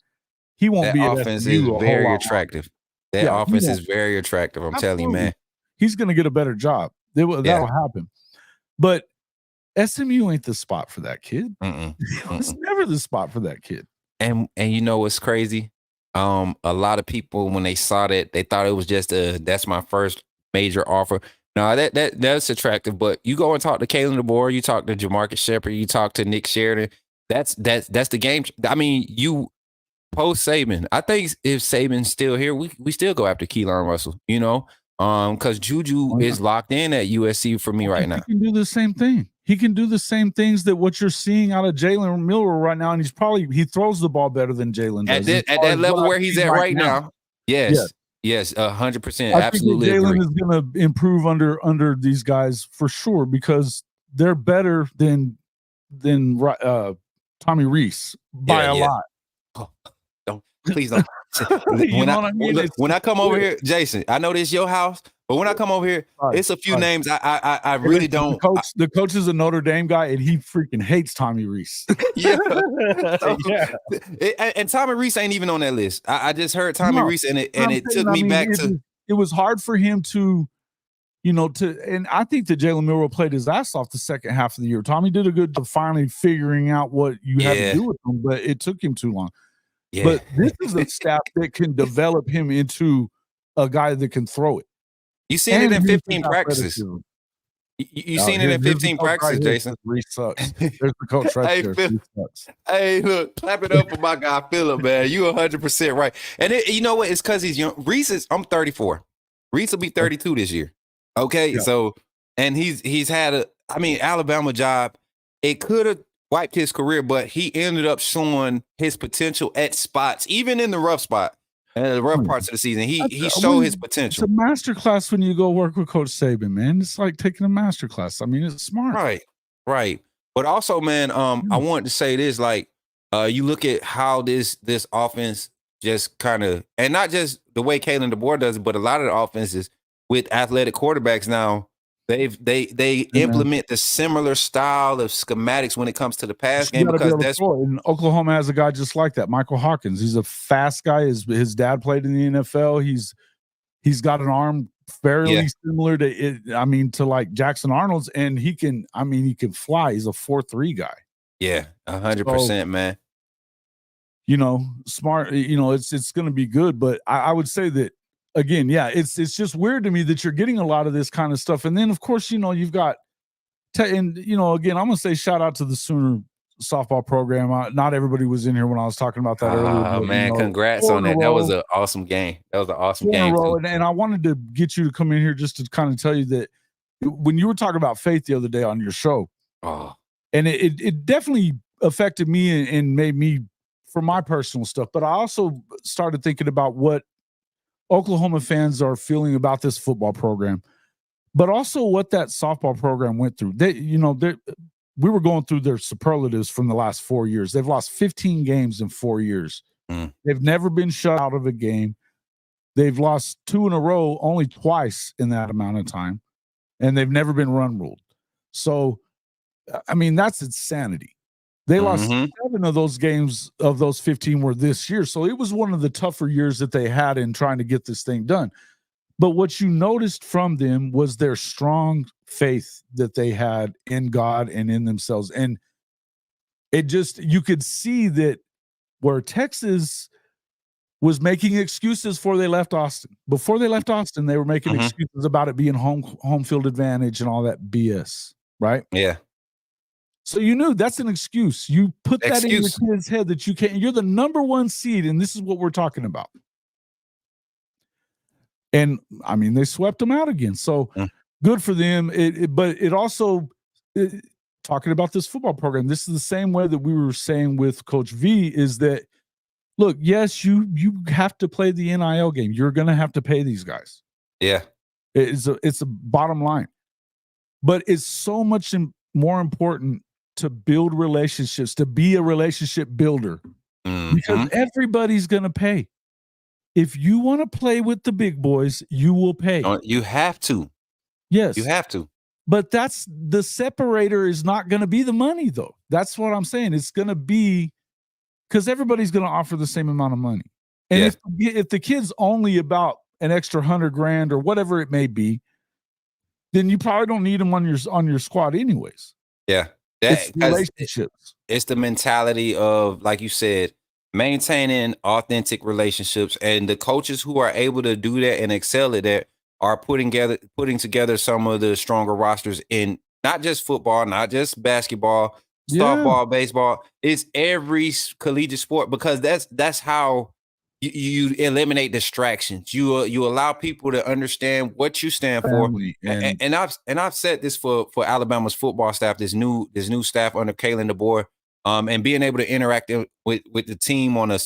He won't That be at offense SMU is very attractive. That offense is very attractive. I'm telling you, man. He's going to get a better job. That'll happen. But SMU ain't the spot for that kid. It's never the spot for that kid. And you know what's crazy? A lot of people, when they saw that, they thought it was just that's my first major offer. No, that's attractive. But you go and talk to Kalen DeBoer, you talk to Jamarcus Shepard, you talk to Nick Sheridan. That's the game. I mean, you post Saban. I think if Saban's still here, we still go after Keelan Russell. You know, because Juju is locked in at USC for me right now. He can do the same thing. He can do the same things that what you're seeing out of Jalen Miller right now, and he throws the ball better than Jalen does. At that level where he's at right now. Yes, 100%. Absolutely, Jalen is going to improve under these guys for sure because they're better than Tommy Reese by a lot. Oh, please don't. When I come over here, Jason, I know this is your house, but when I come over here, it's a few names I really don't. The coach is a Notre Dame guy, and he freaking hates Tommy Reese. And Tommy Reese ain't even on that list. I just heard Tommy Reese, and it took me back to. It was hard for him to, and I think that Jalen Milroe played his ass off the second half of the year. Tommy did a good job finally figuring out what you had to do with him, but it took him too long. Yeah. But this is a staff that can develop him into a guy that can throw it. You seen it in 15 practices. You seen it in 15 practices, Jason. Reese sucks. There's the coach right there. Hey, look, clap it up for my guy Philip, man. You 100% right. And you know what? It's because he's young. I'm 34. Reese will be 32 this year. Okay, so and he's had Alabama job. It could have wiped his career, but he ended up showing his potential at spots, even in the rough spot and the rough parts of the season. He showed his potential. It's a masterclass when you go work with Coach Saban, man. It's like taking a masterclass. I mean, it's smart. Right. But also, man, I wanted to say this, like, you look at how this offense just kind of, and not just the way Kalen DeBoer does it, but a lot of the offenses with athletic quarterbacks now, they implement the similar style of schematics when it comes to the pass game because that's and Oklahoma has a guy just like that, Michael Hawkins. He's a fast guy. His dad played in the NFL. He's got an arm fairly similar to it. I mean, to like Jackson Arnold's, and he can fly. He's a 4.3 guy. Yeah, 100%, man. Smart. It's going to be good, but I would say that. Again, it's just weird to me that you're getting a lot of this kind of stuff. And then, of course, you've got again, I'm going to say shout out to the Sooner softball program. Not everybody was in here when I was talking about that earlier. Oh, man, congrats on that. That was an awesome game. And I wanted to get you to come in here just to kind of tell you that when you were talking about faith the other day on your show, and it definitely affected me and made me for my personal stuff. But I also started thinking about what Oklahoma fans are feeling about this football program, but also what that softball program went through. We were going through their superlatives from the last 4 years. They've lost 15 games in 4 years. They've never been shut out of a game. They've lost 2 in a row only twice in that amount of time, and they've never been run ruled. So, I mean, that's insanity. They lost 7 of those games of those 15 were this year. So it was one of the tougher years that they had in trying to get this thing done. But what you noticed from them was their strong faith that they had in God and in themselves. And you could see that where Texas was making excuses before they left Austin. Before they left Austin, they were making excuses about it being home field advantage and all that BS, right? Yeah. So you knew that's an excuse. You put that in your kid's head that you can't. You're the number 1 seed, and this is what we're talking about. And I mean, they swept them out again. So good for them. But it also talking about this football program. This is the same way that we were saying with Coach V. Is that look, yes, you have to play the NIL game. You're going to have to pay these guys. Yeah. It's a bottom line. But it's so much more important to build relationships, to be a relationship builder, because everybody's going to pay. If you want to play with the big boys, you will pay. You have to. Yes. You have to. But that's the separator is not going to be the money, though. That's what I'm saying. It's going to be because everybody's going to offer the same amount of money. And if the kid's only about an extra $100,000 or whatever it may be, then you probably don't need them on your squad anyways. Yeah. It's relationships. It's the mentality of, like you said, maintaining authentic relationships, and the coaches who are able to do that and excel at that are putting together some of the stronger rosters in not just football, not just basketball, softball, baseball. It's every collegiate sport, because that's how you eliminate distractions. You allow people to understand what you stand for. And I've said this for Alabama's football staff, this new staff under Kalen DeBoer, and being able to interact with the team on a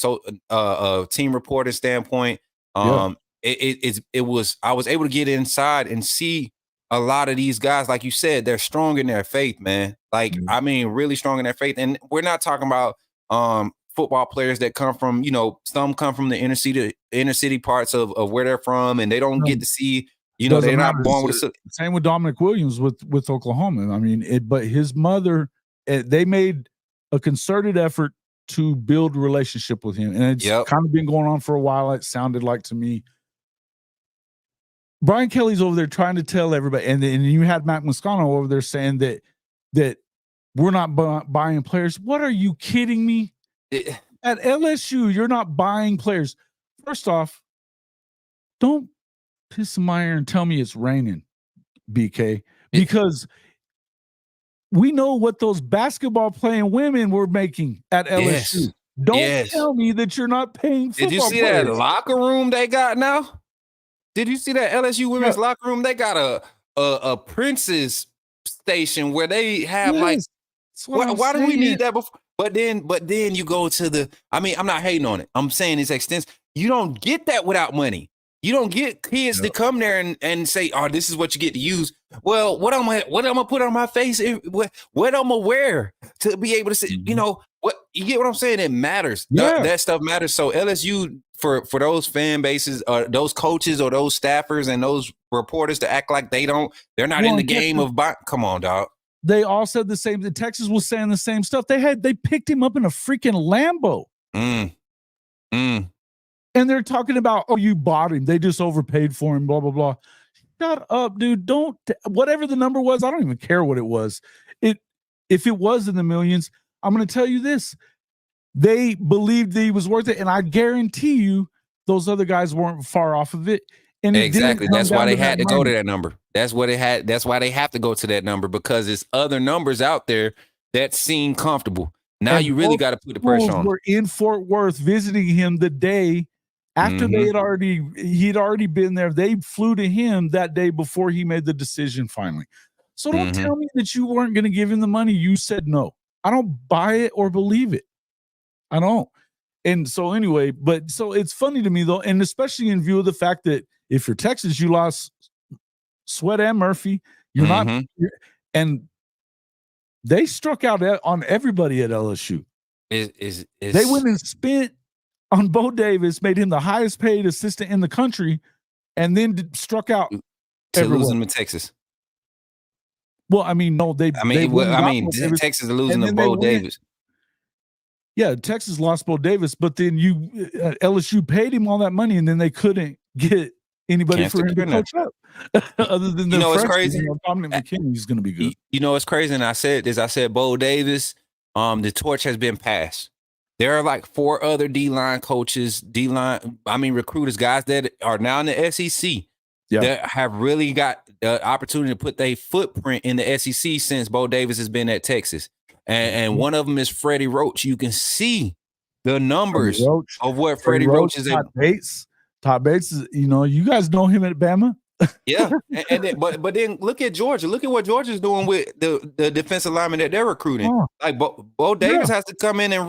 team reporter standpoint. I was able to get inside and see a lot of these guys, like you said, they're strong in their faith, man. Like, I mean, really strong in their faith. And we're not talking about football players that come from, some come from the inner city parts of where they're from, and they don't get to see, they're not born with a. Same with Dominic Williams with Oklahoma. I mean, but his mother, they made a concerted effort to build a relationship with him, and it's kind of been going on for a while. It sounded like to me. Brian Kelly's over there trying to tell everybody, and you had Matt Moscano over there saying that we're not buying players. What are you kidding me? At LSU, you're not buying players. First off, don't piss in my ear and tell me it's raining, BK, because we know what those basketball playing women were making at LSU. Yes. Don't tell me that you're not paying football players. Did you see that locker room they got now? Did you see that LSU women's locker room? They got a Princess station where they have why do we need that before? But then you go to I'm not hating on it. I'm saying it's extensive. You don't get that without money. You don't get kids to come there and say, "Oh, this is what you get to use." Well, what I'm gonna put on my face? What I'm gonna wear to be able to say, what you get? What I'm saying? It matters. That stuff matters. So LSU, for those fan bases, or those coaches, or those staffers, and those reporters to act like they're not in the game of buying. Come on, dog. They all said the same. The Texas was saying the same stuff. They picked him up in a freaking Lambo. And they're talking about, oh, you bought him. They just overpaid for him, blah, blah, blah. Shut up, dude. Don't, whatever the number was, I don't even care what it was. If it was in the millions, I'm going to tell you this. They believed that he was worth it, and I guarantee you those other guys weren't far off of it. And exactly. That's why they had to go to that number. That's why they have to go to that number, because there's other numbers out there that seem comfortable. Now you really got to put the pressure on. We're in Fort Worth visiting him the day after he'd already been there. They flew to him that day before he made the decision finally. So don't tell me that you weren't going to give him the money. You said no. I don't buy it or believe it. I don't. And so anyway, so it's funny to me though, and especially in view of the fact that if you're Texas, you lost Sweat and Murphy. You're not, and they struck out on everybody at LSU. They went and spent on Bo Davis, made him the highest paid assistant in the country, and then struck out to losing to Texas. Well, I mean, no, Texas is losing to Bo Davis. Yeah, Texas lost Bo Davis, but then LSU paid him all that money, and then they couldn't get anybody for him to coach up. Other than it's crazy. Dominic McKinney's going to be good. It's crazy, and I said this. I said Bo Davis. The torch has been passed. There are like 4 other D-line coaches, recruiters, guys that are now in the SEC that have really got the opportunity to put their footprint in the SEC since Bo Davis has been at Texas. And one of them is Freddie Roach. You can see the numbers of what Freddie Roach is at. Todd Bates is, you guys know him at Bama. Yeah, and then, but then look at Georgia. Look at what Georgia's doing with the defensive lineman that they're recruiting. Oh. Like Bo Davis has to come in and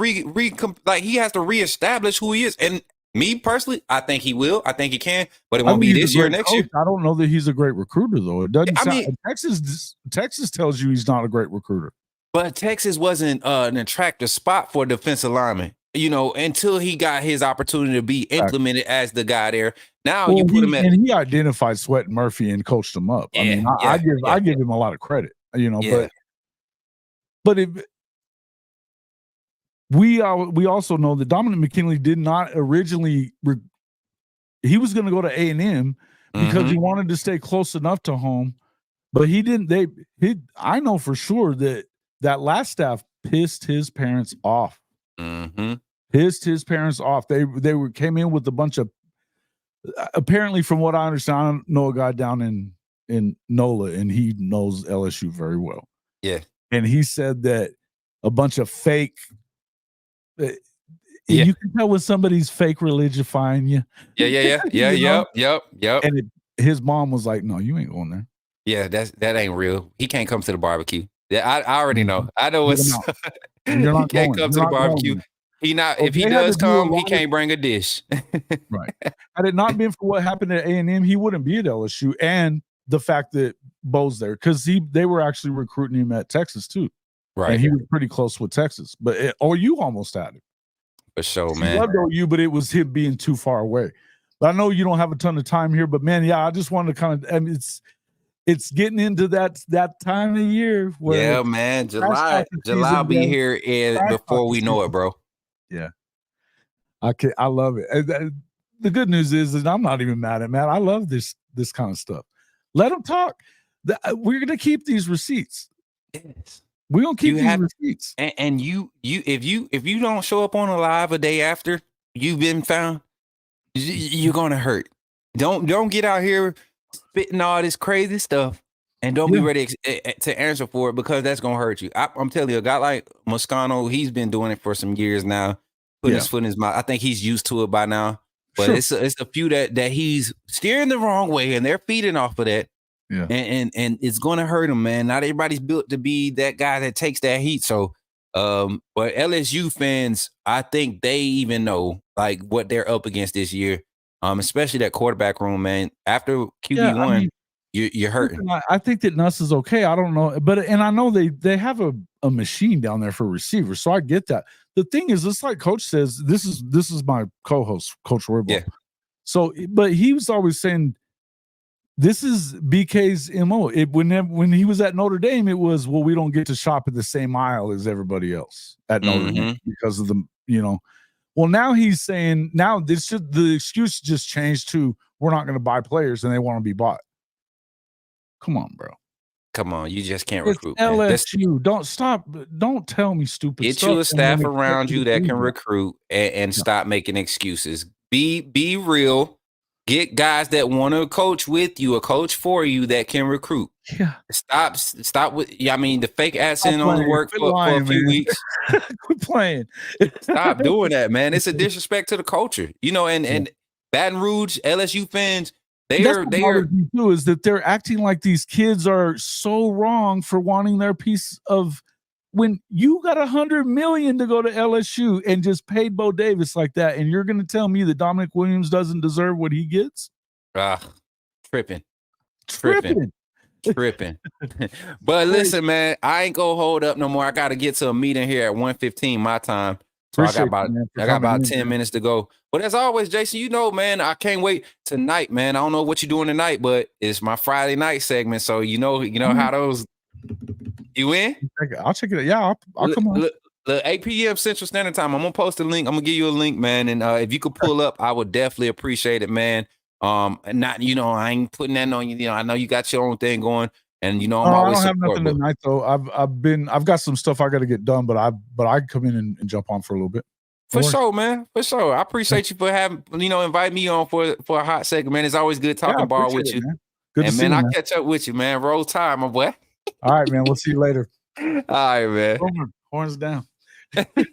like he has to reestablish who he is. And me personally, I think he will. I think he can, but it won't be this year, next year. I don't know that he's a great recruiter though. It doesn't. I mean, Texas tells you he's not a great recruiter. But Texas wasn't an attractive spot for defensive lineman, until he got his opportunity to be implemented as the guy there. Now you put him at, and he identified Sweat and Murphy and coached him up. I mean, I give him a lot of credit, but we also know that Dominic McKinley did not originally. He was going to go to A&M because he wanted to stay close enough to home, but he didn't. I know for sure that last staff pissed his parents off. Pissed his parents off. They came in with a bunch of. Apparently, from what I understand, I know a guy down in NOLA, and he knows LSU very well. Yeah, and he said that a bunch of fake. You can tell when somebody's fake religifying you. Yep. And his mom was like, "No, you ain't going there." Yeah, that ain't real. He can't come to the barbecue. Yeah, I already know. I know it's. You're not he can't come to the barbecue. Going. He not. If he does come, he can't bring a dish. Right. Had it not been for what happened at A&M, he wouldn't be at LSU, and the fact that Bo's there because they were actually recruiting him at Texas too. Right. And he was pretty close with Texas, but OU almost had it. For sure, man. He loved OU, but it was him being too far away. But I know you don't have a ton of time here, but man, I just wanted to kind of. I mean, it's getting into that time of year where man, July be here before we know it, bro. Yeah, I love it. The good news is that I'm not even mad at Matt. I love this kind of stuff. Let them talk. We're gonna keep these receipts. Yes, we're gonna keep these receipts. And you if you don't show up on a live a day after you've been found, you're gonna hurt. Don't get out here spitting all this crazy stuff and don't be ready to answer for it because that's gonna hurt you. I'm telling you, a guy like Moscano, he's been doing it for some years now, putting his foot in his mouth. I think he's used to it by now, but it's a few that he's steering the wrong way and they're feeding off of that. Yeah, and it's gonna hurt him, man. Not everybody's built to be that guy that takes that heat. So, but LSU fans, I think they even know like what they're up against this year. Especially that quarterback room, man. After QB1, you're hurting. I think that Nuss is okay. I don't know, and I know they have a machine down there for receivers, so I get that. The thing is, it's like Coach says. This is my co-host, Coach Roybal. Yeah. So, but he was always saying, this is BK's MO. When he was at Notre Dame, it was, well, we don't get to shop at the same aisle as everybody else at Notre Dame because of the Well, now he's saying the excuse just changed to we're not going to buy players and they want to be bought. Come on, bro. Come on, you just can't recruit. LSU. Don't stop. Don't tell me stupid stuff. Get you a staff around you that can recruit and stop making excuses. Be real. Get guys that want to coach with you, a coach for you that can recruit. Yeah. Stop with. I mean, the fake accent only work for a few weeks. Quit playing. Stop doing that, man. It's a disrespect to the culture, and Baton Rouge LSU fans. They are too, is that they're acting like these kids are so wrong for wanting their piece of. When you got $100 million to go to LSU and just paid Bo Davis like that, and you're going to tell me that Dominic Williams doesn't deserve what he gets? Tripping. But listen, man, I ain't gonna hold up no more. I got to get to a meeting here at 1:15 my time. So I got about 10 minutes to go. But as always, Jason, man, I can't wait tonight, man. I don't know what you're doing tonight, but it's my Friday night segment. So you know how those. You in? I'll check it out. Yeah, I'll come on. The 8 p.m. Central Standard Time. I'm gonna post a link. I'm gonna give you a link, man. And if you could pull up, I would definitely appreciate it, man. And not, I ain't putting that on you. I know you got your own thing going, and I'm always. I don't have nothing tonight though. I've got some stuff I got to get done, but I come in and jump on for a little bit. For sure, man. For sure. I appreciate you for having invite me on for a hot second, man. It's always good talking ball with you. Man. Good to see man, you, I'll catch up with you, man. Roll Tide, my boy. All right, man. We'll see you later. All right, man. Horns down.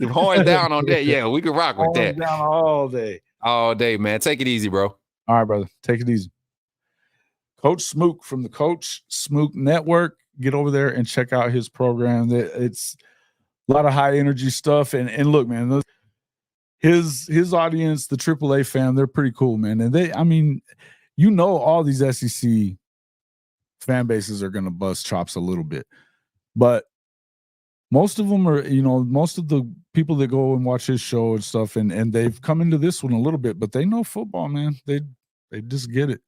Horns down on that. Yeah, we can rock with that. Horns down all day. All day, man. Take it easy, bro. All right, brother. Take it easy. Coach Smook from the Coach Smook Network. Get over there and check out his program. It's a lot of high energy stuff. And look, man, his audience, the AAA fam, they're pretty cool, man. And all these SEC fan bases are going to bust chops a little bit, but most of them are, most of the people that go and watch his show and stuff, and they've come into this one a little bit, but they know football, man. They just get it.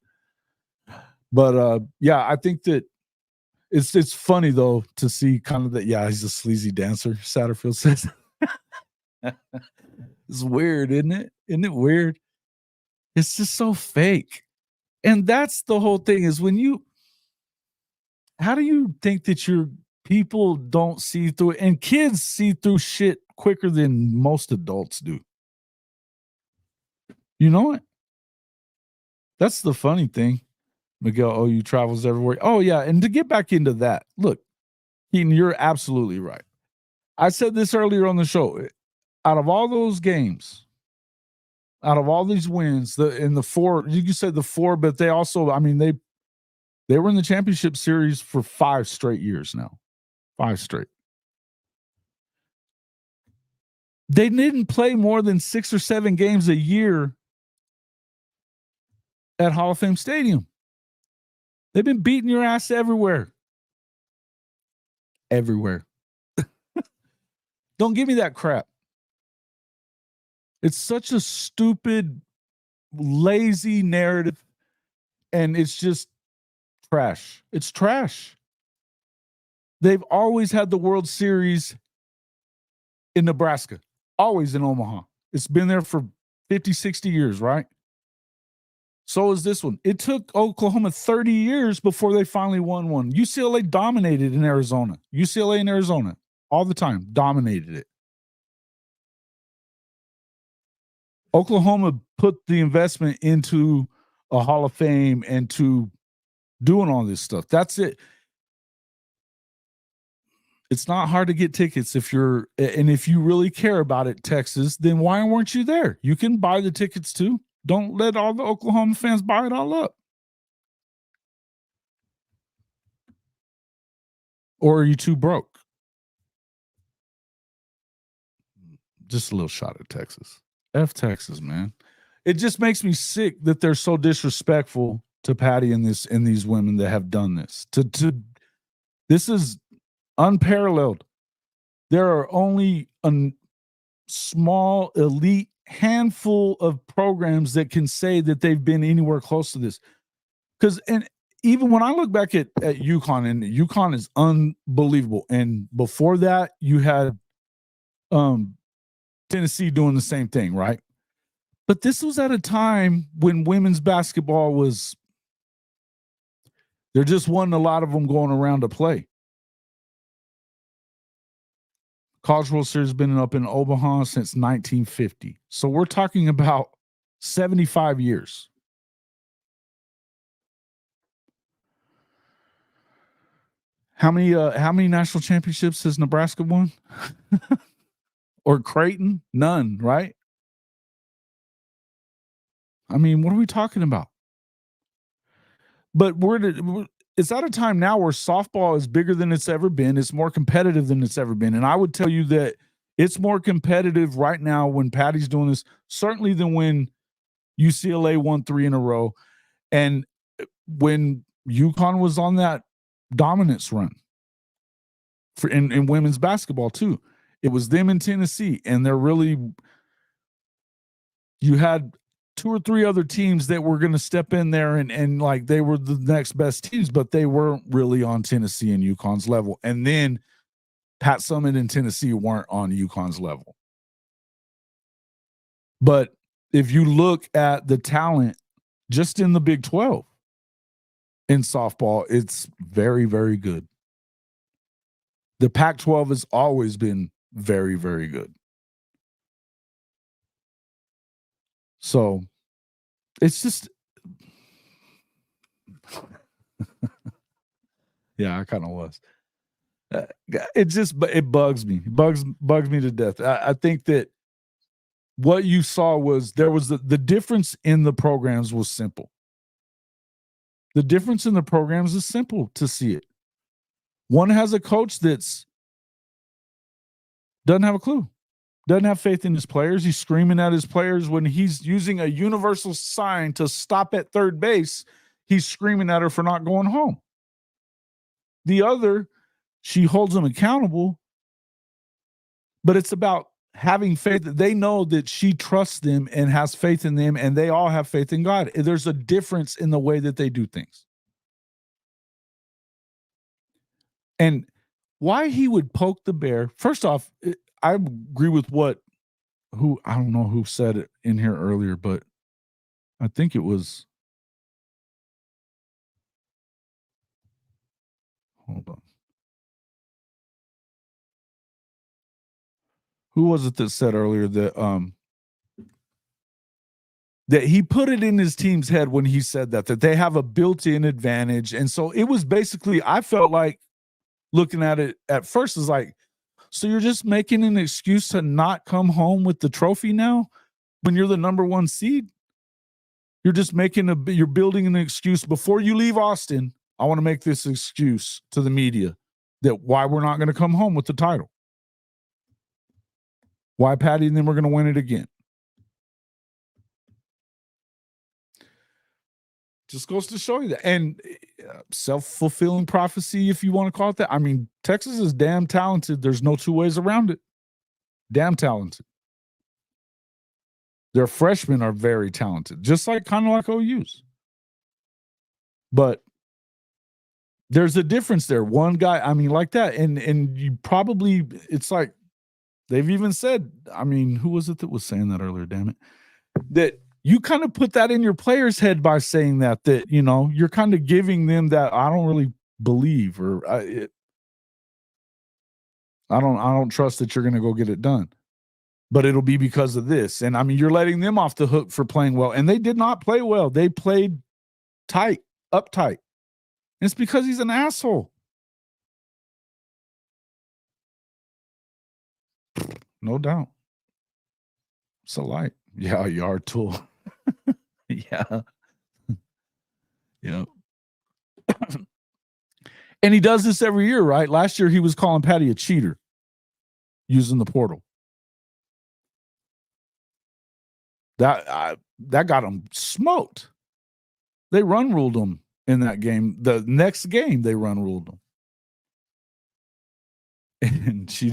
But yeah, I think that it's funny though to see kind of that. Yeah, he's a sleazy dancer, Satterfield says. It's weird, isn't it? Isn't it weird? It's just so fake. And that's the whole thing is how do you think that your people don't see through it? And kids see through shit quicker than most adults do. You know what? That's the funny thing. Miguel, OU travels everywhere. Oh, yeah. And to get back into that, look, Keaton, you're absolutely right. I said this earlier on the show. Out of all those games, out of all these wins, the four, you said the four, but they also, they were in the championship series for 5 straight years now. 5 straight. They didn't play more than 6 or 7 games a year at Hall of Fame Stadium. They've been beating your ass everywhere. Everywhere. Don't give me that crap. It's such a stupid, lazy narrative, and it's just trash. It's trash. They've always had the World Series in Nebraska, always in Omaha. It's been there for 50, 60 years, right? So is this one. It took Oklahoma 30 years before they finally won one. UCLA dominated in Arizona. UCLA in Arizona all the time, dominated it. Oklahoma put the investment into a Hall of Fame and to doing all this stuff. That's it. It's not hard to get tickets if you really care about it, Texas, then why weren't you there? You can buy the tickets too. Don't let all the Oklahoma fans buy it all up. Or are you too broke? Just a little shot at Texas. F Texas, man. It just makes me sick that they're so disrespectful to Patty and these women that have done this. This is unparalleled. There are only a small elite handful of programs that can say that they've been anywhere close to this. And even when I look back at UConn, and UConn is unbelievable. And before that, you had Tennessee doing the same thing, right? But this was at a time when women's basketball there just wasn't a lot of them going around to play. College World Series has been up in Omaha since 1950. So we're talking about 75 years. How many national championships has Nebraska won? Or Creighton? None, right? What are we talking about? But it's at a time now where softball is bigger than it's ever been. It's more competitive than it's ever been. And I would tell you that it's more competitive right now when Patty's doing this, certainly than when UCLA won 3 in a row. And when UConn was on that dominance run in women's basketball too. It was them in Tennessee, and you had 2 or 3 other teams that were going to step in there and like they were the next best teams, but they weren't really on Tennessee and UConn's level. And then Pat Summitt and Tennessee weren't on UConn's level. But if you look at the talent just in the Big 12 in softball, it's very, very good. The Pac-12 has always been very, very good. So it's just, yeah, I kind of was. It bugs me. It bugs me to death. I think that what you saw was there was the difference in the programs was simple. The difference in the programs is simple to see it. One has a coach that's doesn't have a clue, doesn't have faith in his players. He's screaming at his players when he's using a universal sign to stop at third base. He's screaming at her for not going home. The other, she holds them accountable, but it's about having faith that they know that she trusts them and has faith in them, and they all have faith in God. There's a difference in the way that they do things. And why he would poke the bear, first off, I agree with I don't know who said it in here earlier, but I think it was, hold on. Who was it that said earlier that that he put it in his team's head when he said that they have a built-in advantage? And so it was basically, I felt like looking at it at first is like, so you're just making an excuse to not come home with the trophy now when you're the number one seed? You're just you're building an excuse before you leave Austin. I want to make this excuse to the media that why we're not going to come home with the title. Why Patty and them are going to win it again. Just goes to show you that. And self-fulfilling prophecy, if you want to call it that. I mean, Texas is damn talented. There's no two ways around it. Damn talented. Their freshmen are very talented, just like kind of like OU's. But there's a difference there. One guy, I mean, like that. And you probably, it's like, they've even said, I mean, who was it that was saying that earlier, damn it? That you kind of put that in your player's head by saying that, you know, you're kind of giving them that I don't really believe, or I don't trust that you're going to go get it done. But it'll be because of this. And I mean, you're letting them off the hook for playing well. And they did not play well. They played tight, uptight. And it's because he's an asshole. No doubt. It's a light. Yeah, yard tool. Yeah. Yeah. And he does this every year, right? Last year he was calling Patty a cheater using the portal. That got him smoked. They run ruled him in that game. The next game they run ruled him. And she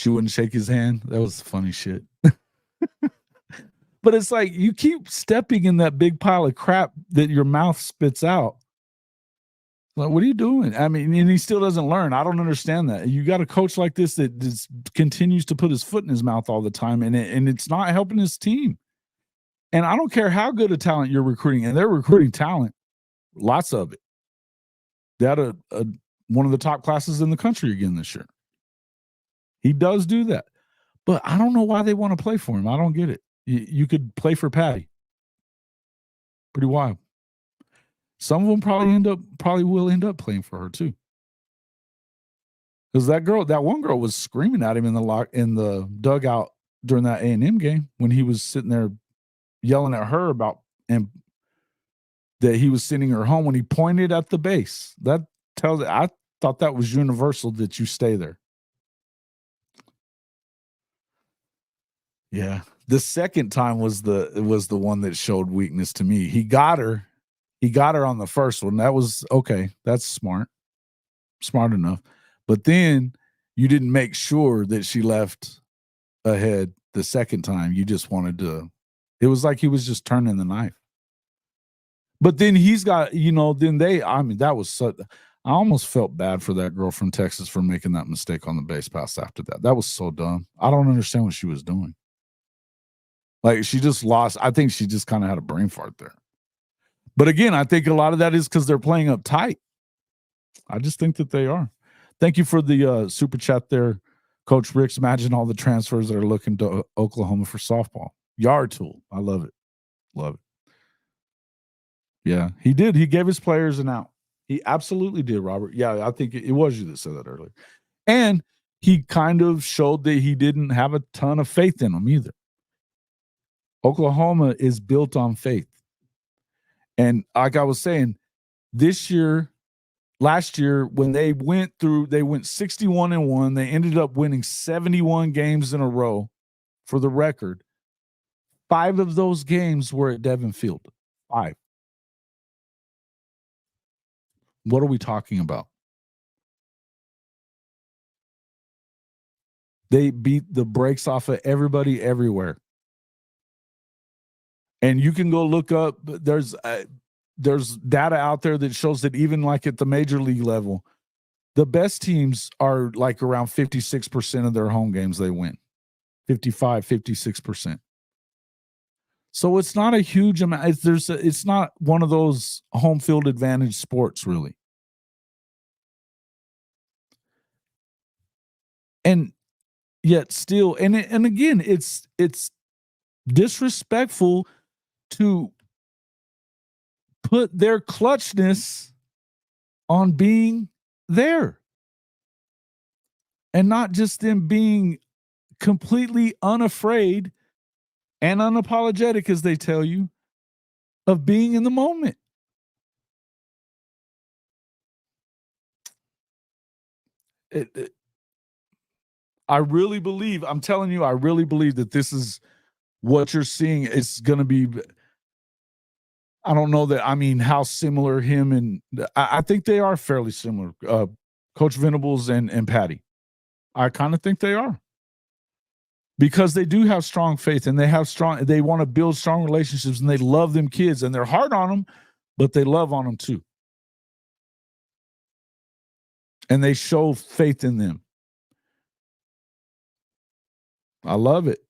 wouldn't shake his hand. That was funny shit. But it's like you keep stepping in that big pile of crap that your mouth spits out. Like, what are you doing? I mean, and he still doesn't learn. I don't understand that. You got a coach like this that just continues to put his foot in his mouth all the time, and it's not helping his team. And I don't care how good a talent you're recruiting, and they're recruiting talent, lots of it. They had one of the top classes in the country again this year. He does do that. But I don't know why they want to play for him. I don't get it. You could play for Patty. Pretty wild. Some of them probably will end up playing for her too. Because that one girl was screaming at him in the dugout during that A&M game when he was sitting there yelling at her about and that he was sending her home when he pointed at the base. I thought that was universal that you stay there. Yeah. The second time was the one that showed weakness to me. He got her on the first one. That was okay. That's smart enough. But then you didn't make sure that she left ahead the second time. You just wanted to. It was like he was just turning the knife. But then he's got, that was such. I almost felt bad for that girl from Texas for making that mistake on the base pass after that. That was so dumb. I don't understand what she was doing. Like, she just lost. I think she just kind of had a brain fart there. But again, I think a lot of that is because they're playing up tight. I just think that they are. Thank you for the super chat there, Coach Ricks. Imagine all the transfers that are looking to Oklahoma for softball. Yard tool. I love it. Love it. Yeah, he did. He gave his players an out. He absolutely did, Robert. Yeah, I think it was you that said that earlier. And he kind of showed that he didn't have a ton of faith in them either. Oklahoma is built on faith. And like I was saying, last year, when they went 61-1, they ended up winning 71 games in a row. For the record, 5 of those games were at Devon Field. 5. What are we talking about? They beat the brakes off of everybody everywhere. And you can go look up, there's data out there that shows that even like at the major league level, the best teams are like around 56% of their home games they win. 55, 56%. So it's not a huge amount. It's not one of those home field advantage sports, really. And yet still, and again, it's disrespectful to put their clutchness on being there and not just them being completely unafraid and unapologetic, as they tell you, of being in the moment. I really believe, I'm telling you, I really believe that this is what you're seeing. It's going to be, I don't know that, I mean, how similar him and I think they are fairly similar. Coach Venables and Patty. I kind of think they are. Because they do have strong faith and they want to build strong relationships and they love them kids and they're hard on them, but they love on them too. And they show faith in them. I love it.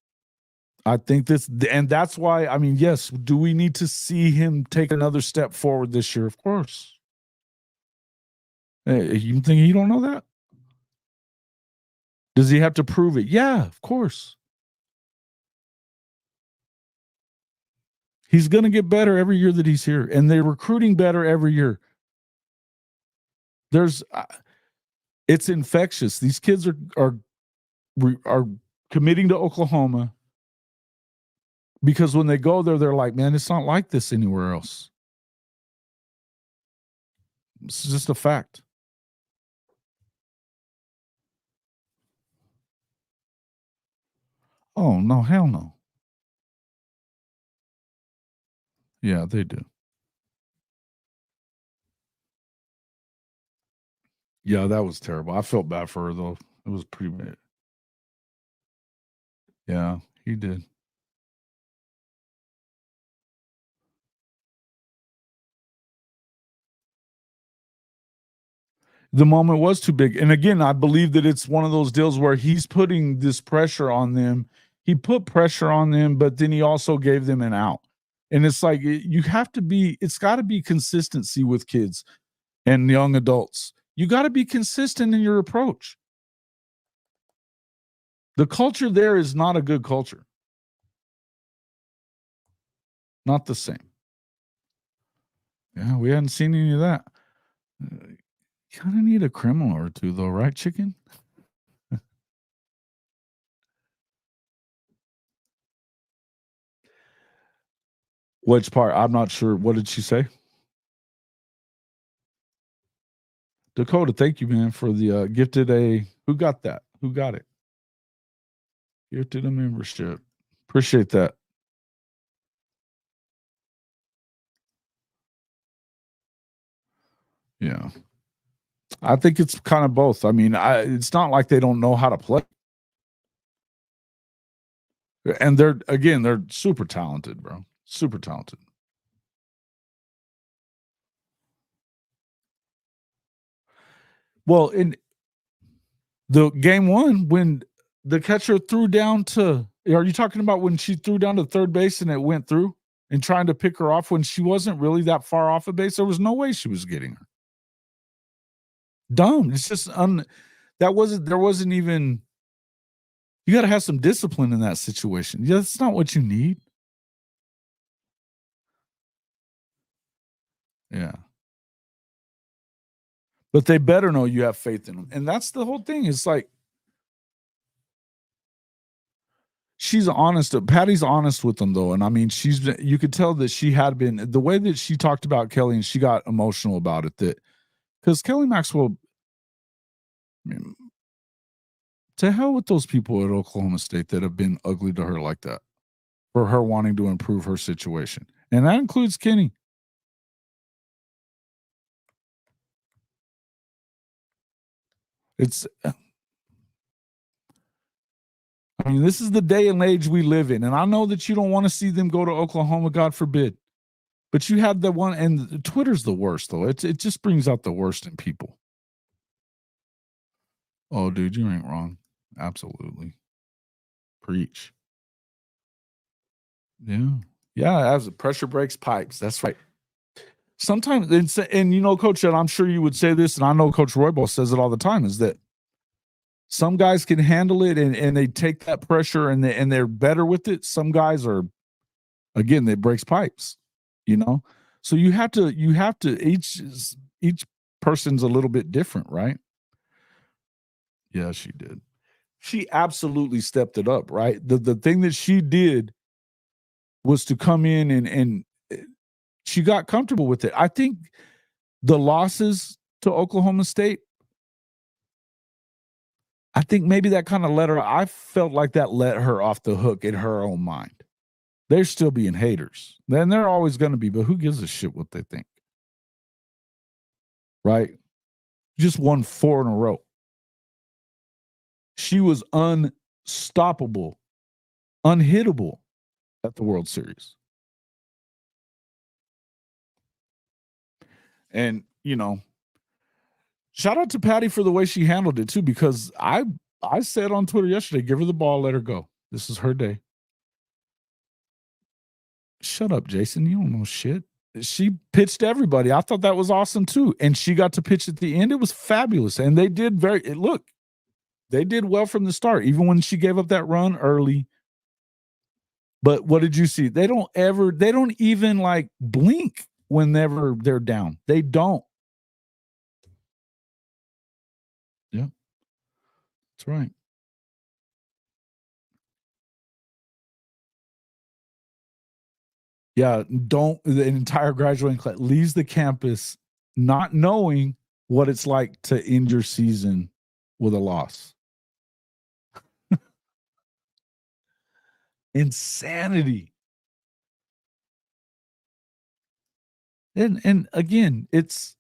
I think and that's why, I mean, yes, do we need to see him take another step forward this year? Of course. Hey, you think he don't know that? Does he have to prove it? Yeah, of course. He's going to get better every year that he's here, and they're recruiting better every year. It's infectious. These kids are committing to Oklahoma because when they go there, they're like, man, it's not like this anywhere else. It's just a fact. Oh, no, hell no. Yeah, they do. Yeah, that was terrible. I felt bad for her, though. It was pretty bad. Yeah, he did. The moment was too big. And again, I believe that it's one of those deals where he's putting this pressure on them. He put pressure on them, but then he also gave them an out. And it's like, it's got to be consistency with kids and young adults. You got to be consistent in your approach. The culture there is not a good culture. Not the same. Yeah, we hadn't seen any of that. Kind of need a criminal or two, though, right, chicken? Which part? I'm not sure. What did she say? Dakota, thank you, man, for the gifted a. Who got that? Who got it? Gifted a membership. Appreciate that. Yeah. I think it's kind of both. I mean, it's not like they don't know how to play. And they're super talented, bro. Super talented. Well, in the game 1, when the catcher threw down to, are you talking about when she threw down to third base and it went through and trying to pick her off when she wasn't really that far off a base? There was no way she was getting her. Dumb. It's just there wasn't even, you got to have some discipline in that situation. Yeah, that's not what you need. Yeah. But they better know you have faith in them. And that's the whole thing. It's like, she's honest. Patty's honest with them though, and I mean, you could tell that she had been the way that she talked about Kelly, and she got emotional about it. That because Kelly Maxwell, I mean, to hell with those people at Oklahoma State that have been ugly to her like that, for her wanting to improve her situation, and that includes Kenny. I mean, this is the day and age we live in. And I know that you don't want to see them go to Oklahoma, God forbid. But you had the one, and Twitter's the worst, though. It just brings out the worst in people. Oh, dude, you ain't wrong. Absolutely. Preach. Yeah. Yeah, as the pressure breaks pipes. That's right. Sometimes, and you know, Coach, and I'm sure you would say this, and I know Coach Roybal says it all the time, is that some guys can handle it and they take that pressure and they're better with it. Some guys are, again, it breaks pipes, you know? So you have to each person's a little bit different, right? Yeah, she did. She absolutely stepped it up, right? The thing that she did was to come in and she got comfortable with it. I think the losses to Oklahoma State, I think maybe that kind of I felt like that let her off the hook in her own mind. They're still being haters. Then they're always going to be, but who gives a shit what they think? Right? Just won 4 in a row. She was unstoppable, unhittable at the World Series. And, you know, shout out to Patty for the way she handled it too, because I said on Twitter yesterday, give her the ball, let her go. This is her day. Shut up, Jason. You don't know shit. She pitched everybody. I thought that was awesome too. And she got to pitch at the end. It was fabulous. And they did they did well from the start, even when she gave up that run early. But what did you see? They don't even like blink whenever they're down. They don't. Yeah. That's right. Yeah, the entire graduating class leaves the campus not knowing what it's like to end your season with a loss. Insanity. And again, it's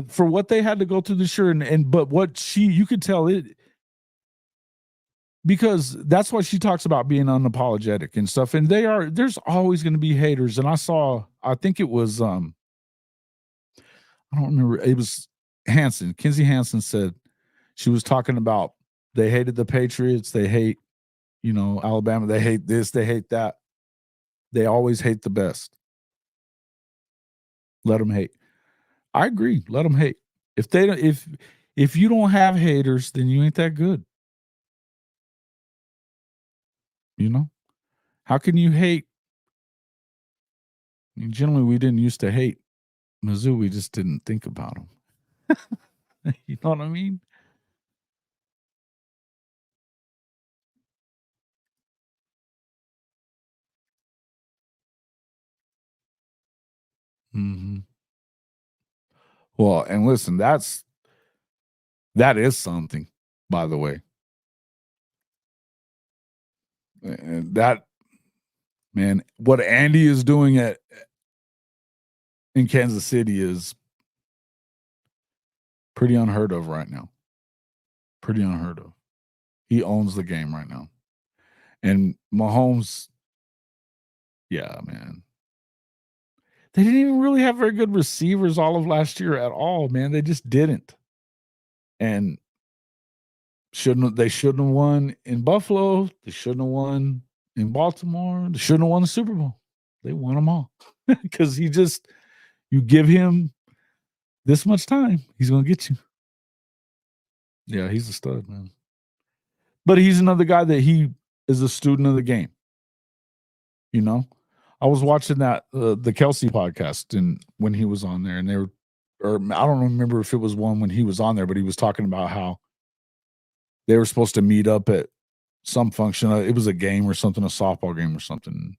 for what they had to go through this year, but what you could tell it, because that's why she talks about being unapologetic and stuff. And there's always going to be haters. And I think it was, I don't remember. It was Kinsey Hansen said, she was talking about, they hated the Patriots. They hate, Alabama. They hate this. They hate that. They always hate the best. Let them hate. I agree. Let them hate. If you don't have haters, then you ain't that good. How can you hate? I mean, generally, we didn't used to hate Mizzou. We just didn't think about them. You know what I mean? Mm-hmm. Well, and listen, that is something, by the way. And that, man, what Andy is doing in Kansas City is pretty unheard of right now. Pretty unheard of. He owns the game right now. And Mahomes, yeah, man. They didn't even really have very good receivers all of last year at all, man. They just didn't. And they shouldn't have won in Buffalo. They shouldn't have won in Baltimore. They shouldn't have won the Super Bowl. They won them all. Because you give him this much time, he's going to get you. Yeah, he's a stud, man. But he's another guy that he is a student of the game. I was watching that the Kelsey podcast, and when he was on there, and I don't remember if it was one when he was on there, but he was talking about how they were supposed to meet up at some function. It was a game or something, a softball game or something.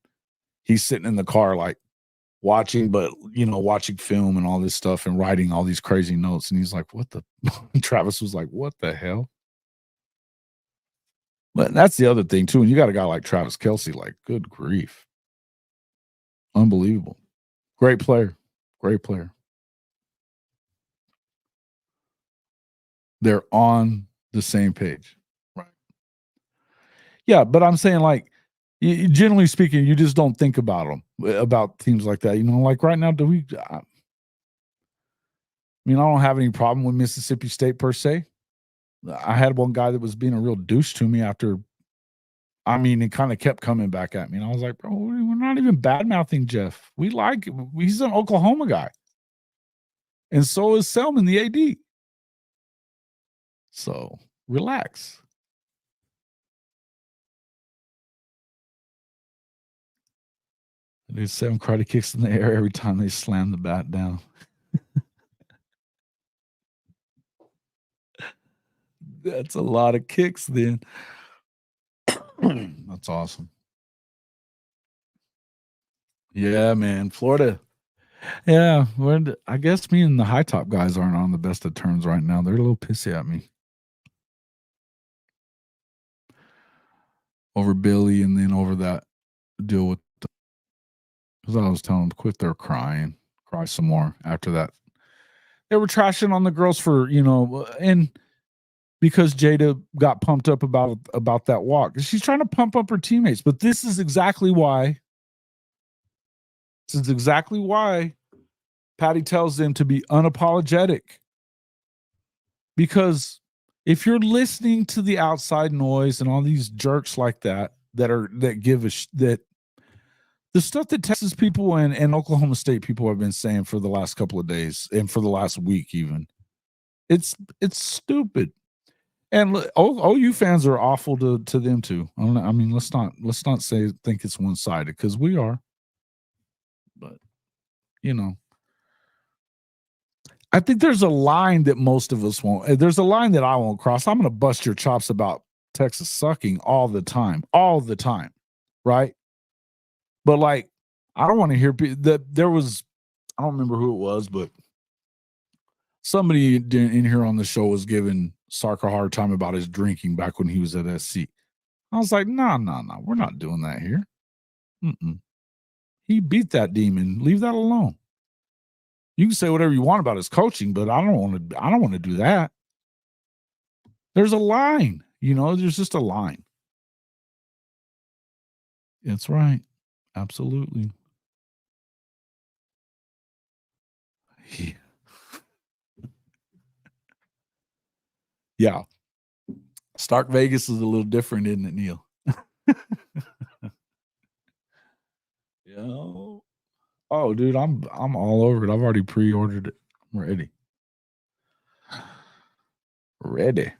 He's sitting in the car like watching, but watching film and all this stuff and writing all these crazy notes. And he's like, "What the?" Travis was like, "What the hell?" But that's the other thing too. And you got a guy like Travis Kelce, like, good grief, unbelievable, great player, great player. They're on the same page, right? Yeah, but I'm saying, like, generally speaking, you just don't think about them, about teams like that. Like right now, I don't have any problem with Mississippi State per se. I had one guy that was being a real douche to me after. It kind of kept coming back at me, and I was like, "Bro, we're not even bad mouthing Jeff. He's an Oklahoma guy, and so is Selman, the AD. So relax." There's 7 karate kicks in the air every time they slam the bat down. That's a lot of kicks then. That's awesome. Yeah, man. Florida. Yeah. I guess me and the high top guys aren't on the best of terms right now. They're a little pissy at me over Billy and then over that deal with because I was telling them, quit their crying, cry some more after that. They were trashing on the girls for, and because Jada got pumped up about that walk. She's trying to pump up her teammates, but this is exactly why Patty tells them to be unapologetic. Because if you're listening to the outside noise and all these jerks like that give that the stuff that Texas people and Oklahoma State people have been saying for the last couple of days and for the last week even, it's stupid. And OU fans are awful to them too. Let's not think it's one-sided because we are. But I think there's a line that most of us won't. There's a line that I won't cross. I'm going to bust your chops about Texas sucking all the time, right? But like, I don't want to hear that there was. I don't remember who it was, but somebody in here on the show was giving Sark a hard time about his drinking back when he was at SC. I was like, no, we're not doing that here. He beat that demon. Leave that alone. You can say whatever you want about his coaching, but I don't want to do that. There's a line, there's just a line. That's right. Absolutely. Yeah. Stark Vegas is a little different, isn't it, Neil? Yeah. Oh, dude, I'm all over it. I've already pre-ordered it. I'm ready.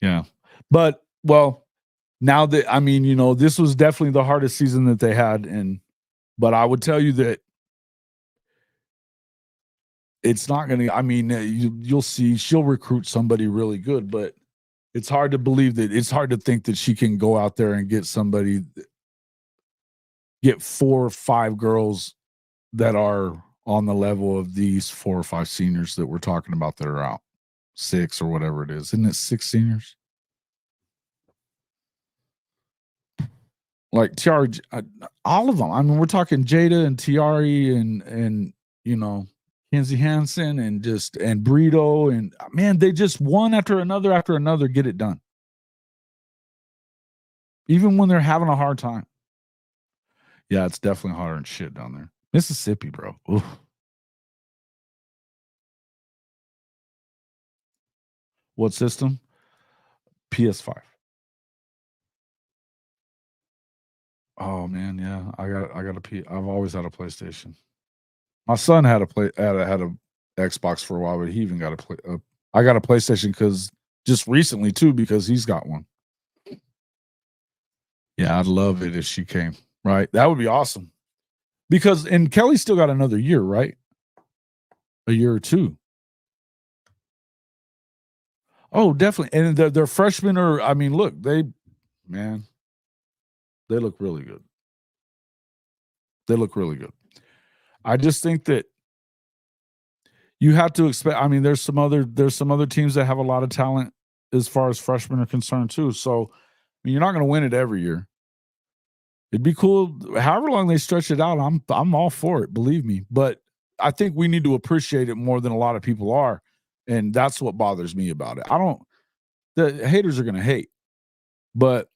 Yeah. But now that this was definitely the hardest season that they had, but I would tell you that it's not going to. You'll see she'll recruit somebody really good, but it's hard to believe that. It's hard to think that she can go out there and get 4 or 5 girls that are on the level of these 4 or 5 seniors that we're talking about that are out. 6 or whatever it is. Isn't it 6 seniors? Like Tiari, all of them. We're talking Jada and Tiari and Kenzie Hansen and Brito and man, they just one after another get it done. Even when they're having a hard time. Yeah, it's definitely harder than shit down there. Mississippi, bro. Oof. What system? PS5. Oh man, yeah. I've always had a PlayStation. My son had a Xbox for a while, but he even got I got a PlayStation because just recently too, because he's got one. Yeah, I'd love it if she came. Right, that would be awesome. And Kelly still got another year, right? A year or 2. Oh, definitely. And their freshmen are, I mean, look, they look really good. They look really good. I just think that you have to expect, I mean, there's some other teams that have a lot of talent as far as freshmen are concerned too. So, I mean, you're not going to win it every year. It'd be cool, however long they stretch it out. I'm all for it, believe me. But I think we need to appreciate it more than a lot of people are, and that's what bothers me about it. The haters are going to hate, but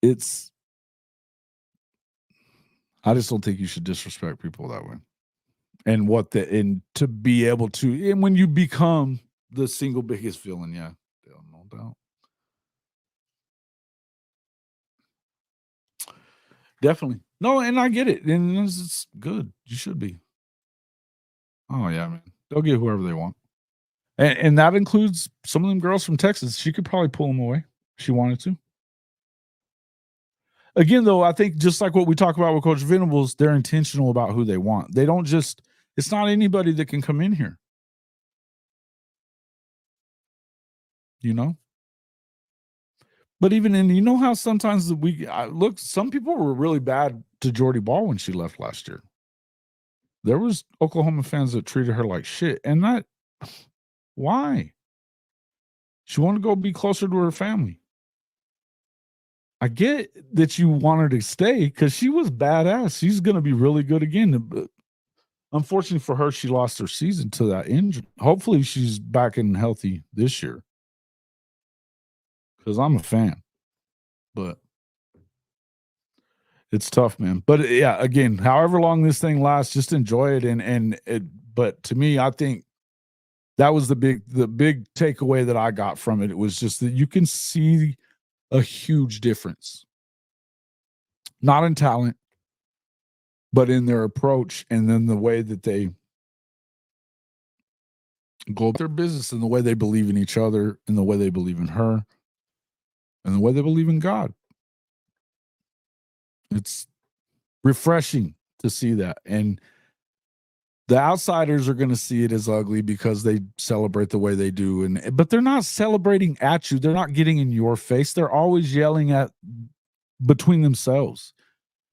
I just don't think you should disrespect people that way. And to be able to, and when you become the single biggest villain, yeah, no doubt. Definitely. No, and I get it. And it's good. You should be. Oh, yeah, man. They'll get whoever they want. And that includes some of them girls from Texas. She could probably pull them away if she wanted to. Again, though, I think just like what we talk about with Coach Venables, they're intentional about who they want. They don't just, it's not anybody that can come in here. You know? But even in, you know how sometimes look, some people were really bad to Jordy Ball when she left last year. There was Oklahoma fans that treated her like shit. And why? She wanted to go be closer to her family. I get that you want her to stay because she was badass. She's going to be really good again. But unfortunately for her, she lost her season to that injury. Hopefully she's back and healthy this year. Because I'm a fan. But it's tough, man. But yeah, again, however long this thing lasts, just enjoy it. But to me, I think that was the big takeaway that I got from it. It was just that you can see a huge difference, not in talent, but in their approach, and then the way that they go about their business, and the way they believe in each other, and the way they believe in her, and the way they believe in God. It's refreshing to see that. And the outsiders are going to see it as ugly because they celebrate the way they do. But they're not celebrating at you. They're not getting in your face. They're always yelling at between themselves.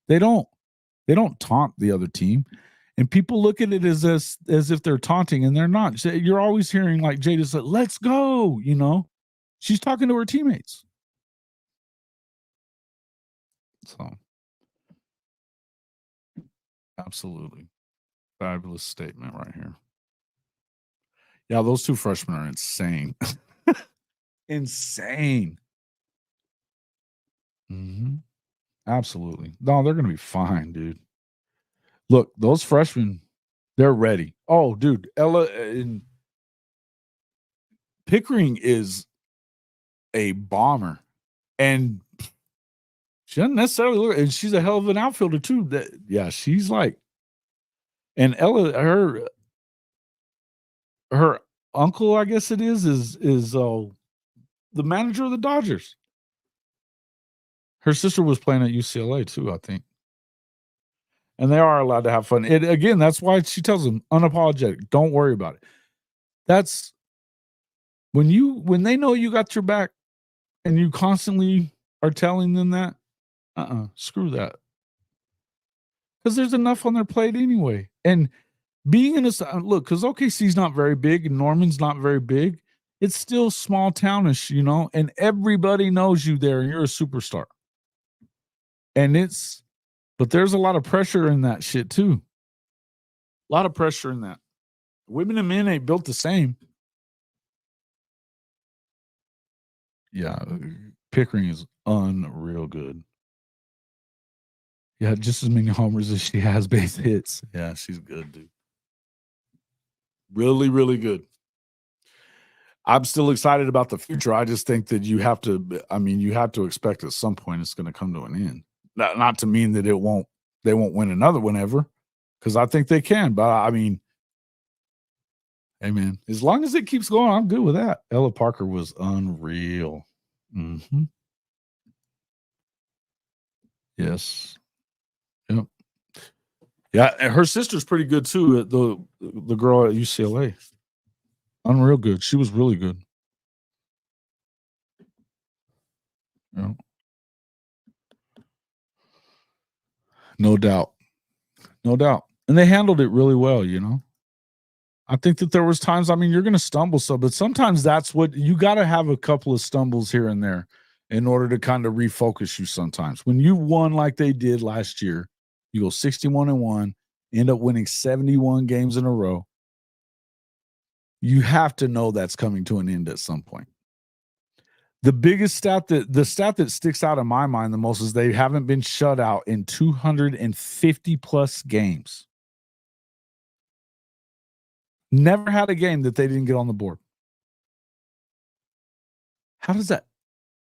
They don't taunt the other team. And people look at it as if they're taunting, and they're not. You're always hearing like Jada said, "Let's go," you know. She's talking to her teammates. So absolutely. Fabulous statement right here. Yeah, those two freshmen are insane. Insane. Mm-hmm. Absolutely. No, they're going to be fine, dude. Look, those freshmen, they're ready. Oh, dude, Ella in Pickering is a bomber. And she doesn't necessarily look, and she's a hell of an outfielder, too. She's like, and Ella, her uncle, I guess it is the manager of the Dodgers. Her sister was playing at UCLA too, I think. And they are allowed to have fun. Again, that's why she tells them unapologetic. Don't worry about it. That's when they know you got your back and you constantly are telling them that, screw that. Because there's enough on their plate anyway. And being in look, because OKC's not very big and Norman's not very big, it's still small townish, you know, and everybody knows you there and you're a superstar. But there's a lot of pressure in that shit too. A lot of pressure in that. Women and men ain't built the same. Yeah, Pickering is unreal good. Yeah, just as many homers as she has base hits. Yeah, she's good, dude. Really, really good. I'm still excited about the future. I just think that you have to expect at some point it's going to come to an end. Not to mean that they won't win another one ever, because I think they can. But I mean, hey man, as long as it keeps going, I'm good with that. Ella Parker was unreal. Mm-hmm. Yes. Yep. Yeah, and her sister's pretty good too. The girl at UCLA. Unreal good. She was really good. Yeah. No doubt. No doubt. And they handled it really well, you know. I think that there was times, I mean, you're going to stumble some, but sometimes that's what you got to have, a couple of stumbles here and there in order to kind of refocus you sometimes. When you won like they did last year, you go 61-1, end up winning 71 games in a row. You have to know that's coming to an end at some point. The biggest stat that sticks out in my mind the most is they haven't been shut out in 250 plus games. Never had a game that they didn't get on the board. How does that?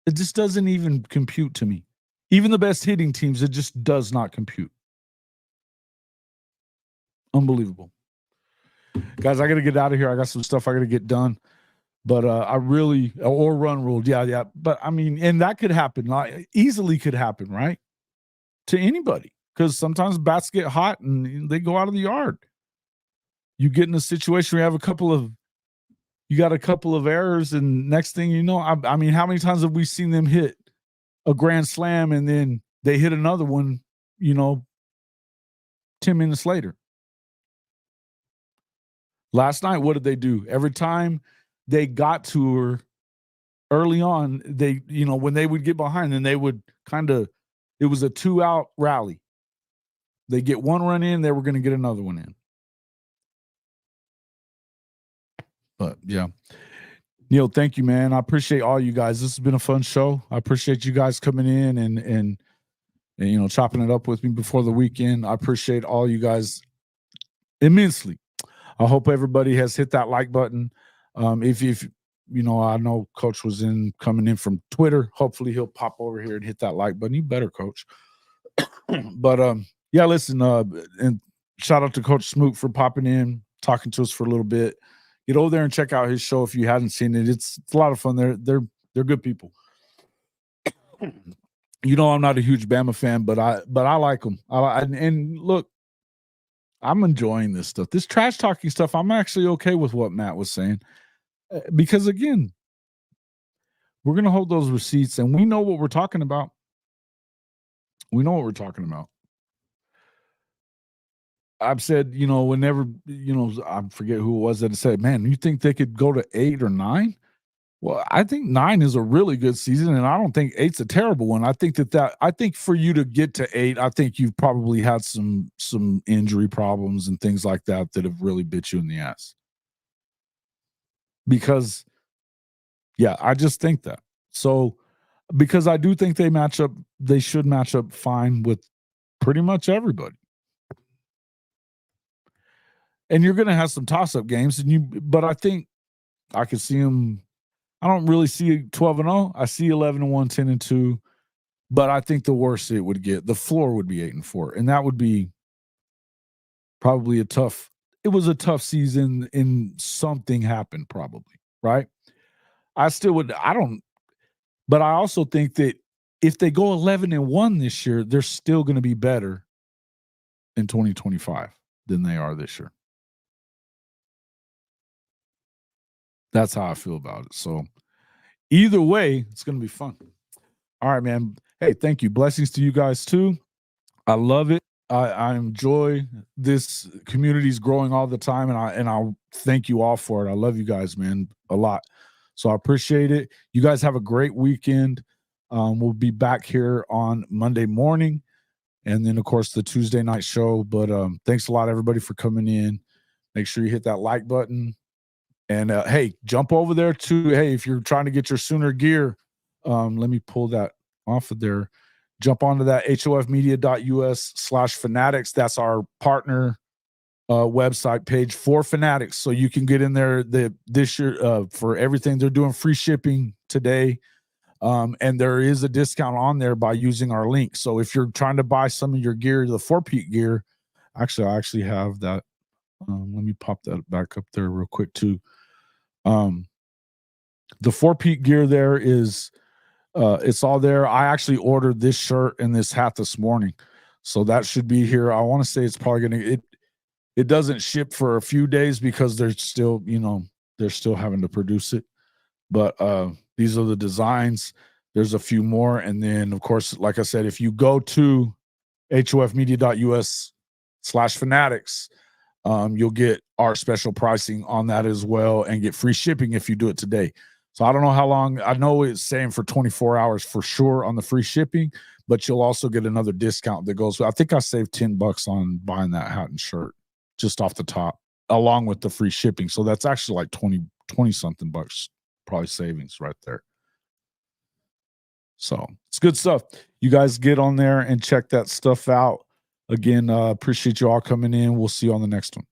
It just doesn't even compute to me. Even the best hitting teams, it just does not compute. Unbelievable. Guys, I got to get out of here. I got some stuff I got to get done. But or run ruled. Yeah. But I mean, and that could happen. Easily could happen, right? To anybody. Because sometimes bats get hot and they go out of the yard. You get in a situation where you got a couple of errors, and next thing you know, I mean, how many times have we seen them hit a grand slam and then they hit another one, 10 minutes later? Last night, what did they do? Every time they got to her early on, they, when they would get behind, then they would it was a 2-out rally. They get one run in, they were going to get another one in. But yeah, Neil, thank you, man. I appreciate all you guys. This has been a fun show. I appreciate you guys coming in and chopping it up with me before the weekend. I appreciate all you guys immensely. I hope everybody has hit that like button. If I know Coach was coming in from Twitter. Hopefully he'll pop over here and hit that like button. You better, Coach. But yeah, listen. And shout out to Coach Smoot for popping in, talking to us for a little bit. Get over there and check out his show if you hadn't seen it. It's a lot of fun. They're good people. I'm not a huge Bama fan, but I like them. And look, I'm enjoying this stuff. This trash talking stuff, I'm actually okay with what Matt was saying. Because again, we're going to hold those receipts and we know what we're talking about. We know what we're talking about. I've said, whenever, I forget who it was that said, man, you think they could go to 8 or 9? Well, I think 9 is a really good season, and I don't think 8's a terrible one. I think I think for you to get to 8, I think you've probably had some injury problems and things like that have really bit you in the ass. Because, yeah, I just think that. So, because I do think they should match up fine with pretty much everybody. And you're going to have some toss-up games, but I think I could see them. I don't really see 12-0. I see 11-1, 10-2. But I think the worst it would get, the floor would be 8-4, and that would be probably it was a tough season, and something happened probably, right? But I also think that if they go 11-1 this year, they're still going to be better in 2025 than they are this year. That's how I feel about it. So either way, it's going to be fun. All right, man. Hey, thank you. Blessings to you guys too. I love it. I enjoy this. Community's growing all the time, and I'll thank you all for it. I love you guys, man, a lot. So I appreciate it. You guys have a great weekend. We'll be back here on Monday morning, and then of course the Tuesday night show. But thanks a lot, everybody, for coming in. Make sure you hit that like button. And hey, jump over there too. Hey, if you're trying to get your Sooner gear, let me pull that off of there. Jump onto that hofmedia.us/fanatics. That's our partner website page for Fanatics. So you can get in there this year for everything. They're doing free shipping today. And there is a discount on there by using our link. So if you're trying to buy some of your gear, the 4-PEAT gear, I actually have that. Let me pop that back up there real quick too. The 4-PEAT gear there is it's all there. I actually ordered this shirt and this hat this morning, so that should be here. I want to say it's probably it doesn't ship for a few days because there's still they're still having to produce it. But these are the designs. There's a few more. And then, of course, like I said, if you go to hofmedia.us/fanatics, you'll get our special pricing on that as well and get free shipping if you do it today. So I don't know how long. I know it's saying for 24 hours for sure on the free shipping, but you'll also get another discount that goes. I think I saved $10 on buying that hat and shirt just off the top, along with the free shipping. So that's actually like 20 something bucks, probably savings right there. So it's good stuff. You guys get on there and check that stuff out. Again, appreciate you all coming in. We'll see you on the next one.